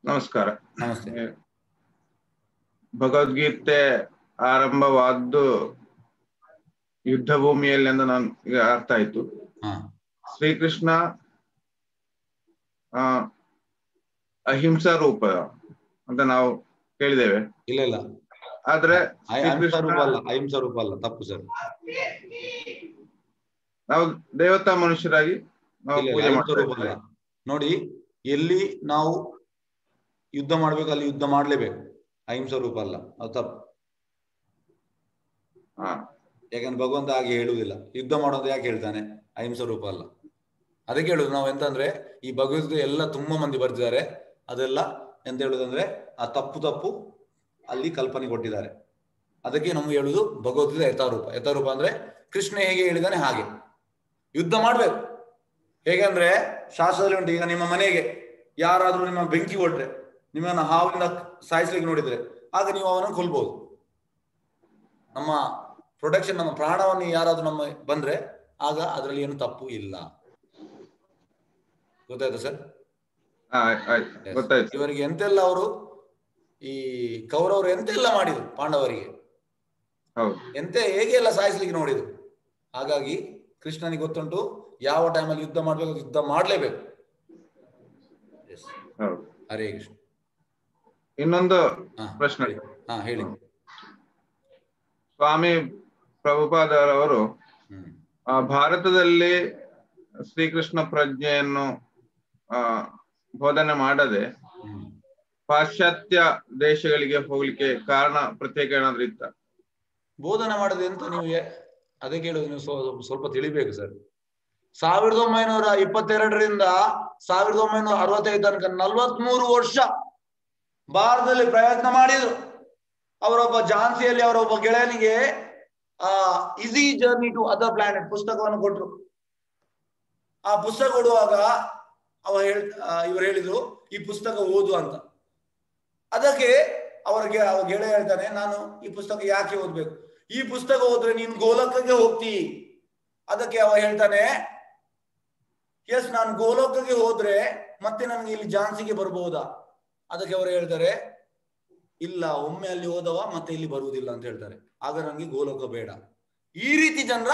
ನಮಸ್ಕಾರ. ನಮಸ್ತೆ. ಭಗವದ್ಗೀತೆ ಆರಂಭವಾದ್ದು ಯುದ್ಧ ಭೂಮಿಯಲ್ಲಿ ಎಂದು ನನ್ಗೆ ಅರ್ಥ ಆಯ್ತು. ಶ್ರೀಕೃಷ್ಣ ಅಹಿಂಸಾ ರೂಪ ಅಂತ ನಾವು ಕೇಳಿದ್ದೇವೆ. ಇಲ್ಲ ಇಲ್ಲ, ಆದ್ರೆ ಅಹಿಂಸಾ ರೂಪ ಅಲ್ಲ, ಅಹಿಂಸಾ ರೂಪ ಅಲ್ಲ, ತಪ್ಪು ಸರ್. ನಾವು ದೇವತಾ ಮನುಷ್ಯರಾಗಿ ನಾವು ಪೂಜೆ ಮಾಡ್ತೇವೆ. ನೋಡಿ, ಎಲ್ಲಿ ನಾವು ಯುದ್ಧ ಮಾಡ್ಬೇಕು ಅಲ್ಲಿ ಯುದ್ಧ ಮಾಡ್ಲೇಬೇಕು. ಅಹಿಂಸಾ ರೂಪ ಅಲ್ಲ, ಅದು ತಪ್ಪು. ಯಾಕಂದ್ರೆ ಭಗವಂತ ಹಾಗೆ ಹೇಳುವುದಿಲ್ಲ. ಯುದ್ಧ ಮಾಡೋದು ಯಾಕೆ ಹೇಳ್ತಾನೆ? ಅಹಿಂಸಾ ರೂಪ ಅಲ್ಲ. ಅದಕ್ಕೆ ಹೇಳುದು ನಾವು ಎಂತಂದ್ರೆ, ಈ ಭಗವದ್ಗೀತೆ ಎಲ್ಲ ತುಂಬಾ ಮಂದಿ ಬರ್ತಿದ್ದಾರೆ, ಅದೆಲ್ಲ ಎಂತ ಹೇಳುದಂದ್ರೆ ಆ ತಪ್ಪು ತಪ್ಪು ಅಲ್ಲಿ ಕಲ್ಪನೆ ಕೊಟ್ಟಿದ್ದಾರೆ. ಅದಕ್ಕೆ ನಮ್ಗೆ ಹೇಳುದು ಭಗವದ್ಗೀತೆ ಯಥಾರೂಪ. ಯಥಾರೂಪ ಅಂದ್ರೆ ಕೃಷ್ಣ ಹೇಗೆ ಹೇಳಿದಾನೆ ಹಾಗೆ ಯುದ್ಧ ಮಾಡ್ಬೇಕು. ಹೇಗೆಂದ್ರೆ ಶಾಸ್ತ್ರದಲ್ಲಿ ಉಂಟು. ಈಗ ನಿಮ್ಮ ಮನೆಗೆ ಯಾರಾದ್ರೂ ನಿಮ್ಮ ಬೆಂಕಿ ಕೊಟ್ರೆ, ನಿಮ್ಮನ್ನ ಹಾವಿಂದ ಸಾಯಿಸ್ಲಿಕ್ಕೆ ನೋಡಿದ್ರೆ, ಆಗ ನೀವು ಅವನನ್ನು ಕೊಲ್ಬಹುದು. ನಮ್ಮ ಪ್ರೊಟೆಕ್ಷನ್, ನಮ್ಮ ಪ್ರಾಣವನ್ನು ಯಾರಾದ್ರೂ ನಮ್ಮ ಬಂದ್ರೆ ಆಗ ಅದರಲ್ಲಿ ಏನು ತಪ್ಪು ಇಲ್ಲ. ಗೊತ್ತಾಯ್ತು ಸರ್? ಇವರಿಗೆ ಎಂತೆಲ್ಲ ಅವರು ಈ ಕೌರವರು ಎಂತೆಲ್ಲ ಮಾಡಿದ್ರು ಪಾಂಡವರಿಗೆ, ಹೇಗೆ ಎಲ್ಲ ಸಾಯಿಸ್ಲಿಕ್ಕೆ ನೋಡಿದ್ರು. ಹಾಗಾಗಿ ಕೃಷ್ಣನಿಗೆ ಗೊತ್ತುಂಟು ಯಾವ ಟೈಮಲ್ಲಿ ಯುದ್ಧ ಮಾಡ್ಬೇಕು, ಯುದ್ಧ ಮಾಡ್ಲೇಬೇಕು. ಹರೇ ಕೃಷ್ಣ. ಇನ್ನೊಂದು ಪ್ರಶ್ನೆ. ಹೇಳಿ. ಸ್ವಾಮಿ ಪ್ರಭುಪಾದರವರು ಭಾರತದಲ್ಲಿ ಶ್ರೀಕೃಷ್ಣ ಪ್ರಜ್ಞೆಯನ್ನು ಬೋಧನೆ ಮಾಡದೆ ಪಾಶ್ಚಾತ್ಯ ದೇಶಗಳಿಗೆ ಹೋಗ್ಲಿಕ್ಕೆ ಕಾರಣ ಪ್ರತ್ಯೇಕ ಏನಾದ್ರೂ ಇತ್ತ? ಬೋಧನೆ ಮಾಡದೆ ಅಂತ ನೀವು ಅದೇ ಕೇಳುದು. ನೀವು ಸ್ವಲ್ಪ ತಿಳಿಬೇಕು ಸರ್. 1922ರಿಂದ 1965 ತನಕ 43 ವರ್ಷ ಭಾರತದಲ್ಲಿ ಪ್ರಯತ್ನ ಮಾಡಿದ್ರು. ಅವರೊಬ್ಬ ಝಾನ್ಸಿಯಲ್ಲಿ ಅವರೊಬ್ಬ ಗೆಳೆಯನಿಗೆ easy journey to other planet ಪುಸ್ತಕವನ್ನು ಕೊಟ್ಟರು. ಆ ಪುಸ್ತಕ ಕೊಡುವಾಗ ಇವರು ಹೇಳಿದ್ರು ಈ ಪುಸ್ತಕ ಓದು ಅಂತ. ಅದಕ್ಕೆ ಅವರಿಗೆ ಗೆಳೆಯ ಹೇಳ್ತಾನೆ, ನಾನು ಈ ಪುಸ್ತಕ ಯಾಕೆ ಓದ್ಬೇಕು? ಈ ಪುಸ್ತಕ ಓದ್ರೆ ನೀನು ಗೋಲಕಕ್ಕೆ ಹೋಗ್ತಿ. ಅದಕ್ಕೆ ಅವ ಹೇಳ್ತಾನೆ, ಎಸ್, ನಾನು ಗೋಲೋಕಕ್ಕೆ ಹೋದ್ರೆ ಮತ್ತೆ ನನಗೆ ಇಲ್ಲಿ ಝಾನ್ಸಿಗೆ ಬರ್ಬಹುದಾ? ಅದಕ್ಕೆ ಅವರು ಹೇಳ್ತಾರೆ, ಇಲ್ಲ, ಒಮ್ಮೆ ಅಲ್ಲಿ ಹೋದವ ಮತ್ತೆ ಇಲ್ಲಿ ಬರುವುದಿಲ್ಲ ಅಂತ ಹೇಳ್ತಾರೆ. ಆಗ ನನಗೆ ಗೋಲೋಕ ಬೇಡ. ಈ ರೀತಿ ಜನರ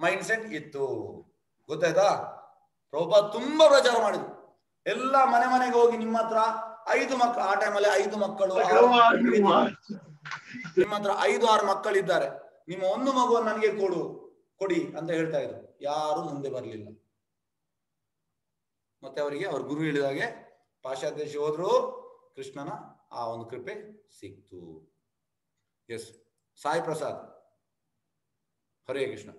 ಮೈಂಡ್ ಸೆಟ್ ಇತ್ತು. ಗೊತ್ತಾಯ್ತಾ? ಪ್ರಭುಪಾದ ತುಂಬಾ ಪ್ರಚಾರ ಮಾಡಿದ್ರು. ಎಲ್ಲ ಮನೆ ಮನೆಗೆ ಹೋಗಿ ನಿಮ್ಮ ಹತ್ರ 5 ಮಕ್ಕಳು, ಆ ಟೈಮಲ್ಲಿ 5 ಮಕ್ಕಳು, ನಿಮ್ಮ ಹತ್ರ 5-6 ಮಕ್ಕಳಿದ್ದಾರೆ, ನಿಮ್ಮ ಒಂದು ಮಗುವನ್ನು ನನಗೆ ಕೊಡಿ ಅಂತ ಹೇಳ್ತಾ ಇದ್ರು. ಯಾರು ಮುಂದೆ ಬರಲಿಲ್ಲ. ಮತ್ತೆ ಅವರಿಗೆ ಅವ್ರ ಗುರು ಹೇಳಿದಾಗೆ ಪಾಶ್ಚಾತ್ಯ ದೇಶ ಹೋದ್ರು, ಕೃಷ್ಣನ ಆ ಒಂದು ಕೃಪೆ ಸಿಕ್ತು. ಎಸ್, ಸಾಯಿ ಪ್ರಸಾದ್, ಹರೇ ಕೃಷ್ಣ.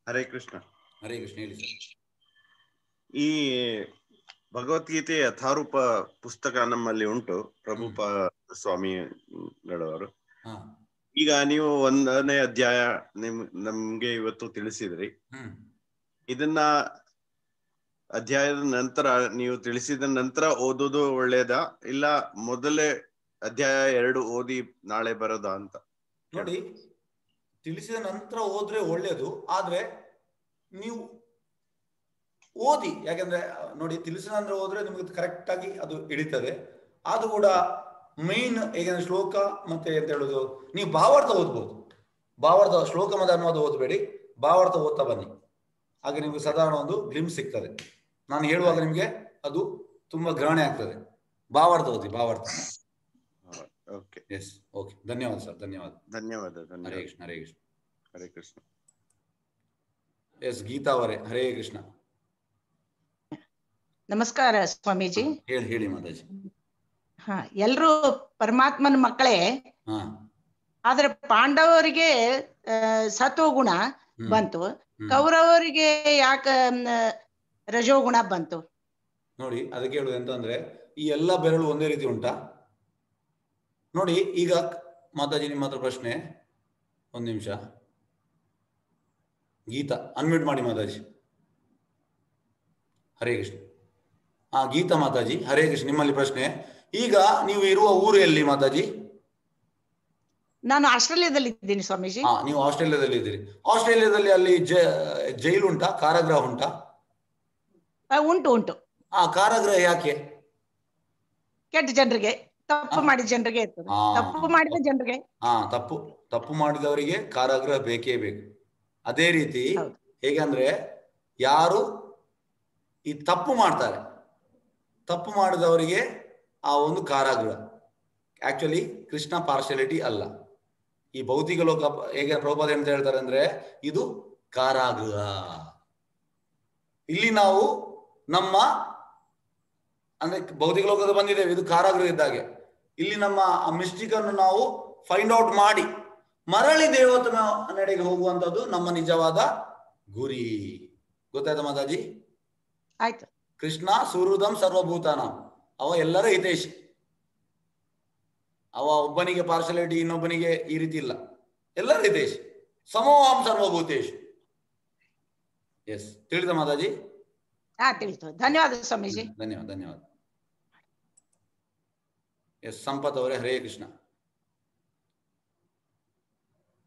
ಹರೇ ಕೃಷ್ಣ. ಹರೇ ಕೃಷ್ಣ. ಹೇಳಿ ಸರ್. ಈ ಭಗವದ್ಗೀತೆ ಯಥಾರೂಪ ಪುಸ್ತಕ ನಮ್ಮಲ್ಲಿ ಉಂಟು, ಪ್ರಭುಪಾದ ಸ್ವಾಮಿಗಳವರು. ಈಗ ನೀವು 1ನೇ ಅಧ್ಯಾಯ ನಮ್ಗೆ ಇವತ್ತು ತಿಳಿಸಿದ್ರಿ. ಇದನ್ನ ಅಧ್ಯಾಯದ ನಂತರ ನೀವು ತಿಳಿಸಿದ ನಂತರ ಓದೋದು ಒಳ್ಳೇದಾ, ಇಲ್ಲ ಮೊದಲೇ ಅಧ್ಯಾಯ 2 ಓದಿ ನಾಳೆ ಬರೋದಾ ಅಂತ? ನೋಡಿ, ತಿಳಿಸಿದ ನಂತರ ಓದ್ರೆ ಒಳ್ಳೇದು. ಆದ್ರೆ ನೀವು ಓದಿ, ಯಾಕಂದ್ರೆ ನೋಡಿ, ತಿಳಿಸಿದ ನಂತರ ಹೋದ್ರೆ ನಿಮಗೆ ಕರೆಕ್ಟ್ ಆಗಿ ಅದು ಹಿಡಿತದೆ. ಅದು ಕೂಡ ಮೈನ್ ಹೇಗೆ ಶ್ಲೋಕ ಮತ್ತೆ ಅಂತ ಹೇಳುದು, ನೀವು ಭಾವಾರ್ಥ ಓದ್ಬೋದು. ಭಾವಾರ್ಥ ಶ್ಲೋಕ ಮತ್ತೆ ಅನುವಾದ ಓದಬೇಡಿ, ಭಾವಾರ್ಥ ಓದ್ತಾ ಬನ್ನಿ. ಹಾಗೆ ನಿಮ್ಗೆ ಸಾಧಾರಣ ಒಂದು ಗ್ಲಿಮ್ಸ್ ಸಿಗ್ತದೆ. ನಾನು ಹೇಳುವಾಗ ನಿಮ್ಗೆ ಅದು ತುಂಬಾ ಗ್ರಹಣೆ ಆಗ್ತದೆ. ಭಾವಾರ್ಥ ಓದಿ, ಭಾವಾರ್ಥ. ಓಕೆ, ಎಸ್, ಓಕೆ, ಧನ್ಯವಾದ ಸರ್, ಧನ್ಯವಾದ. ಧನ್ಯವಾದ. ಹರೇ ಕೃಷ್ಣ, ಹರೇ ಕೃಷ್ಣ, ಹರೇ ಕೃಷ್ಣ. ಎಸ್, ಗೀತಾ ಅವರೇ, ಹರೇ ಕೃಷ್ಣ. ನಮಸ್ಕಾರ ಸ್ವಾಮೀಜಿ. ಹೇಳಿ ಮಾತಾಜಿ. ಹಾ, ಎಲ್ರು ಪರಮಾತ್ಮನ ಮಕ್ಕಳೇ. ಹಾ, ಆದ್ರೆ ಪಾಂಡವರಿಗೆ ಸತ್ವಗುಣ ಬಂತು, ಕೌರವರಿಗೆ ಯಾಕ ರಜೋಗುಣ ಬಂತು? ನೋಡಿ, ಅದಕ್ಕೆ ಹೇಳುದು ಎಂತಂದ್ರೆ ಈ ಎಲ್ಲ ಬೆರಳು ಒಂದೇ ರೀತಿ ಉಂಟಾ ನೋಡಿ. ಈಗ ಮಾತಾಜಿ ನಿಮ್ಮ ಹತ್ರ ಪ್ರಶ್ನೆ, ಒಂದ್ ನಿಮಿಷ. ಗೀತಾ ಅನ್ಮ್ಯೂಟ್ ಮಾಡಿ ಮಾತಾಜಿ. ಹರೇ ಕೃಷ್ಣ. ಗೀತಾ ಮಾತಾಜಿ, ಹರೇ ಕೃಷ್ಣ. ನಿಮ್ಮಲ್ಲಿ ಪ್ರಶ್ನೆ, ಈಗ ನೀವು ಇರುವ ಊರು ಎಲ್ಲಿ ಮಾತಾಜಿ? ನಾನು ಆಸ್ಟ್ರೇಲಿಯಾದಲ್ಲಿ ಇದ್ದೀನಿ ಸ್ವಾಮೀಜಿ. ನೀವು ಆಸ್ಟ್ರೇಲಿಯಾದಲ್ಲಿ ಇದ್ದೀರಿ. ಆಸ್ಟ್ರೇಲಿಯಾದಲ್ಲಿ ಅಲ್ಲಿ ಜೈಲು ಉಂಟಾ, ಕಾರಾಗೃಹ ಉಂಟಾ? ಉಂಟು ಉಂಟು. ಕಾರಾಗೃಹ ಯಾಕೆ? ಕೆಟ್ಟ ಜನರಿಗೆ, ತಪ್ಪು ಮಾಡಿದ ಜನರಿಗೆ ಇರ್ತದೆ. ತಪ್ಪು ಮಾಡಿದ ಜನರಿಗೆ, ತಪ್ಪು ಮಾಡಿದವರಿಗೆ ಕಾರಾಗೃಹ ಬೇಕೇ ಬೇಕು. ಅದೇ ರೀತಿ ಹೇಗಂದ್ರೆ ಯಾರು ಈ ತಪ್ಪು ಮಾಡ್ತಾರೆ, ತಪ್ಪು ಮಾಡಿದವರಿಗೆ ಆ ಒಂದು ಕಾರಾಗೃಹ. ಆಕ್ಚುಲಿ ಕೃಷ್ಣ ಪಾರ್ಶಾಲಿಟಿ ಅಲ್ಲ. ಈ ಭೌತಿಕ ಲೋಕ ಹೇಗೆ ಪ್ರಭುಪಾದ ಅಂತ ಹೇಳ್ತಾರೆ ಅಂದ್ರೆ ಇದು ಕಾರಾಗೃಹ. ಇಲ್ಲಿ ನಾವು ನಮ್ಮ ಅಂದ್ರೆ ಭೌತಿಕ ಲೋಕದ ಬಂದಿದ್ದೇವೆ, ಇದು ಕಾರಾಗೃಹ ಇದ್ದಾಗೆ. ಇಲ್ಲಿ ನಮ್ಮ ಮಿಸ್ಟೇಕ್ ಅನ್ನು ನಾವು ಫೈಂಡ್ ಔಟ್ ಮಾಡಿ ಮರಳಿ ದೇವತನ ನಡೆಗೆ ಹೋಗುವಂತದ್ದು ನಮ್ಮ ನಿಜವಾದ ಗುರಿ. ಗೊತ್ತಾಯ್ತಾ ಮಾತಾಜಿ? ಆಯ್ತು. ಕೃಷ್ಣ ಸುಹೃದಂ ಸರ್ವಭೂತಾನ, ಅವ ಎಲ್ಲರ ಹಿತೈಷಿ. ಅವ ಒಬ್ಬನಿಗೆ ಪಾರ್ಶಾಲಿಟಿ, ಇನ್ನೊಬ್ಬನಿಗೆ ಈ ರೀತಿ ಇಲ್ಲ. ಎಲ್ಲರ ಹಿತೈಷಿ, ಸಮೋಹಂ ಸರ್ವಭೂತೇಶ್. ಎಸ್, ತಿಳಿದ ಮಾತಾಜಿ? ತಿಳಿತು. ಧನ್ಯವಾದ ಸ್ವಾಮೀಜಿ. ಧನ್ಯವಾದ, ಧನ್ಯವಾದ. ಎಸ್, ಸಂಪತ್ ಅವರೇ, ಹರೇ ಕೃಷ್ಣ.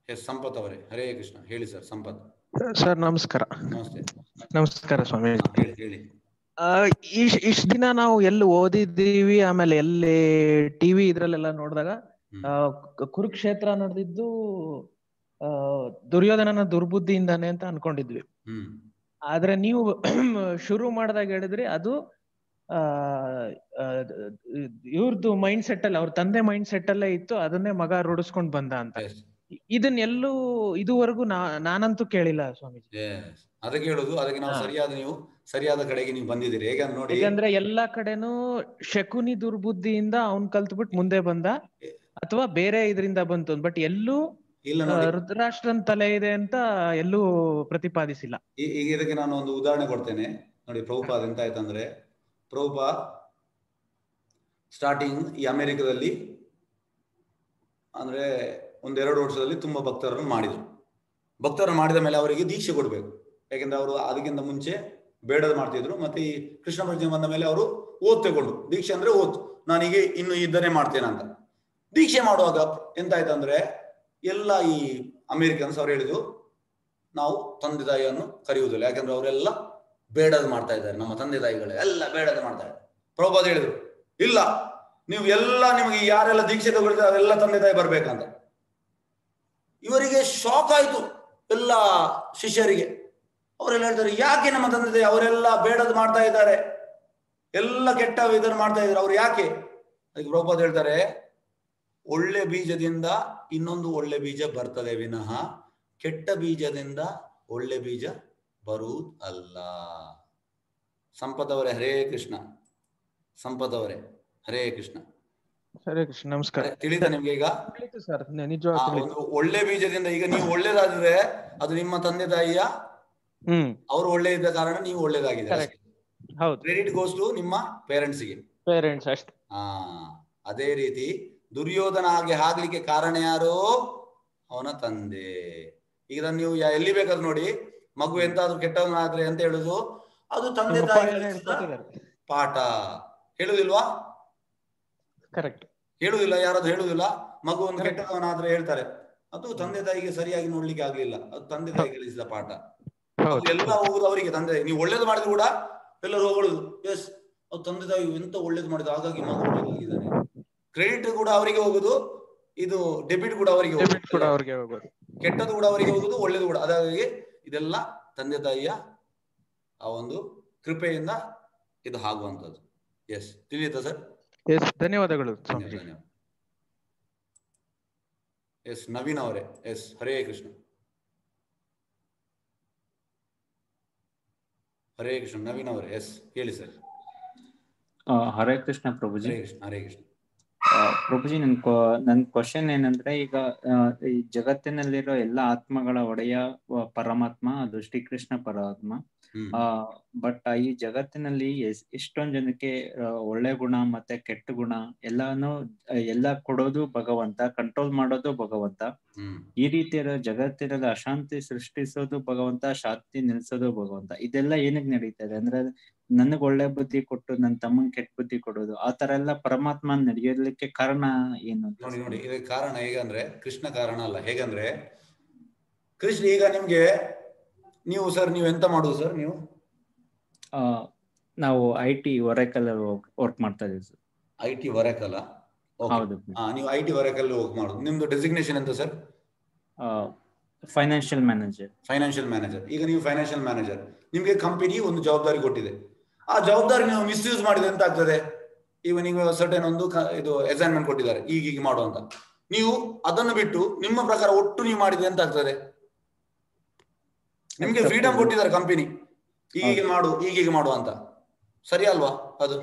ಎಸ್, ಸಂಪತ್ ಅವರೇ, ಹರೇ ಕೃಷ್ಣ. ಹೇಳಿ ಸರ್, ಸಂಪತ್ ಸರ್. ನಮಸ್ಕಾರ. ನಮಸ್ತೆ. ನಮಸ್ಕಾರ ಸ್ವಾಮೀಜಿ. ಹೇಳಿ. ಇಷ್ಟ ದಿನ ನಾವು ಎಲ್ಲಿ ಓದಿದ್ದೀವಿ, ಆಮೇಲೆ ಎಲ್ಲಿ ಟಿವಿ ಇದ್ರಲ್ಲೆಲ್ಲ ನೋಡಿದಾಗ ಕುರುಕ್ಷೇತ್ರ ನಡೆದಿದ್ದು ದುರ್ಯೋಧನನ ದುರ್ಬುದ್ಧಿಯಿಂದಾನೆ ಅಂತ ಅನ್ಕೊಂಡಿದ್ವಿ. ಆದ್ರೆ ನೀವು ಶುರು ಮಾಡಿದಾಗ ಹೇಳಿದ್ರಿ ಅದು ಇವ್ರದ್ದು ಮೈಂಡ್ ಸೆಟ್ ಅಲ್ಲಿ, ಅವ್ರ ತಂದೆ ಮೈಂಡ್ ಸೆಟ್ ಅಲ್ಲೇ ಇತ್ತು, ಅದನ್ನೇ ಮಗ ರೂಢಿಸ್ಕೊಂಡ್ ಬಂದ ಅಂತ. ಇದನ್ನೆಲ್ಲೂ ಇದುವರೆಗೂ ನಾನಂತೂ ಕೇಳಿಲ್ಲ ಸ್ವಾಮೀಜಿ. ಅದಕ್ಕೆ ಹೇಳುದು, ಅದಕ್ಕೆ ನಾವು ನೀವು ಸರಿಯಾದ ಕಡೆಗೆ ನೀವು ಬಂದಿದ್ದೀರಿ. ಹೇಗಂದ್ರೆ ನೋಡಿ, ಯಾಕಂದ್ರೆ ಎಲ್ಲಾ ಕಡೆನೂ ಶಕುನಿ ದುರ್ಬುದ್ಧಿಯಿಂದ ಅವ್ನ್ ಕಲ್ತ್ಬಿಟ್ಟು ಮುಂದೆ ಬಂದ ಅಥವಾ ಬೇರೆ ಇದರಿಂದ ಬಂತು, ಬಟ್ ಎಲ್ಲೂ ರುದ್ರಾಷ್ಟ್ರನ್ ತಲೆ ಇದೆ ಅಂತ ಎಲ್ಲೂ ಪ್ರತಿಪಾದಿಸಿಲ್ಲ. ಈಗ ಇದಕ್ಕೆ ನಾನು ಒಂದು ಉದಾಹರಣೆ ಕೊಡ್ತೇನೆ ನೋಡಿ. ಪ್ರಭುಪಾದ್ ಎಂತ ಆಯ್ತಂದ್ರೆ, ಪ್ರಭುಪಾದ್ ಸ್ಟಾರ್ಟಿಂಗ್ ಈ ಅಮೆರಿಕದಲ್ಲಿ ಅಂದ್ರೆ 1-2 ವರ್ಷದಲ್ಲಿ ತುಂಬಾ ಭಕ್ತರನ್ನು ಮಾಡಿದ್ರು. ಭಕ್ತರನ್ನು ಮಾಡಿದ ಮೇಲೆ ಅವರಿಗೆ ದೀಕ್ಷೆ ಕೊಡ್ಬೇಕು. ಯಾಕೆಂದ್ರೆ ಅವರು ಅದಕ್ಕಿಂತ ಮುಂಚೆ ಬೇಡದ ಮಾಡ್ತಿದ್ರು. ಮತ್ತೆ ಈ ಕೃಷ್ಣ ಪ್ರಜ್ಞೆ ಬಂದ ಮೇಲೆ ಅವರು ಓದ್ ತಗೊಂಡು, ದೀಕ್ಷೆ ಅಂದ್ರೆ ಓದ್, ನಾನೀಗ ಇನ್ನು ಇದನ್ನೇ ಮಾಡ್ತೇನೆ ಅಂತ ದೀಕ್ಷೆ ಮಾಡುವಾಗ ಎಂತಾಯ್ತಂದ್ರೆ, ಎಲ್ಲ ಈ ಅಮೆರಿಕನ್ಸ್ ಅವ್ರು ಹೇಳಿದ್ರು, ನಾವು ತಂದೆ ತಾಯಿಯನ್ನು ಕರೆಯುವುದಿಲ್ಲ, ಯಾಕಂದ್ರೆ ಅವರೆಲ್ಲ ಬೇಡದ ಮಾಡ್ತಾ ಇದ್ದಾರೆ, ನಮ್ಮ ತಂದೆ ತಾಯಿಗಳೇ ಎಲ್ಲ ಬೇಡದ ಮಾಡ್ತಾ ಇದ್ದಾರೆ. ಪ್ರಭುಪಾದ ಹೇಳಿದ್ರು, ಇಲ್ಲ, ನೀವು ಎಲ್ಲ ನಿಮಗೆ ಯಾರೆಲ್ಲ ದೀಕ್ಷೆ ತಗೊಳ್ತಾರೆ ಅವರೆಲ್ಲ ತಂದೆ ತಾಯಿ ಬರ್ಬೇಕಂತ. ಇವರಿಗೆ ಶಾಕ್ ಆಯ್ತು ಎಲ್ಲ ಶಿಷ್ಯರಿಗೆ. ಅವರೆಲ್ಲ ಹೇಳ್ತಾರೆ, ಯಾಕೆ ನಮ್ಮ ತಂದೆ ತಾಯಿ ಅವರೆಲ್ಲ ಬೇಡದ್ ಮಾಡ್ತಾ ಇದ್ದಾರೆ, ಎಲ್ಲ ಕೆಟ್ಟ ಇದನ್ನು ಮಾಡ್ತಾ ಇದ್ದಾರೆ, ಅವ್ರು ಯಾಕೆ? ಅದಕ್ಕೆ ಪ್ರಭುಪಾದ ಹೇಳ್ತಾರೆ, ಒಳ್ಳೆ ಬೀಜದಿಂದ ಇನ್ನೊಂದು ಒಳ್ಳೆ ಬೀಜ ಬರ್ತದೆ ವಿನಃ ಕೆಟ್ಟ ಬೀಜದಿಂದ ಒಳ್ಳೆ ಬೀಜ ಬರುವುದು ಅಲ್ಲ. ಸಂಪತ್ ಅವರೇ, ಹರೇ ಕೃಷ್ಣ. ಸಂಪತ್ ಅವರೇ, ಹರೇ ಕೃಷ್ಣ. ಹರೇ ಕೃಷ್ಣ. ನಮಸ್ಕಾರ. ತಿಳಿದ ನಿಮ್ಗೆ ಈಗ? ಸರ್, ನಿಜವಾಗ್ಲೂ ಒಂದು ಒಳ್ಳೆ ಬೀಜದಿಂದ ಈಗ ನೀವು ಒಳ್ಳೇದಾದ್ರೆ ಅದು ನಿಮ್ಮ ತಂದೆ ತಾಯಿಯ ಅವರು ಒಳ್ಳೆ ಇದ್ದ ಕಾರಣ ನೀವು ಒಳ್ಳೇದಾಗಿದ್ದಾರೆ. ಕ್ರೆಡಿಟ್ ಗೋಸ್ ಟು ನಿಮ್ಮ ಪೇರೆಂಟ್ಸ್ಗೆ. ಅಷ್ಟೇ. ಅದೇ ರೀತಿ ದುರ್ಯೋಧನ ಹಾಗೆ ಆಗ್ಲಿಕ್ಕೆ ಕಾರಣ ಯಾರು? ಅವನ ತಂದೆ. ಈಗ ನೀವು ಎಲ್ಲಿ ಬೇಕಾದ್ರೂ ನೋಡಿ, ಮಗು ಎಂತಾದ್ರೂ ಕೆಟ್ಟವನಾದ್ರೆ ಅಂತ ಹೇಳುದು, ಅದು ತಂದೆ ತಾಯಿ ಪಾಠ. ಹೇಳುದಿಲ್ವಾ? ಕರೆಕ್ಟ್. ಹೇಳುದಿಲ್ಲ, ಯಾರಾದ್ರೂ ಹೇಳುದಿಲ್ಲ? ಮಗು ಒಂದು ಕೆಟ್ಟವನಾದ್ರೆ ಹೇಳ್ತಾರೆ, ಅದು ತಂದೆ ತಾಯಿಗೆ ಸರಿಯಾಗಿ ನೋಡ್ಲಿಕ್ಕೆ ಆಗ್ಲಿಲ್ಲ, ಅದು ತಂದೆ ತಾಯಿ ಕಲಿಸಿದ ಪಾಠ. ಎಲ್ಲ ಹೋಗುದು ಅವರಿಗೆ. ತಂದೆ ನೀವು ಒಳ್ಳೇದು ಮಾಡಿದ್ರು ಕೂಡ ಎಲ್ಲರೂ ಹೊಗಳುದು, ಎಸ್ ಅದು ತಂದೆ ತಾಯಿ ಎಂತ ಒಳ್ಳೇದು ಮಾಡಿದ್ರು, ಹಾಗಾಗಿ ಮಗು ಒಳ್ಳೇದಾಗಿದ್ದಾನೆ. ಕ್ರೆಡಿಟ್ ಕೂಡ ಅವರಿಗೆ ಹೋಗುದು, ಇದು ಡೆಬಿಟ್ ಕೂಡ ಅವರಿಗೆ ಹೋಗೋದು, ಕೆಟ್ಟದ್ದು ಕೂಡ ಅವರಿಗೆ ಹೋಗುದು, ಒಳ್ಳೇದು ಕೂಡ. ಹಾಗಾಗಿ ಇದೆಲ್ಲ ತಂದೆ ತಾಯಿಯ ಆ ಒಂದು ಕೃಪೆಯಿಂದ ಇದು ಆಗುವಂತದ್ದು. S, ತಿಳಿಯುತ್ತಾ sir? ಧನ್ಯವಾದಗಳು. ಧನ್ಯವಾದ. ಎಸ್, ನವೀನ್ ಅವರೇ. ಎಸ್, ಹರೇ ಕೃಷ್ಣ. ಹರೇ ಕೃಷ್ಣ. ನವೀನ್ ಅವರೇ, ಎಸ್, ಹೇಳಿ ಸರ್. ಹರೇ ಕೃಷ್ಣ ಪ್ರಭುಜಿ. ಹರೇ ಕೃಷ್ಣ, ಹರೇ ಕೃಷ್ಣ. ಪ್ರಭುಜಿ, ನನ್ ಕ್ವಶನ್ ಏನಂದ್ರೆ, ಈಗ ಈ ಜಗತ್ತಿನಲ್ಲಿರೋ ಎಲ್ಲ ಆತ್ಮಗಳ ಒಡೆಯ ಪರಮಾತ್ಮ ಅದು ಶ್ರೀಕೃಷ್ಣ ಪರಮಾತ್ಮ. ಬಟ್ ಈ ಜಗತ್ತಿನಲ್ಲಿ ಎಷ್ಟೊಂದ್ ಜನಕ್ಕೆ ಒಳ್ಳೆ ಗುಣ ಮತ್ತೆ ಕೆಟ್ಟ ಗುಣ ಎಲ್ಲ ಕೊಡೋದು ಭಗವಂತ, ಕಂಟ್ರೋಲ್ ಮಾಡೋದು ಭಗವಂತ. ಈ ರೀತಿಯ ಜಗತ್ತಿನಲ್ಲಿ ಅಶಾಂತಿ ಸೃಷ್ಟಿಸೋದು ಭಗವಂತ, ಶಾಂತಿ ನಿಲ್ಸೋದು ಭಗವಂತ. ಇದೆಲ್ಲ ಏನಕ್ಕೆ ನಡೀತಾ ಇದೆ ಅಂದ್ರೆ, ನನಗ್ ಒಳ್ಳೆ ಬುದ್ಧಿ ಕೊಟ್ಟು ನನ್ನ ತಮ್ಮಂಗ್ ಕೆಟ್ಟ ಬುದ್ಧಿ ಕೊಡೋದು, ಆ ತರ ಎಲ್ಲ ಪರಮಾತ್ಮ ನಡೆಯೋದಕ್ಕೆ ಕಾರಣ ಏನು? ನೋಡಿ, ಇದಕ್ಕೆ ಕಾರಣ ಹೇಗಂದ್ರೆ ಕೃಷ್ಣ ಕಾರಣ ಅಲ್ಲ. ಹೇಗಂದ್ರೆ ಕೃಷ್ಣ ಈಗ ನಿಮ್ಗೆ ನೀವು ಎಂತ ಮಾಡುದು ಸರ್? ನೀವು ನಾವು IT ಒರೆಕಲ್ ವರ್ಕ್ ಮಾಡ್ತಾ ಇದೀವಿ ಸರ್. IT ಒರೆಕಲ್? ಹೌದು. ನೀವು IT ಒರೆಕಲ್ ವರ್ಕ್ ಮಾಡುದು. ನಿಮ್ದು ಡೆಸಿಗ್ನೇಷನ್ ಎಂತ sir? Financial manager. Financial manager. ಈಗ ನೀವು ಫೈನಾನ್ಷಿಯಲ್ ಮ್ಯಾನೇಜರ್, ನಿಮ್ಗೆ ಕಂಪನಿ ಒಂದು ಜವಾಬ್ದಾರಿ ಕೊಟ್ಟಿದೆ. ಆ ಜವಾಬ್ದಾರಿ ನೀವು ಮಿಸ್ಯೂಸ್ ಮಾಡಿದ್ರೆ ಎಂತ ಆಗ್ತದೆ? ಈಗ ನೀವು ಸರ್ಟನ್ ಒಂದು ಇದು ಅಸೈನ್ಮೆಂಟ್ ಕೊಟ್ಟಿದ್ದಾರೆ, ಈಗ ಮಾಡುವಂತ, ನೀವು ಅದನ್ನು ಬಿಟ್ಟು ನಿಮ್ಮ ಪ್ರಕಾರ ಒಟ್ಟು ನೀವು ಮಾಡಿದ್ರೆ ಎಂತ ಆಗ್ತದೆ? ನಿಮ್ಗೆ ಫ್ರೀಡಮ್ ಕೊಟ್ಟಿದ್ದಾರೆ ಕಂಪನಿ, ಈಗೀಗ ಮಾಡು ಅಂತ, ಸರಿ ಅಲ್ವಾ ಅದು?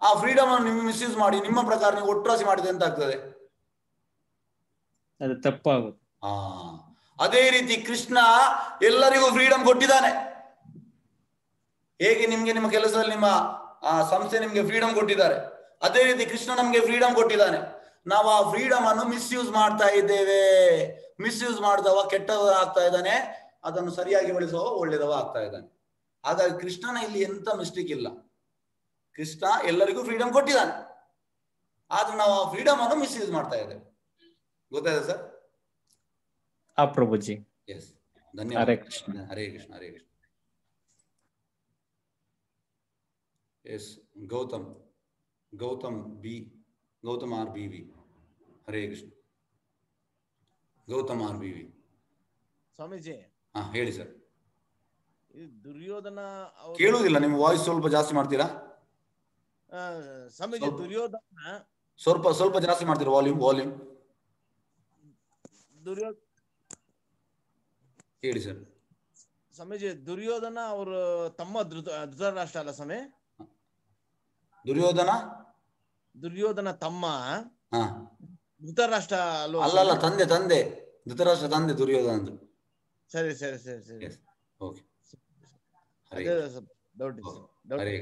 ಆ ಫ್ರೀಡಮ್ ಅನ್ನು ನೀವು ಮಿಸ್ಯೂಸ್ ಮಾಡಿ ನಿಮ್ಮ ಪ್ರಕಾರ ನೀವು ಒಟ್ರಾಸಿ ಮಾಡಿದ್ರೆ ಎಂತ ಆಗ್ತದೆ? ಅದು ತಪ್ಪಾಗುತ್ತೆ. ಅದೇ ರೀತಿ ಕೃಷ್ಣ ಎಲ್ಲರಿಗೂ ಫ್ರೀಡಮ್ ಕೊಟ್ಟಿದ್ದಾನೆ. ಹೇಗೆ ನಿಮ್ಗೆ ನಿಮ್ಮ ಕೆಲಸದಲ್ಲಿ ನಿಮ್ಮ ಸಂಸ್ಥೆ ನಿಮ್ಗೆ ಫ್ರೀಡಮ್ ಕೊಟ್ಟಿದ್ದಾರೆ, ಅದೇ ರೀತಿ ಕೃಷ್ಣ ನಮ್ಗೆ ಫ್ರೀಡಮ್ ಕೊಟ್ಟಿದ್ದಾನೆ. ನಾವು ಆ ಫ್ರೀಡಮ್ ಅನ್ನು ಮಿಸ್ಯೂಸ್ ಮಾಡ್ತಾ ಇದ್ದೇವೆ. ಮಿಸ್ಯೂಸ್ ಮಾಡಿದವ ಕೆಟ್ಟವ ಆಗ್ತಾ ಇದ್ದಾನೆ, ಅದನ್ನು ಸರಿಯಾಗಿ ಬಳಸುವ ಒಳ್ಳೆದವ ಆಗ್ತಾ ಇದ್ದಾನೆ. ಹಾಗಾಗಿ ಕೃಷ್ಣನ ಇಲ್ಲಿ ಎಂತ ಮಿಸ್ಟೇಕ್ ಇಲ್ಲ. ಕೃಷ್ಣ ಎಲ್ಲರಿಗೂ ಫ್ರೀಡಮ್ ಕೊಟ್ಟಿದ್ದಾನೆ, ಆದ್ರೆ ನಾವು ಆ ಫ್ರೀಡಮ್ ಅನ್ನು ಮಿಸ್ಯೂಸ್ ಮಾಡ್ತಾ ಇದ್ದೇವೆ. ಗೊತ್ತಾಯ್ತಾ ಸರ್? ಪ್ರಭುಜಿ. ಎಸ್, ಧನ್ಯವಾದ. Hare Krishna. Hare Krishna, Hare Krishna. Yes, Gautham R BV. Hare Krishna. Gautham R BV. Swamiji, ಹೇಳಿ ಸರ್. ದುರ್ಯೋಧನ ಕೇಳುವುದಿಲ್ಲ, ನಿಮ್ಮ ವಾಯ್ಸ್ ಸ್ವಲ್ಪ ಜಾಸ್ತಿ ಮಾಡ್ತೀರಾ? ಸ್ವಾಮೀಜಿ, ದುರ್ಯೋಧನ ಸ್ವಲ್ಪ ಜಾಸ್ತಿ ಮಾಡ್ತೀರಾ ವಾಲ್ಯೂಮ್? ಹೇಳಿ ಸರ್. ಸ್ವಾಮೀಜಿ, ದುರ್ಯೋಧನ ಅವರು ತಮ್ಮ ಧೃತರಾಷ್ಟ್ರ ಅಲ್ಲ ಸ್ವಾಮಿ? ದುರ್ಯೋಧನ ತಮ್ಮ ಧೃತರಾಷ್ಟ್ರ ಅಲ್ಲ, ತಂದೆ ಧೃತರಾಷ್ಟ್ರ ತಂದೆ ದುರ್ಯೋಧನ. ಸರಿ. ಓಕೆ. ಹರೇ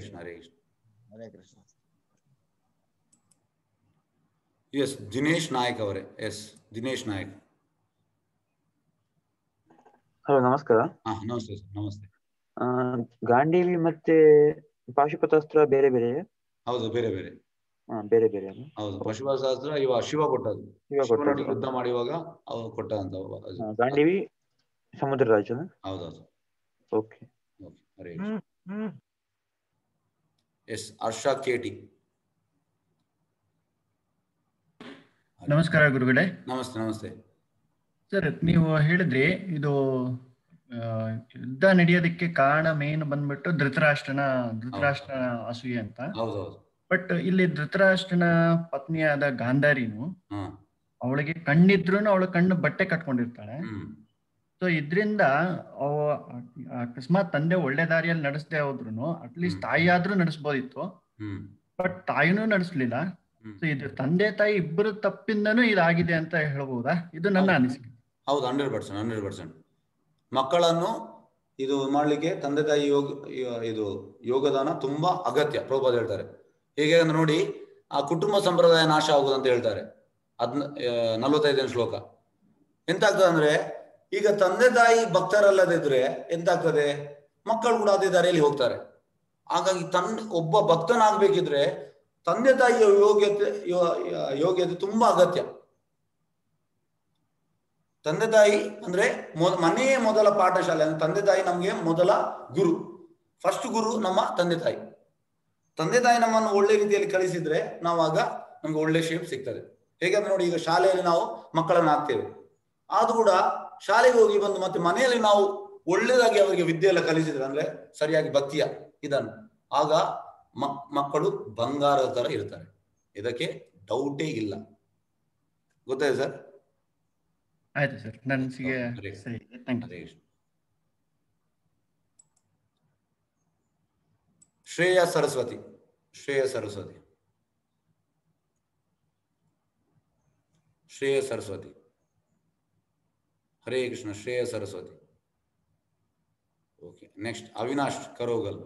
ಕೃಷ್ಣ. ಹರೇ ಕೃಷ್ಣ. ಹರೇ ಕೃಷ್ಣ. ಎಸ್, ದಿನೇಶ್ ನಾಯಕ್ ಅವರೇ. ಎಸ್, ದಿನೇಶ್ ನಾಯಕ್. ಹಲೋ, ನಮಸ್ಕಾರ. ನಮಸ್ತೆ ಸರ್. ನಮಸ್ತೆ. ಗಾಂಡೀವಿ ಮತ್ತೆ ಪಾಶುಪತಾಸ್ತ್ರ ಬೇರೆ ಬೇರೆ? ಹೌದು, ಬೇರೆ. ಬೇರೆ ಬೇರೆ. ಹೌದು, ಪಾಶುಪತಾಸ್ತ್ರ ಶಿವ ಕೊಟ್ಟದ್ದು. ಯುದ್ಧ ಮಾಡುವಾಗ ಅವನು ಕೊಟ್ಟಂತ. ಗಾಂಡೀವಿ ಸಮುದ್ರ ರಾಜನ? ಹೌದೌದು. ಓಕೆ. ಹರೇ ಕೃಷ್ಣ. ಎಸ್, ಹರ್ಷ KT. ನಮಸ್ಕಾರ ಗುರುಗಳೇ. ನಮಸ್ತೆ. ಸರ್, ನೀವು ಹೇಳಿದ್ರಿ ಇದು ಯುದ್ಧ ನಡೆಯೋದಕ್ಕೆ ಕಾರಣ ಮೇನ್ ಬಂದ್ಬಿಟ್ಟು ಧೃತರಾಷ್ಟ್ರನ ಅಸೂಯೆ ಅಂತ. ಬಟ್ ಇಲ್ಲಿ ಧೃತರಾಷ್ಟ್ರನ ಪತ್ನಿಯಾದ ಗಾಂಧಾರಿನು ಅವಳಿಗೆ ಕಣ್ಣಿದ್ರು ಅವಳ ಕಣ್ಣು ಬಟ್ಟೆ ಕಟ್ಕೊಂಡಿರ್ತಾಳೆ. ಸೊ ಇದ್ರಿಂದ ಅಕಸ್ಮಾತ್ ತಂದೆ ಒಳ್ಳೆ ದಾರಿಯಲ್ಲಿ ನಡೆಸದೆ ಹೋದ್ರು ಅಟ್ಲೀಸ್ಟ್ ತಾಯಿ ಆದ್ರೂ ನಡೆಸ್ಬೋದಿತ್ತು. ಬಟ್ ತಾಯಿನೂ ನಡೆಸ್ಲಿಲ್ಲ. ಸೊ ಇದು ತಂದೆ ತಾಯಿ ಇಬ್ಬರು ತಪ್ಪಿಂದನೂ ಇದಾಗಿದೆ ಅಂತ ಹೇಳ್ಬಹುದಾ? ಇದು ನನ್ನ ಅನಿಸಿಕೆ. ಹೌದು, 100%. ಮಕ್ಕಳನ್ನು ಇದು ಮಾಡ್ಲಿಕ್ಕೆ ತಂದೆ ತಾಯಿ ಯೋಗದಾನ ತುಂಬಾ ಅಗತ್ಯ. ಪ್ರಭುಪಾದ ಹೇಳ್ತಾರೆ. ಹೇಗೆ ಅಂದ್ರೆ ನೋಡಿ, ಆ ಕುಟುಂಬ ಸಂಪ್ರದಾಯ ನಾಶ ಆಗುದು ಅಂತ ಹೇಳ್ತಾರೆ. 45ನೇ ಶ್ಲೋಕ. ಎಂತಾಗ್ತದೆ ಅಂದ್ರೆ, ಈಗ ತಂದೆ ತಾಯಿ ಭಕ್ತರಲ್ಲದಿದ್ರೆ ಎಂತಾಗ್ತದೆ, ಮಕ್ಕಳು ಕೂಡ ಅದೇ ದಾರಿಯಲ್ಲಿ ಹೋಗ್ತಾರೆ. ಹಾಗಾಗಿ ಒಬ್ಬ ಭಕ್ತನಾಗ್ಬೇಕಿದ್ರೆ ತಂದೆ ತಾಯಿಯ ಯೋಗ್ಯತೆ ತುಂಬಾ ಅಗತ್ಯ. ತಂದೆ ತಾಯಿ ಅಂದ್ರೆ ಮನೆಯೇ ಮೊದಲ ಪಾಠಶಾಲೆ. ಅಂದ್ರೆ ತಂದೆ ತಾಯಿ ನಮ್ಗೆ ಮೊದಲ ಗುರು. ಫಸ್ಟ್ ಗುರು ನಮ್ಮ ತಂದೆ ತಾಯಿ. ತಂದೆ ತಾಯಿ ನಮ್ಮನ್ನು ಒಳ್ಳೆ ರೀತಿಯಲ್ಲಿ ಕಲಿಸಿದ್ರೆ ನಾವಾಗ ನಮ್ಗೆ ಒಳ್ಳೆ ಶೇಪ್ ಸಿಗ್ತದೆ. ಹೇಗಂದ್ರೆ ನೋಡಿ, ಈಗ ಶಾಲೆಯಲ್ಲಿ ನಾವು ಮಕ್ಕಳನ್ನ ಹಾಕ್ತೇವೆ, ಆದ್ರೂ ಕೂಡ ಶಾಲೆಗೆ ಹೋಗಿ ಬಂದು ಮತ್ತೆ ಮನೆಯಲ್ಲಿ ನಾವು ಒಳ್ಳೇದಾಗಿ ಅವರಿಗೆ ವಿದ್ಯೆ ಎಲ್ಲ ಕಲಿಸಿದ್ರೆ, ಅಂದ್ರೆ ಸರಿಯಾಗಿ ಭಕ್ತಿಯ ಇದನ್ನು, ಆಗ ಮಕ್ಕಳು ಬಂಗಾರದ ತರ ಇರ್ತಾರೆ. ಇದಕ್ಕೆ ಡೌಟೇ ಇಲ್ಲ. ಗೊತ್ತಾಯ್ತು ಸರ್? ಆಯ್ತು ಸರ್, ನನಗೆ ಸರಿ, thank you. Shreya Saraswati, Shreya Saraswati, Shreya Saraswati. Hare Krishna. Shreya Saraswati. Okay, next Avinash Karogal.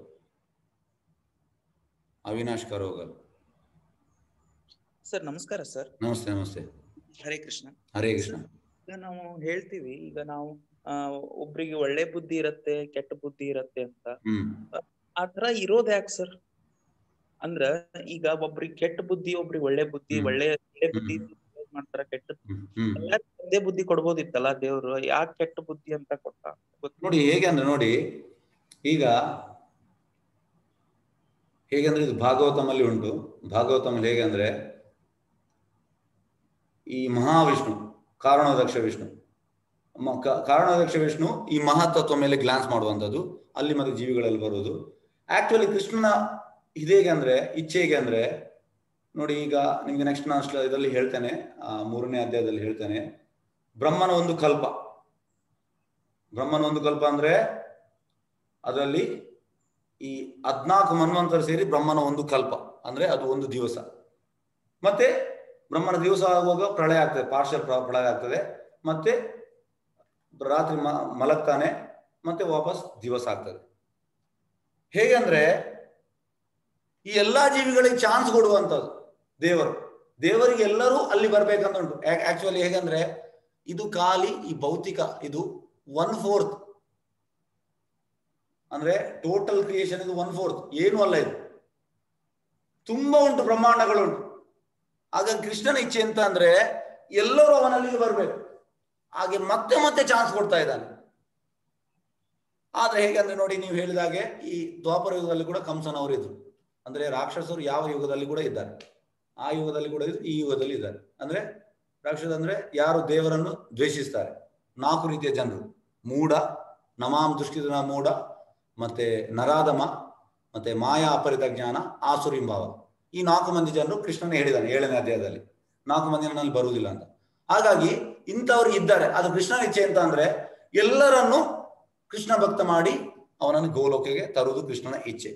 Avinash Karogal. Sir ನಮಸ್ಕಾರ ಸರ್. ನಮಸ್ತೆ. ನಮಸ್ತೆ. ಹರೇ ಕೃಷ್ಣ. ಹರೇ ಕೃಷ್ಣ. ಈಗ ನಾವು ಹೇಳ್ತೀವಿ, ಈಗ ನಾವು ಒಬ್ರಿಗೆ ಒಳ್ಳೆ ಬುದ್ಧಿ ಇರತ್ತೆ, ಕೆಟ್ಟ ಬುದ್ಧಿ ಇರತ್ತೆ ಅಂತ. ಆತರ ಇರೋದ್ ಯಾಕೆ ಸರ್? ಅಂದ್ರ ಈಗ ಒಬ್ರಿಗೆ ಕೆಟ್ಟ ಬುದ್ಧಿ, ಒಬ್ರಿಗೆ ಒಳ್ಳೆ ಬುದ್ಧಿ, ಒಳ್ಳೆ ಬುದ್ಧಿ ಮಾಡ್ತಾರ, ಕೆಟ್ಟ ಒಂದೇ ಬುದ್ಧಿ ಕೊಡ್ಬೋದಿತ್ತಲ್ಲ ದೇವ್ರು, ಯಾಕೆ ಕೆಟ್ಟ ಬುದ್ಧಿ ಅಂತ ಕೊಟ್ಟ? ನೋಡಿ ಹೇಗೆ ಅಂದ್ರೆ, ನೋಡಿ ಈಗ ಹೇಗಂದ್ರೆ ಇದು ಭಾಗವತಮಲ್ಲಿ ಉಂಟು. ಭಾಗವತಮಲ್ಲಿ ಹೇಗೆ ಅಂದ್ರೆ, ಈ ಮಹಾವಿಷ್ಣು ಕಾರಣೋದಕ್ಷ ವಿಷ್ಣು, ಕಾರಣೋದಕ್ಷ ವಿಷ್ಣು ಈ ಮಹಾತತ್ವ ಮೇಲೆ ಗ್ಲಾನ್ಸ್ ಮಾಡುವಂಥದ್ದು, ಅಲ್ಲಿ ಮತ್ತೆ ಜೀವಿಗಳಲ್ಲಿ ಬರುವುದು. ಆಕ್ಚುಲಿ ಕೃಷ್ಣನ ಇದೇಗೆ ಅಂದ್ರೆ, ಇಚ್ಛೆ ಹೇಗೆ ಅಂದ್ರೆ ನೋಡಿ, ಈಗ ನಿಮ್ಗೆ ನೆಕ್ಸ್ಟ್ ನಾನು ಇದರಲ್ಲಿ ಹೇಳ್ತೇನೆ, 3ನೇ ಅಧ್ಯಾಯದಲ್ಲಿ ಹೇಳ್ತೇನೆ. ಬ್ರಹ್ಮನ ಒಂದು ಕಲ್ಪ, ಬ್ರಹ್ಮನ ಒಂದು ಕಲ್ಪ ಅಂದ್ರೆ ಅದರಲ್ಲಿ ಈ 14 ಮನ್ವಂತರ ಸೇರಿ ಬ್ರಹ್ಮನ ಒಂದು ಕಲ್ಪ ಅಂದ್ರೆ ಅದು ಒಂದು ದಿವಸ. ಮತ್ತೆ ಬ್ರಹ್ಮನ ದಿವಸ ಆಗುವಾಗ ಪ್ರಳಯ ಆಗ್ತದೆ, ಪಾರ್ಷಲ್ ಪ್ರಳಯ ಆಗ್ತದೆ, ಮತ್ತೆ ರಾತ್ರಿ ಮಲಗ್ತಾನೆ, ಮತ್ತೆ ವಾಪಸ್ ದಿವಸ ಆಗ್ತದೆ. ಹೇಗೆ ಅಂದ್ರೆ ಈ ಎಲ್ಲಾ ಜೀವಿಗಳಿಗೆ ಚಾನ್ಸ್ ಕೊಡುವಂಥದ್ದು ದೇವರು. ದೇವರಿಗೆ ಎಲ್ಲರೂ ಅಲ್ಲಿ ಬರ್ಬೇಕಂತ ಉಂಟು. ಆಕ್ಚುಲಿ ಹೇಗಂದ್ರೆ ಇದು ಖಾಲಿ ಈ ಭೌತಿಕ ಇದು 1/4 ಅಂದ್ರೆ ಟೋಟಲ್ ಕ್ರಿಯೇಷನ್ ಇದು 1/4 ಏನು ಅಲ್ಲ, ಇದು ತುಂಬಾ ಉಂಟು, ಬ್ರಹ್ಮಾಂಡಗಳು ಉಂಟು. ಆಗ ಕೃಷ್ಣನ ಇಚ್ಛೆ ಅಂತ ಅಂದ್ರೆ ಎಲ್ಲರೂ ಅವನಲ್ಲಿಗೆ ಬರ್ಬೇಕು, ಹಾಗೆ ಮತ್ತೆ ಮತ್ತೆ ಚಾನ್ಸ್ ಕೊಡ್ತಾ ಇದ್ದಾನೆ. ಆದ್ರೆ ಹೇಗಂದ್ರೆ ನೋಡಿ, ನೀವು ಹೇಳಿದಾಗೆ ಈ ದ್ವಾಪರ ಯುಗದಲ್ಲಿ ಕೂಡ ಕಂಸನವರು ಇದ್ರು. ಅಂದ್ರೆ ರಾಕ್ಷಸರು ಯಾವ ಯುಗದಲ್ಲಿ ಕೂಡ ಇದ್ದಾರೆ, ಆ ಯುಗದಲ್ಲಿ ಕೂಡ ಇದ್ರು, ಈ ಯುಗದಲ್ಲಿ ಇದ್ದಾರೆ. ಅಂದ್ರೆ ರಾಕ್ಷಸ ಅಂದ್ರೆ ಯಾರು ದೇವರನ್ನು ದ್ವೇಷಿಸ್ತಾರೆ. 4 ರೀತಿಯ ಜನರು: ಮೂಢ, ನಮಾಂ ದುಷ್ಟಿತನ ಮೂಢ, ಮತ್ತೆ ನರಾಧಮ, ಮತ್ತೆ ಮಾಯಾ ಅಪರಿತ ಜ್ಞಾನ, ಆಸುರಿಂಭಾವ. ಈ 4 ಮಂದಿ ಜನರು ಕೃಷ್ಣನೇ ಹೇಳಿದ್ದಾನೆ 7ನೇ ಅಧ್ಯಾಯದಲ್ಲಿ. 4 ಮಂದಿ ನನ್ನಲ್ಲಿ ಬರುವುದಿಲ್ಲ ಅಂತ. ಹಾಗಾಗಿ ಇಂಥವ್ರು ಇದ್ದಾರೆ. ಅದು ಕೃಷ್ಣನ ಇಚ್ಛೆ ಅಂತ ಅಂದ್ರೆ ಎಲ್ಲರನ್ನು ಕೃಷ್ಣ ಭಕ್ತ ಮಾಡಿ ಅವನನ್ನು ಗೋಲೋಕೆಗೆ ತರುವುದು ಕೃಷ್ಣನ ಇಚ್ಛೆ.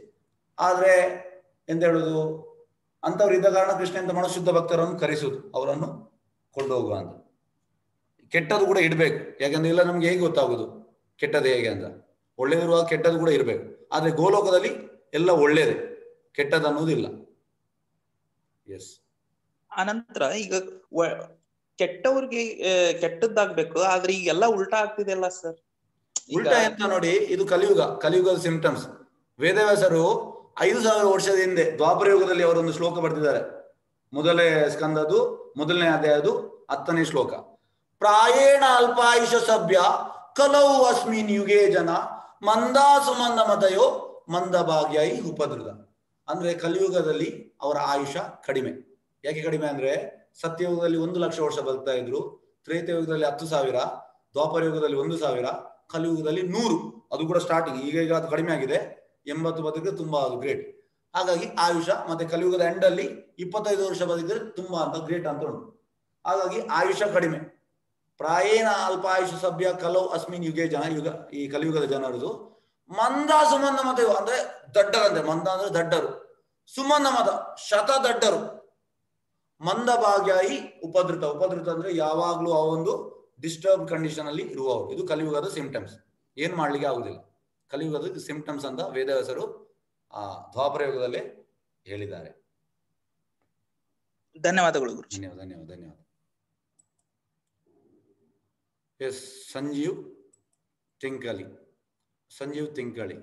ಆದ್ರೆ ಎಂತ ಹೇಳುದು, ಅಂತವ್ರು ಇದ್ದ ಕಾರಣ ಕೃಷ್ಣ ಎಂತ ಮಾಡೋ, ಶುದ್ಧ ಭಕ್ತರನ್ನು ಕರೆಸುವುದು, ಅವರನ್ನು ಕೊಂಡೋಗುವ ಅಂತ. ಕೆಟ್ಟದ್ದು ಕೂಡ ಇಡ್ಬೇಕು, ಯಾಕಂದ್ರೆ ಇಲ್ಲ ನಮ್ಗೆ ಹೇಗೆ ಗೊತ್ತಾಗುದು ಕೆಟ್ಟದ್ದು ಹೇಗೆ ಅಂತ. ಒಳ್ಳೇದಿರುವಾಗ ಕೆಟ್ಟದ್ದು ಕೂಡ ಇರ್ಬೇಕು. ಆದ್ರೆ ಗೋಲೋಕದಲ್ಲಿ ಎಲ್ಲ ಒಳ್ಳೇದೇ, ಕೆಟ್ಟದ್ದು ಅನ್ನೋದಿಲ್ಲ. ಎಸ್. ಆನಂತರ ಈಗ ಕೆಟ್ಟವ್ರಿಗೆ ಕೆಟ್ಟದ್ದಾಗ್ಬೇಕು, ಆದ್ರೆ ಈಗೆಲ್ಲ ಉಲ್ಟಾ ಆಗ್ತಿದೆಯಲ್ಲ ಸರ್. ಉಲ್ಟಾ ಎಂತ ನೋಡಿ, ಇದು ಕಲಿಯುಗ, ಕಲಿಯುಗದ ಸಿಂಪ್ಟಮ್ಸ್. ವೇದವ್ಯಾಸರು 5000 ವರ್ಷದ ಹಿಂದೆ ದ್ವಾಪರ ಯುಗದಲ್ಲಿ ಅವರೊಂದು ಶ್ಲೋಕ ಬರೆದಿದ್ದಾರೆ. ಮೊದಲನೇ ಸ್ಕಂದದು 1ನೇ ಅಧ್ಯಾಯದು 10ನೇ ಶ್ಲೋಕ. ಪ್ರಾಯೇಣ ಅಲ್ಪಾಯುಷ ಸಭ್ಯ ಕಲೌ ಅಸ್ಮಿನ್ ಯುಗೇ ಜನ ಮಂದಾಸು ಮಂದ ಮತಯೋ ಮಂದ ಭಾಗ್ಯಾಯಿ ಉಪದ್ರುತ. ಅಂದ್ರೆ ಕಲಿಯುಗದಲ್ಲಿ ಅವರ ಆಯುಷ ಕಡಿಮೆ. ಯಾಕೆ ಕಡಿಮೆ ಅಂದ್ರೆ, ಸತ್ಯಯುಗದಲ್ಲಿ 1,00,000 ವರ್ಷ ಬದುಕ್ತಾ ಇದ್ರು, ತ್ರೇತಯುಗದಲ್ಲಿ 10,000, ದ್ವಾಪರ ಯುಗದಲ್ಲಿ 1,000, ಕಲಿಯುಗದಲ್ಲಿ 100. ಅದು ಕೂಡ ಸ್ಟಾರ್ಟಿಂಗ್. ಈಗ ಅದು ಕಡಿಮೆ ಆಗಿದೆ, 80 ಬದುಕಿದ್ರೆ ತುಂಬಾ ಅದು ಗ್ರೇಟ್. ಹಾಗಾಗಿ ಆಯುಷ, ಮತ್ತೆ ಕಲಿಯುಗದ ಎಂಡ್ ಅಲ್ಲಿ 25 ವರ್ಷ ಬದುಕಿದ್ರೆ ತುಂಬಾ ಅಂತ ಗ್ರೇಟ್ ಅಂತ ಉಂಟು. ಹಾಗಾಗಿ ಆಯುಷ ಕಡಿಮೆ. ಪ್ರಾಯೇಣ ಅಲ್ಪಾಯುಷ ಸಭ್ಯ ಕಲೌ ಅಸ್ಮಿನ್ ಯುಗೇ ಜನ, ಯುಗ ಈ ಕಲಿಯುಗದ ಜನರದು. ಮಂದ ಸುಮಂದ ಮತ ಅಂದ್ರೆ ದಡ್ಡರಂತೆ. ಮಂದ ಅಂದ್ರೆ ದಡ್ಡರು, ಸುಮಂದ ಮತ ಶತ ದಡ್ಡರು, ಮಂದ ಭಾಗ್ಯಾಯಿ ಉಪದ್ರುತ. ಉಪದ್ರುತ ಅಂದ್ರೆ ಯಾವಾಗ್ಲೂ ಆ ಒಂದು ಡಿಸ್ಟರ್ಬ್ ಕಂಡೀಷನ್ ಅಲ್ಲಿ ಇರುವವರು. ಇದು ಕಲಿಯುಗದ ಸಿಂಪ್ಟಮ್ಸ್. ಏನ್ ಮಾಡ್ಲಿಕ್ಕೆ ಆಗುದಿಲ್ಲ. ಕಲಿಯುಗದ ಸಿಂಪ್ಟಮ್ಸ್ ಅಂತ ವೇದವ್ಯಾಸರು ದ್ವಾಪರ ಯುಗದಲ್ಲೇ ಹೇಳಿದ್ದಾರೆ. ಧನ್ಯವಾದಗಳು. ಧನ್ಯವಾದ, ಧನ್ಯವಾದ, ಧನ್ಯವಾದ. ಎಸ್, ಸಂಜೀವ್ ತಿಂಕಳಿ. ಸಂಜೀವ್ ತಿಂಕಳಿ.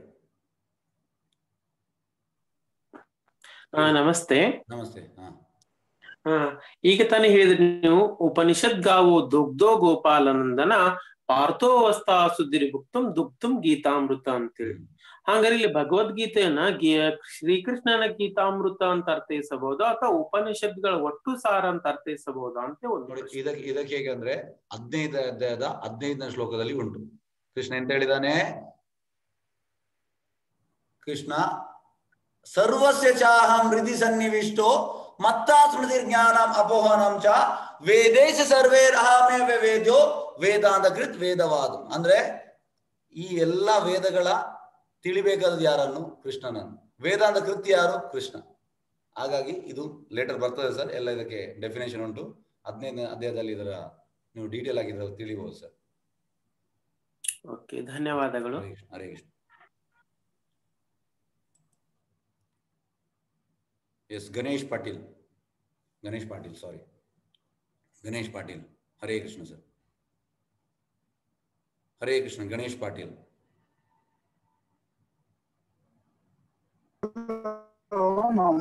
ನಮಸ್ತೆ. ನಮಸ್ತೆ. ಈಗ ತಾನೇ ಹೇಳಿದ್ರಿ ನೀವು, ಉಪನಿಷತ್ ಗಾವು ದುಗ್ಧೋ ಗೋಪಾಲನಂದನ ಪಾರ್ಥೋವಸ್ಥಾ ಸುದ್ದಿರಿ ಭುಕ್ತಂ ದುಪ್ತಂ ಗೀತಾಮೃತ ಅಂತೇಳಿ. ಹಾಗಾದ್ರೆ ಇಲ್ಲಿ ಭಗವದ್ಗೀತೆಯನ್ನ ಶ್ರೀಕೃಷ್ಣನ ಗೀತಾಮೃತ ಅಂತ ಅರ್ಥೈಸಬಹುದಾ ಅಥವಾ ಉಪನಿಷತ್ಗಳ ಒಟ್ಟು ಸಾರ ಅಂತ ಅರ್ಥೈಸಬಹುದಾ ಅಂತ ಒಂದು ಇದಕ್ಕೆ ಹೇಗೆ ಅಂದ್ರೆ 15ನೇ ಅಧ್ಯಾಯದ 15ನೇ ಶ್ಲೋಕದಲ್ಲಿ ಉಂಟು. ಕೃಷ್ಣ ಎಂತ ಹೇಳಿದಾನೆ? ಕೃಷ್ಣ ಸರ್ವಸ್ಯ ಚಾಹಂ ಹೃದಯ ಸನ್ನಿವಿಷ್ಟೋ ಮತ್ತಾ ಸ್ಮೃತಿ ಜ್ಞಾನಂ ಅಪೋಹನಂ ಚ ವೇದೇಶ ಸರ್ವೇರಹಮೇವ ವೇದ್ಯೋ ವೇದಾಂತ ಕೃತ್ ವೇದವಾದ. ಅಂದ್ರೆ ಈ ಎಲ್ಲಾ ವೇದಗಳ ತಿಳಿಬೇಕಾದದ್ದು ಯಾರನ್ನು? ಕೃಷ್ಣನನ್ನು. ವೇದಾಂತ ಕೃತ್ ಯಾರು? ಕೃಷ್ಣ. ಹಾಗಾಗಿ ಇದು ಲೇಟರ್ ಬರ್ತದೆ ಸರ್, ಎಲ್ಲ ಇದಕ್ಕೆ ಡೆಫಿನೇಷನ್ ಉಂಟು. 15ನೇ ಅಧ್ಯಾಯದಲ್ಲಿ ಇದರ ನೀವು ಡೀಟೇಲ್ ಆಗಿ ತಿಳಿಬಹುದು ಸರ್. ಓಕೆ, ಧನ್ಯವಾದಗಳು. ಹರೇ ಕೃಷ್ಣ. ಎಸ್ ಗಣೇಶ್ ಪಾಟೀಲ್, ಸಾರಿ ಗಣೇಶ್ ಪಾಟೀಲ್. ಹರೇ ಕೃಷ್ಣ ಸರ್. ಹರೇ ಕೃಷ್ಣ. ಗಣೇಶ್ ಪಾಟೀಲ್.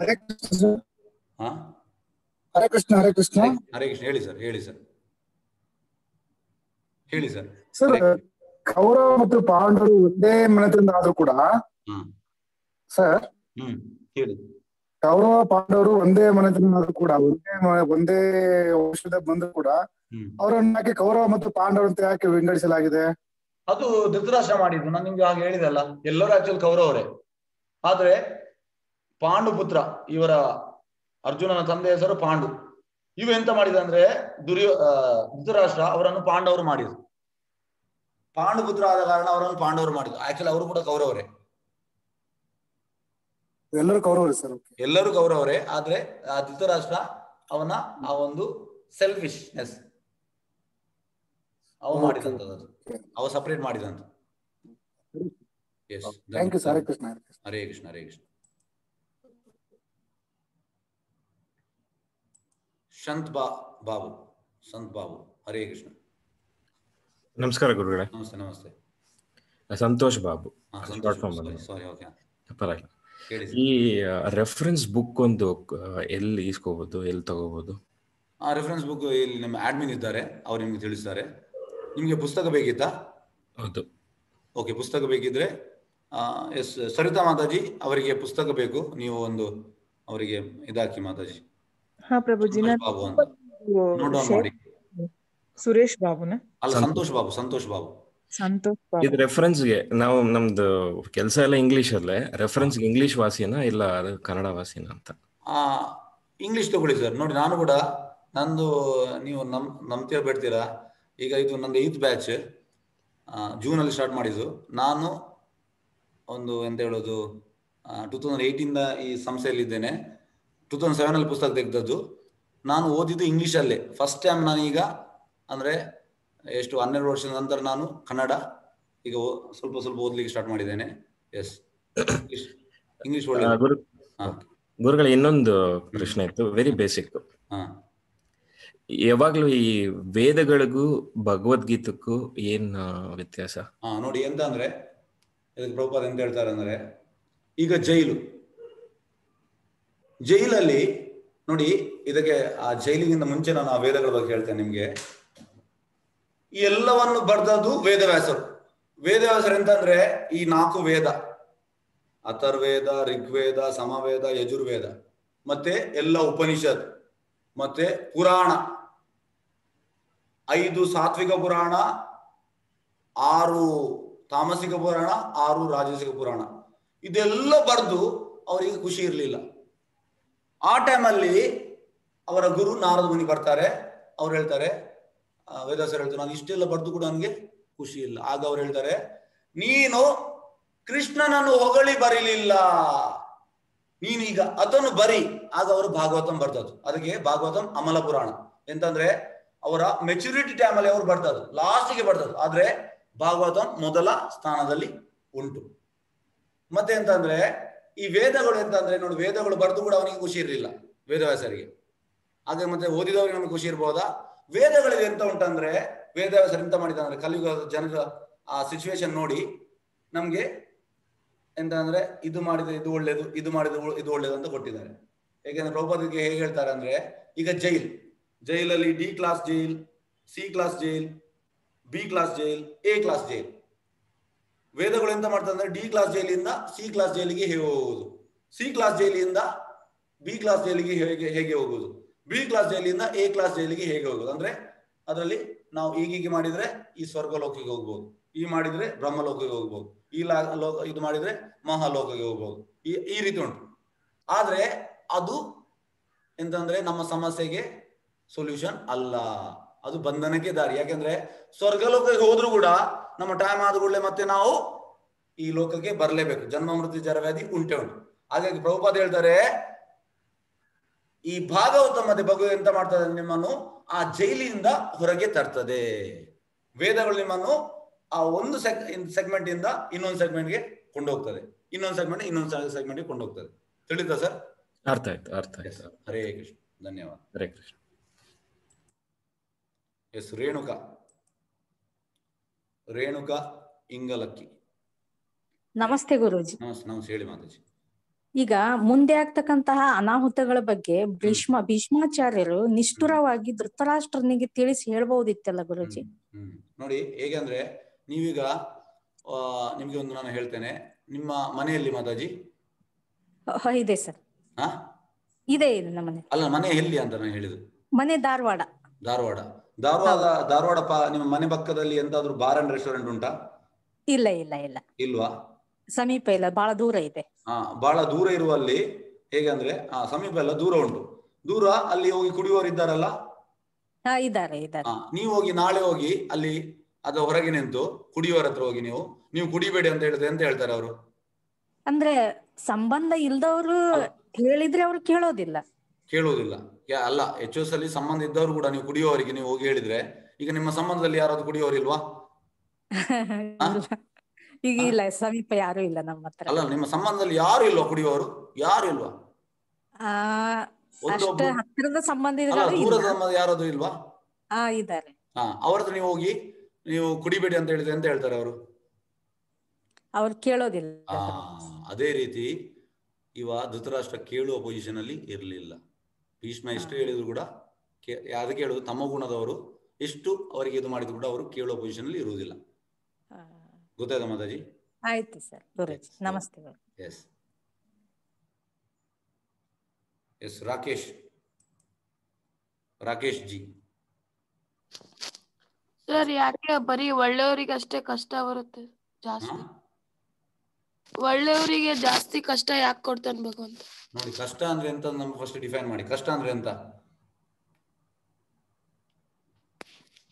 ಹರೇ ಕೃಷ್ಣ. ಹರೇ ಕೃಷ್ಣ. ಹರೇ ಕೃಷ್ಣ. ಹೇಳಿ ಸರ್, ಹೇಳಿ ಸರ್, ಹೇಳಿ ಸರ್. ಸರ್, ಕೌರವ ಮತ್ತು ಪಾಂಡವರು ಒಂದೇ ಮನೆತನದಿಂದ ಆದ್ರೂ ಕೂಡ ಸರ್, ಹೇಳಿ. ಕೌರವ ಪಾಂಡವರು ಒಂದೇ ಮನೆತನದಿಂದ ಆದ್ರೂ ಕೂಡ ಒಂದೇ ವಂಶದ ಬಂದ್ರು ಕೂಡ ಅವರನ್ನ ಯಾಕೆ ಕೌರವ ಮತ್ತು ಪಾಂಡವರು ಅಂತ ಯಾಕೆ ವಿಂಗಡಿಸಲಾಗಿದೆ? ಅದು ಧೃತರಾಷ್ಟ್ರ ಮಾಡಿದ್ದು. ನಾನು ನಿಮ್ಗೆ ಹಾಗೆ ಹೇಳಿದಲ್ಲ, ಎಲ್ಲರೂ ಆಕ್ಚುಲಿ ಕೌರವರೇ. ಆದ್ರೆ ಪಾಂಡು ಪುತ್ರ, ಇವರ ಅರ್ಜುನನ ತಂದೆ ಹೆಸರು ಪಾಂಡು. ಇವು ಎಂತ ಮಾಡಿದ ಅಂದ್ರೆ ಧೃತರಾಷ್ಟ್ರ ಅವರನ್ನು ಪಾಂಡವರು ಮಾಡಿದ್ರು. ಪಾಂಡು ಪುತ್ರ ಆದ ಕಾರಣ ಅವರನ್ನು ಪಾಂಡವರು ಮಾಡಿದ್ರು. ಆಕ್ಚುಲಿ ಅವರು ಕೂಡ ಕೌರವರೇ, ಎಲ್ಲರೂ ಕೌರವರೇ ಸರ್. ಎಲ್ಲರೂ ಕೌರವರೇ. ಆದ್ರೆ ಆ ಧೃತರಾಷ್ಟ್ರ ಅವನ ಆ ಒಂದು ಸೆಲ್ಫಿಶ್ನೆಸ್ ಅವ ಮಾಡಿದಂಥದ್ದು, ಅವ ಸಪರೇಟ್ ಮಾಡಿದಂತ. Thank you sir. Hare Krishna. Hare Krishna. Hare Krishna. Sant Babu. Hare Krishna. ನಮಸ್ಕಾರ ಗುರುಗಳೇ. ನಮಸ್ತೆ. ನಮಸ್ತೆ. ಸಂತೋಷ್ ಬಾಬು. ಸಾರಿ, ಓಕೆ, ಪರವಾಗಿಲ್ಲ. ಈ ರೆಫರೆನ್ಸ್ ಬುಕ್ ಒಂದು ಎಲ್ಲಿ ಇಸ್ಕೋಬಹುದು, ಎಲ್ಲಿ ತಗೋಬಹುದು? ಆ ರೆಫರೆನ್ಸ್ ಬುಕ್ ಇಲ್ಲಿ ನಮ್ಮ ಅಡ್ಮಿನ್ ಇದ್ದಾರೆ, ಅವ್ರು ನಿಮ್ಗೆ ತಿಳಿಸ್ತಾರೆ. ನಿಮ್ಗೆ ಪುಸ್ತಕ ಬೇಕಿತ್ತಾ? ಹೌದು. ಓಕೆ, ಪುಸ್ತಕ ಬೇಕಿದ್ರೆ ಎಸ್ ಸರಿತಾ ಮಾತಾಜಿ ಅವರಿಗೆ ಪುಸ್ತಕ ಬೇಕು. ನೀವು ಒಂದು ಅವರಿಗೆ ಇದಾಕಿ ಮಾತಾಜಿ. ಹಾ ಪ್ರಭುಜಿ. ಬಾಬು ಅಂತ ನೋಟ್ ಡೌನ್ ಮಾಡಿ. ಸುರೇಶ್ ಬಾಬುನ ಅಲ್ಲ, ಸಂತೋಷ್ ಬಾಬು. ಇದು ರೆಫರೆನ್ಸ್ಗೆ ನಾವು ನಮ್ದು ಕೆಲಸ ಎಲ್ಲ ಇಂಗ್ಲಿಷ್ ಅಲ್ಲೇ, ರೆಫರೆನ್ಸ್ ಇಂಗ್ಲಿಷ್ ವಾಸಿನಾ ಇಲ್ಲ ಕನ್ನಡ ವಾಸಿನಾ ಅಂತ? ಇಂಗ್ಲಿಷ್ ತಗೊಳ್ಳಿ ಸರ್. ನೋಡಿ, ನಾನು ಕೂಡ ನಂದು, ನೀವು ನಂಬ್ತೀರಾ ಬಿಡ್ತೀರಾ, ಈಗ ಇದು ನಂದು 8th ಬ್ಯಾಚ್, ಜೂನಲ್ಲಿ ಸ್ಟಾರ್ಟ್ ಮಾಡಿದ್ದು. ನಾನು ಒಂದು ಎಂತ ಹೇಳೋದು 2018 ಈ ಸಂಸ್ಥೆಯಲ್ಲಿ ಇದ್ದೇನೆ. 2007 ಪುಸ್ತಕ ತೆಗೆದದ್ದು. ನಾನು ಓದಿದ್ದು ಇಂಗ್ಲೀಷಲ್ಲೇ ಫಸ್ಟ್ ಟೈಮ್. ನಾನೀಗ ಅಂದ್ರೆ ಎಷ್ಟು 12 ವರ್ಷದ ನಂತರ ನಾನು ಕನ್ನಡ ಈಗ ಸ್ವಲ್ಪ ಓದ್ಲಿಕ್ಕೆ ಸ್ಟಾರ್ಟ್ ಮಾಡಿದ್ದೇನೆ. ಎಸ್, ಇಂಗ್ಲಿಷ್ ಒಳ್ಳೆ. ಗುರುಗಳ ಇನ್ನೊಂದು ಪ್ರಶ್ನೆ ಇತ್ತು, ವೆರಿ ಬೇಸಿಕ್. ಯಾವಾಗ್ಲೂ ಈ ವೇದಗಳಿಗೂ ಭಗವದ್ಗೀತಕ್ಕೂ ಏನ್ ವ್ಯತ್ಯಾಸ? ನೋಡಿ, ಎಂತ ಅಂದ್ರೆ ಇದಕ್ಕೆ ಪ್ರಭುಪಾದ ಎಂತ ಹೇಳ್ತಾರೆ ಅಂದ್ರೆ, ಈಗ ಜೈಲಲ್ಲಿ ನೋಡಿ, ಇದಕ್ಕೆ ಆ ಜೈಲಿಗಿಂತ ಮುಂಚೆ ನಾನು ಆ ವೇದಗಳ ಬಗ್ಗೆ ಹೇಳ್ತೇನೆ ನಿಮ್ಗೆ. ಈ ಎಲ್ಲವನ್ನು ಬರೆದದ್ದು ವೇದವ್ಯಾಸರು ಎಂತಂದ್ರೆ ಈ 4 ವೇದ, ಅಥರ್ವೇದ, ಋಗ್ವೇದ, ಸಮವೇದ, ಯಜುರ್ವೇದ, ಮತ್ತೆ ಎಲ್ಲ ಉಪನಿಷತ್, ಮತ್ತೆ ಪುರಾಣ, 5 ಸಾತ್ವಿಕ ಪುರಾಣ, 6 ತಾಮಸಿಕ ಪುರಾಣ, 6 ರಾಜಸಿಕ ಪುರಾಣ, ಇದೆಲ್ಲ ಬರೆದು ಅವರಿಗೆ ಖುಷಿ ಇರಲಿಲ್ಲ. ಆ ಟೈಮಲ್ಲಿ ಅವರ ಗುರು ನಾರದ ಮುನಿ ಬರ್ತಾರೆ. ಅವ್ರು ಹೇಳ್ತಾರೆ, ವೇದವ್ಯಾಸರು ಹೇಳ್ತಾರೆ, ನಾನು ಇಷ್ಟೆಲ್ಲ ಬರೆದು ಕೂಡ ನನಗೆ ಖುಷಿ ಇಲ್ಲ. ಆಗ ಅವ್ರು ಹೇಳ್ತಾರೆ, ನೀನು ಕೃಷ್ಣನನ್ನು ಹೊಗಳಿ ಬರೀಲಿಲ್ಲ, ನೀನೀಗ ಅದನ್ನು ಬರಿ. ಆಗ ಅವರು ಭಾಗವತಂ ಬರ್ತದ್ದು. ಅದಕ್ಕೆ ಭಾಗವತಂ ಅಮಲ ಪುರಾಣ. ಎಂತಂದ್ರೆ ಅವರ ಮೆಚುರಿಟಿ ಟೈಮಲ್ಲಿ ಅವ್ರು ಬರ್ತದ್ದು, ಲಾಸ್ಟಿಗೆ ಬರ್ತದ್ದು. ಆದ್ರೆ ಭಾಗವತಂ ಮೊದಲ ಸ್ಥಾನದಲ್ಲಿ ಉಂಟು. ಮತ್ತೆ ಎಂತಂದ್ರೆ ಈ ವೇದಗಳು ಎಂತಂದ್ರೆ ನೋಡಿ, ವೇದಗಳು ಬರೆದು ಕೂಡ ಅವನಿಗೆ ಖುಷಿ ಇರಲಿಲ್ಲ ವೇದವ್ಯಾಸರಿಗೆ. ಹಾಗೆ ಮತ್ತೆ ಓದಿದವರಿಗೆ ನಮಗೆ ಖುಷಿ ಇರ್ಬೋದಾ? ವೇದಗಳಿಗೆ ಎಂತ ಉಂಟಂದ್ರೆ, ವೇದವ್ಯಾಸರು ಎಂತ ಮಾಡಿದಂದ್ರೆ, ಕಲಿಯುಗದ ಜನರ ಆ ಸಿಚುವೇಶನ್ ನೋಡಿ ನಮ್ಗೆ ಎಂತ ಅಂದ್ರೆ, ಇದು ಮಾಡಿದ್ರೆ ಇದು ಒಳ್ಳೇದು, ಇದು ಮಾಡಿದ್ರೆ ಇದು ಒಳ್ಳೇದು ಅಂತ ಕೊಟ್ಟಿದ್ದಾರೆ. ಯಾಕೆಂದ್ರೆ ಪ್ರಭುಪಾದಕ್ಕೆ ಹೇಗೆ ಹೇಳ್ತಾರೆ ಅಂದ್ರೆ, ಈಗ ಜೈಲಲ್ಲಿ D class jail, C class jail, B class jail, A class jail. ವೇದಗಳು ಎಂತ ಮಾಡ್ತದೆ ಅಂದ್ರೆ ಡಿ ಕ್ಲಾಸ್ ಜೈಲಿಂದ ಸಿ ಕ್ಲಾಸ್ ಜೈಲಿಗೆ ಹೇಗೆ ಹೋಗುವುದು, ಸಿ ಕ್ಲಾಸ್ ಜೈಲಿಂದ ಬಿ ಕ್ಲಾಸ್ ಜೈಲಿಗೆ ಹೇಗೆ ಹೋಗುವುದು, ಬಿ ಕ್ಲಾಸ್ ಜೈಲಿಂದ ಎ ಕ್ಲಾಸ್ ಜೈಲಿಗೆ ಹೇಗೆ ಹೋಗುವುದು. ಅಂದ್ರೆ ಅದರಲ್ಲಿ ನಾವು ಈಗೀಗೆ ಮಾಡಿದ್ರೆ ಈ ಸ್ವರ್ಗಲೋಕಕ್ಕೆ ಹೋಗ್ಬೋದು, ಈ ಮಾಡಿದ್ರೆ ಬ್ರಹ್ಮಲೋಕಕ್ಕೆ ಹೋಗ್ಬೋದು, ಇದು ಮಾಡಿದ್ರೆ ಮಹಾಲೋಕಕ್ಕೆ ಹೋಗ್ಬೋದು, ಈ ರೀತಿ ಉಂಟು. ಆದ್ರೆ ಅದು ಎಂತಂದ್ರೆ ನಮ್ಮ ಸಮಸ್ಯೆಗೆ ಸೊಲ್ಯೂಷನ್ ಅಲ್ಲ, ಅದು ಬಂಧನಕ್ಕೆ ದಾರಿ. ಯಾಕೆಂದ್ರೆ ಸ್ವರ್ಗಲೋಕಕ್ಕೆ ಹೋದ್ರೂ ಕೂಡ ನಮ್ಮ ಟೈಮ್ ಆದ ಕೂಡಲೇ ಮತ್ತೆ ನಾವು ಈ ಲೋಕಕ್ಕೆ ಬರಲೇಬೇಕು. ಜನ್ಮ ಮೃತ್ಯು ಜರವ್ಯಾಧಿ ಉಂಟೆ ಉಂಟು. ಹಾಗಾಗಿ ಪ್ರಭುಪಾದ ಹೇಳ್ತಾರೆ, ಈ ಭಾಗವತ ಮತ್ತೆ ಭಗವದ್ ಎಂತ ಮಾಡ್ತದೆ, ನಿಮ್ಮನ್ನು ಆ ಜೈಲಿಂದ ಹೊರಗೆ ತರ್ತದೆ. ವೇದಗಳು ನಿಮ್ಮನ್ನು ಆ ಒಂದು ಸೆಗ್ಮೆಂಟ್ ಇಂದ ಇನ್ನೊಂದು ಸೆಗ್ಮೆಂಟ್ಗೆ ಕೊಂಡೋಗ್ತದೆ, ಇನ್ನೊಂದು ಸೆಗ್ಮೆಂಟ್ ಇನ್ನೊಂದು ಸೆಗ್ಮೆಂಟ್ಗೆ ಕೊಂಡೋಗ್ತದೆ. ತಿಳಿತಾ ಸರ್? ಅರ್ಥ ಆಯ್ತು, ಅರ್ಥ ಆಯ್ತು. ಹರೇ ಕೃಷ್ಣ, ಧನ್ಯವಾದ. ಹರೇ ಕೃಷ್ಣ. ಎಸ್, ರೇಣುಕಾ ಇಂಗಲಕ್ಕಿ. ನಮಸ್ತೆ ಗುರೂಜಿ. ನಮಸ್ತೆ, ಹೇಳಿ ಮಾತಾಜಿ. ಈಗ ಮುಂದೆ ಆಗ್ತಕ್ಕಂತಹ ಅನಾಹುತಗಳ ಬಗ್ಗೆ ಭೀಷ್ಮಾಚಾರ್ಯರು ನಿಷ್ಠುರವಾಗಿ ಧೃತರಾಷ್ಟ್ರನಿಗೆ ತಿಳಿಸಿ ಹೇಳ್ಬಹುದಿತ್ತಲ್ಲ ಗುರೂಜಿ? ನೋಡಿ, ಹೇಗೆ ಅಂದ್ರೆ ನೀವೀಗ ನಿಮ್ಗೆ ಒಂದು ನಾನು ಹೇಳ್ತೇನೆ, ನಿಮ್ಮ ಮನೆಯಲ್ಲಿ ಮಾತಾಜಿ ಇದೆ ಸರ್. ಇದೆ ನಮ್ಮ ಮನೆ. ಅಲ್ಲ, ಮನೆ ಎಲ್ಲಿ ಅಂತ ನಾನು ಹೇಳಿದ್ದು? ಮನೆ ಧಾರವಾಡ. ನಿಮ್ಮ ಮನೆ ಪಕ್ಕದಲ್ಲಿ ಎಂತಾದ್ರೂ ಬಾರ್ ಅಂಡ್ ರೆಸ್ಟೋರೆಂಟ್ ಉಂಟಾ? ಇಲ್ಲ ಇಲ್ಲ ಇಲ್ಲ. ಇಲ್ವಾ? ಸಮೀಪ ಇಲ್ಲ, ಬಹಳ ದೂರ ಇದೆ. ಬಹಳ ದೂರ ಇರುವಲ್ಲಿ ಹೇಗೆ ಅಂದ್ರೆ ಸಮೀಪ ಎಲ್ಲ ದೂರ ಉಂಟು. ದೂರ ಅಲ್ಲಿ ಹೋಗಿ ಕುಡಿಯುವವರು ಇದ್ದಾರಲ್ಲ? ಇದ್ದಾರೆ. ನೀವು ಹೋಗಿ ನಾಳೆ ಹೋಗಿ ಅಲ್ಲಿ ಅದ ಹೊರಗೆ ನಿಂತು ಕುಡಿಯುವರ ಹತ್ರ ಹೋಗಿ ನೀವು ಕುಡಿಬೇಡಿ ಅಂತ ಹೇಳಿದ್ರೆ ಎಂತ ಹೇಳ್ತಾರೆ ಅವರು? ಅಂದ್ರೆ ಸಂಬಂಧ ಇಲ್ದವ್ರು ಹೇಳಿದ್ರೆ ಅವ್ರು ಕೇಳೋದಿಲ್ಲ. ಅಲ್ಲ, HOS ಅಲ್ಲಿ ಸಂಬಂಧ ಇದ್ದವರು ಕೂಡ ನೀವು ಕುಡಿಯುವವರಿಗೆ ನೀವು ಹೋಗಿ ಹೇಳಿದ್ರೆ, ಈಗ ನಿಮ್ಮ ಸಂಬಂಧದಲ್ಲಿ ಯಾರಾದ್ರೂ ಕುಡಿಯೋರಿಲ್ವಾ? ಈಗ ಇಲ್ಲ, ಸಮೀಪ ಯಾರು ಇಲ್ಲ ನಮ್ಮ ಹತ್ರ. ಅಲ್ಲ, ನಿಮ್ಮ ಸಂಬಂಧದಲ್ಲಿ ಯಾರು ಇಲ್ವಾ ಕುಡಿಯುವವರು? ಯಾರು ಇಲ್ವಾ? ಅಷ್ಟೇ ಹತ್ತಿರದ ಸಂಬಂಧ ದೂರದ ಸಂಬಂಧ ಯಾರಾದ್ರೂ ಇಲ್ವಾ? ಇದ್ದಾರೆ. ಅವ್ರ ಹತ್ರ ನೀವು ಹೋಗಿ ನೀವು ಕುಡಿಬೇಡಿ ಅಂತ ಹೇಳಿದ್ರೆ ಎಂತ ಹೇಳ್ತಾರೆ ಅವರು? ಅವ್ರು ಕೇಳೋದಿಲ್ಲ. ಅದೇ ರೀತಿ ಧೃತರಾಷ್ಟ್ರ ಕೇಳುವ ಪೊಸಿಷನ್ ಅಲ್ಲಿ ಇರ್ಲಿಲ್ಲ. ಭೀಷ್ಮ ಎಷ್ಟು ಹೇಳಿದ್ರು ಕೂಡ ಅದಕ್ಕೆ ಹೇಳುದು, ತಮ್ಮ ಗುಣದವರು ಎಷ್ಟು ಅವರಿಗೆ ಇದು ಮಾಡಿದ್ರು ಕೂಡ ಅವರು ಕೇಳುವ ಪೊಸಿಷನ್ ಅಲ್ಲಿ ಇರುವುದಿಲ್ಲ. ಗೊತ್ತಾಯ್ತಾ ಮಾತಾಜಿ? ಆಯ್ತು ಸರ್ ಗುರೂಜಿ, ನಮಸ್ತೆ. S Rakesh G. ಸರ್, ಯಾಕೆ ಬರೀ ಒಳ್ಳೆಯವರಿಗೆ ಅಷ್ಟೇ ಕಷ್ಟ ಬರುತ್ತೆ ಜಾಸ್ತಿ? ಒಳ್ಳೆಯವರಿಗೆ ಜಾಸ್ತಿ ಕಷ್ಟ ಯಾಕೆ ಕೊಡ್ತಾನೆ ಭಗವಂತ? ನೋಡಿ, ಕಷ್ಟ ಅಂದ್ರೆ ಎಂತ ನಮ್ಗೆ ಫಸ್ಟ್ ಡಿಫೈನ್ ಮಾಡಿ. ಕಷ್ಟ ಅಂದ್ರೆ ಎಂತ?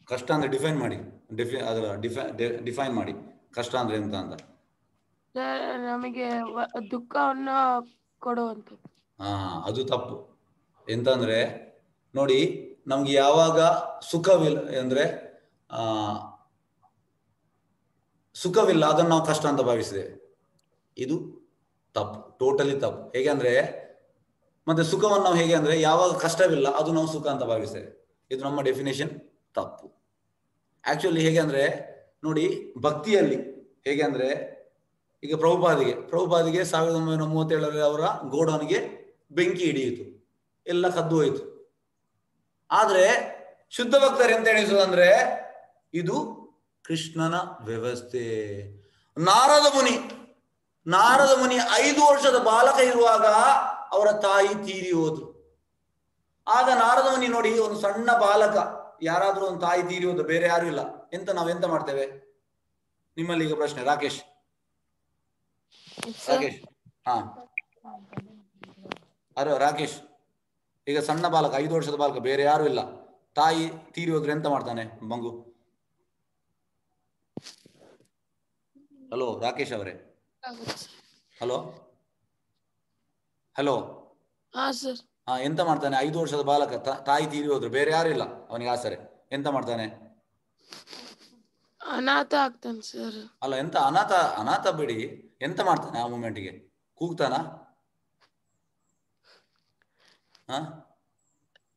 ಕಷ್ಟ ಅಂದ್ರೆ ಡಿಫೈನ್ ಮಾಡಿ. ಡಿಫೈನ್ ಮಾಡಿ ಕಷ್ಟ ಅಂದ್ರೆ ಎಂತ ಅಂತ. ನಮಗೆ ದುಃಖವನ್ನ ಕೊಡುವಂತ. ಅದು ತಪ್ಪು. ಎಂತಂದ್ರೆ ನೋಡಿ, ನಮ್ಗೆ ಯಾವಾಗ ಸುಖವಿಲ್ಲ ಅಂದ್ರೆ ಸುಖವಿಲ್ಲ ಅದನ್ನ ನಾವು ಕಷ್ಟ ಅಂತ ಭಾವಿಸಿದ್ದೇವೆ. ಇದು ತಪ್ಪು, ಟೋಟಲಿ ತಪ್ಪು. ಹೇಗೆ ಅಂದ್ರೆ ಮತ್ತೆ ಸುಖವನ್ನು ನಾವು ಹೇಗೆ ಅಂದ್ರೆ ಯಾವಾಗ ಕಷ್ಟವಿಲ್ಲ ಅದು ನಾವು ಸುಖ ಅಂತ ಭಾವಿಸ್ತೇವೆ. ಇದು ನಮ್ಮ ಡೆಫಿನೇಷನ್ ತಪ್ಪು. ಆಕ್ಚುಲಿ ಹೇಗೆ ಅಂದ್ರೆ ನೋಡಿ, ಭಕ್ತಿಯಲ್ಲಿ ಹೇಗೆ ಅಂದ್ರೆ ಈಗ ಪ್ರಭುಪಾದಿಗೆ 1937 ಅವರ ಗೋಡೌನ್ಗೆ ಬೆಂಕಿ ಹಿಡಿಯಿತು, ಎಲ್ಲ ಕದ್ದು ಹೋಯಿತು. ಆದ್ರೆ ಶುದ್ಧ ಭಕ್ತರು ಎಂತ ಎಣಿಸೋದಂದ್ರೆ ಇದು ಕೃಷ್ಣನ ವ್ಯವಸ್ಥೆ. ನಾರದ ಮುನಿ 5 ವರ್ಷದ ಬಾಲಕ ಇರುವಾಗ ಅವರ ತಾಯಿ ತೀರಿ ಹೋದ್ರು. ಆಗ ನಾರದ ಮುನಿ ನೋಡಿ, ಒಂದು ಸಣ್ಣ ಬಾಲಕ, ಯಾರಾದ್ರೂ ಒಂದು ತಾಯಿ ತೀರಿ ಹೋದ್ರು, ಬೇರೆ ಯಾರು ಇಲ್ಲ, ನಾವೆಂತ ಮಾಡ್ತೇವೆ? ನಿಮ್ಮಲ್ಲಿ ಈಗ ಪ್ರಶ್ನೆ, ರಾಕೇಶ್. ರಾಕೇಶ್, ಈಗ ಸಣ್ಣ ಬಾಲಕ, 5 ವರ್ಷದ ಬಾಲಕ, ಬೇರೆ ಯಾರು ಇಲ್ಲ, ತಾಯಿ ತೀರಿ ಹೋದ್ರೆ ಎಂತ ಮಾಡ್ತಾನೆ ಮಂಗು? ಹಲೋ ರಾಕೇಶ್ ಅವರೇ, ಹಲೋ. ಎಂತ ಮಾಡ್ತಾನೆ? 5 ವರ್ಷದ ಬಾಲಕ, ತಾಯಿ ತೀರಿ ಹೋದ್ರು, ಬೇರೆ ಯಾರು ಇಲ್ಲ ಅವನಿಗೆ ಆಸರೆ, ಎಂತ ಮಾಡ್ತಾನೆ? ಅನಾಥ ಆಗ್ತಾನೆ ಸರ್. ಅಲ್ಲ, ಎಂತ ಅನಾಥ ಬಿಡಿ, ಎಂತ ಮಾಡ್ತಾನೆ ಆ ಮೂಮೆಂಟ್ಗೆ? ಕೂಗ್ತಾನ?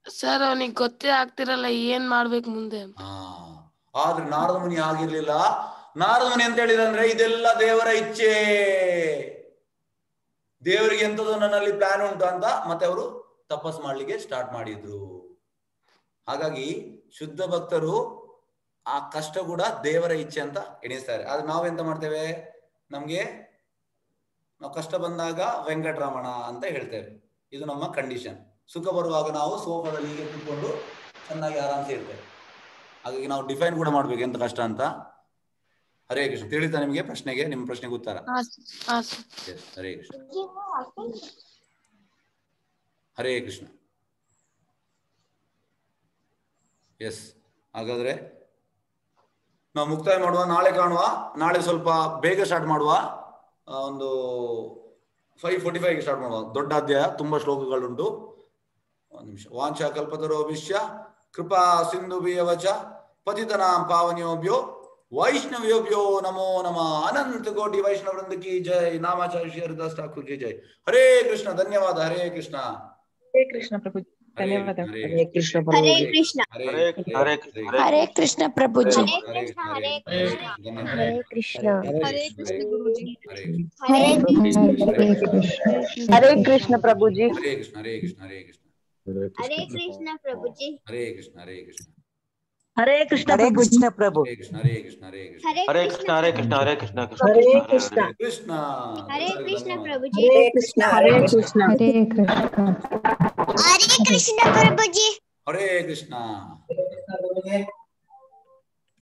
ಸರ್, ಅವನಿಗೆ ಗೊತ್ತೇ ಆಗ್ತಿರಲ್ಲ ಏನ್ ಮಾಡ್ಬೇಕು ಮುಂದೆ. ಆದ್ರೆ ನಾರದ ಮುನಿ ಆಗಿರ್ಲಿಲ್ಲ. ನಾರದ ಮುನಿ ಅಂತ ಹೇಳಿದ್ರೆ ಇದೆಲ್ಲ ದೇವರ ಇಚ್ಛೆ, ದೇವರಿಗೆ ಎಂತದ್ದು ನನ್ನಲ್ಲಿ ಪ್ಲಾನ್ ಉಂಟು ಅಂತ ಮತ್ತೆ ಅವರು ತಪಸ್ ಮಾಡ್ಲಿಕ್ಕೆ ಸ್ಟಾರ್ಟ್ ಮಾಡಿದ್ರು. ಹಾಗಾಗಿ ಶುದ್ಧ ಭಕ್ತರು ಆ ಕಷ್ಟ ಕೂಡ ದೇವರ ಇಚ್ಛೆ ಅಂತ ಎಣಿಸ್ತಾರೆ. ಆದ್ರೆ ನಾವೆಂತ ಮಾಡ್ತೇವೆ, ನಮ್ಗೆ ನಾವು ಕಷ್ಟ ಬಂದಾಗ ವೆಂಕಟರಮಣ ಅಂತ ಹೇಳ್ತೇವೆ. ಇದು ನಮ್ಮ ಕಂಡೀಷನ್. ಸುಖ ಬರುವಾಗ ನಾವು ಸೋಫಾದಲ್ಲಿ ಹೀಗೆ ಕೂತ್ಕೊಂಡು ಚೆನ್ನಾಗಿ ಆರಾಮ್ಸೆ ಇರ್ತೇವೆ. ಹಾಗಾಗಿ ನಾವು ಡಿಫೈನ್ ಕೂಡ ಮಾಡ್ಬೇಕು ಎಂತ ಕಷ್ಟ ಅಂತ. ಹರೇ ಕೃಷ್ಣ. ತಿಳಿತಾ ನಿಮಗೆ ಪ್ರಶ್ನೆಗೆ? ನಿಮ್ಮ ಪ್ರಶ್ನೆಗೆ ಉತ್ತರ? ಹರೇ ಕೃಷ್ಣ. ಹರೇ ಕೃಷ್ಣ. ಎಸ್, ಹಾಗಾದ್ರೆ ನಾವು ಮುಕ್ತಾಯ ಮಾಡುವ. ನಾಳೆ ಕಾಣುವ. ನಾಳೆ ಸ್ವಲ್ಪ ಬೇಗ ಸ್ಟಾರ್ಟ್ ಮಾಡುವ. ಒಂದು 5:45 ಸ್ಟಾರ್ಟ್ ಮಾಡುವ. ದೊಡ್ಡ ಅಧ್ಯಾಯ, ತುಂಬಾ ಶ್ಲೋಕಗಳುಂಟು. ಒಂದು ನಿಮಿಷ. ವಾಂಛಾ ಕಲ್ಪತರೋಭಿಶ್ಚ ಕೃಪಾ ಸಿಂಧುಭ್ಯವಚ ಪತಿತನಾಂ ಪಾವನ್ಯೋಭ್ಯೋ ವೈಷ್ಣವ್ಯೋಭ್ಯೋ ನಮೋ ನಮಃ. ಅನಂತ ಕೋಟಿ ವೈಷ್ಣವ ವೃಂದ ಕಿ ಜೈ. ನಾಮಾಚಾರ್ಯ ಶ್ರೀ ಹರಿದಾಸ್ ಠಾಕೂರ್ ಕಿ ಜೈ. ಹರೇ ಕೃಷ್ಣ. ಧನ್ಯವಾದ. ಹರೇ ಕೃಷ್ಣ. ಹರೇ ಕೃಷ್ಣ ಪ್ರಭುಜಿ. ಧನ್ಯವಾದ. ಹರೇ ಕೃಷ್ಣ ಪ್ರಭುಜಿ. ಹರೇ ಕೃಷ್ಣ ಪ್ರಭುಜಿ. ಹರೇ ಕೃಷ್ಣ. ಹರೇ ಕೃಷ್ಣ ಗುರುಜಿ. ಹರೇ ಕೃಷ್ಣ ಪ್ರಭುಜಿ. ಹರೇ ಕೃಷ್ಣ. ಹರೇ ಕೃಷ್ಣ. ಹರೇ ಕೃಷ್ಣ. ಹರೇ ಕೃಷ್ಣ ಪ್ರಭುಜಿ. ಹರೇ ಕೃಷ್ಣ. ಹರೇ ಕೃಷ್ಣ. ಹರೇ ಕೃಷ್ಣ ಕೃಷ್ಣ ಪ್ರಭು. ಹರೇ ಕೃಷ್ಣ. ಹರೇ ಕೃಷ್ಣ. ಹರೇ ಕೃಷ್ಣ. ಹರೇ ಕೃಷ್ಣ. ಹರೇ ಕೃಷ್ಣ. ಹರೇ ಕೃಷ್ಣ. ಹರೇ ಕೃಷ್ಣ. ಕೃಷ್ಣ. ಹರೇ ಕೃಷ್ಣ ಪ್ರಭುಜಿ. ಹರೇ ಕೃಷ್ಣ. ಹರೇ ಕೃಷ್ಣ. ಹರೇ ಕೃಷ್ಣ ಪ್ರಭುಜಿ. ಹರೇ ಕೃಷ್ಣ.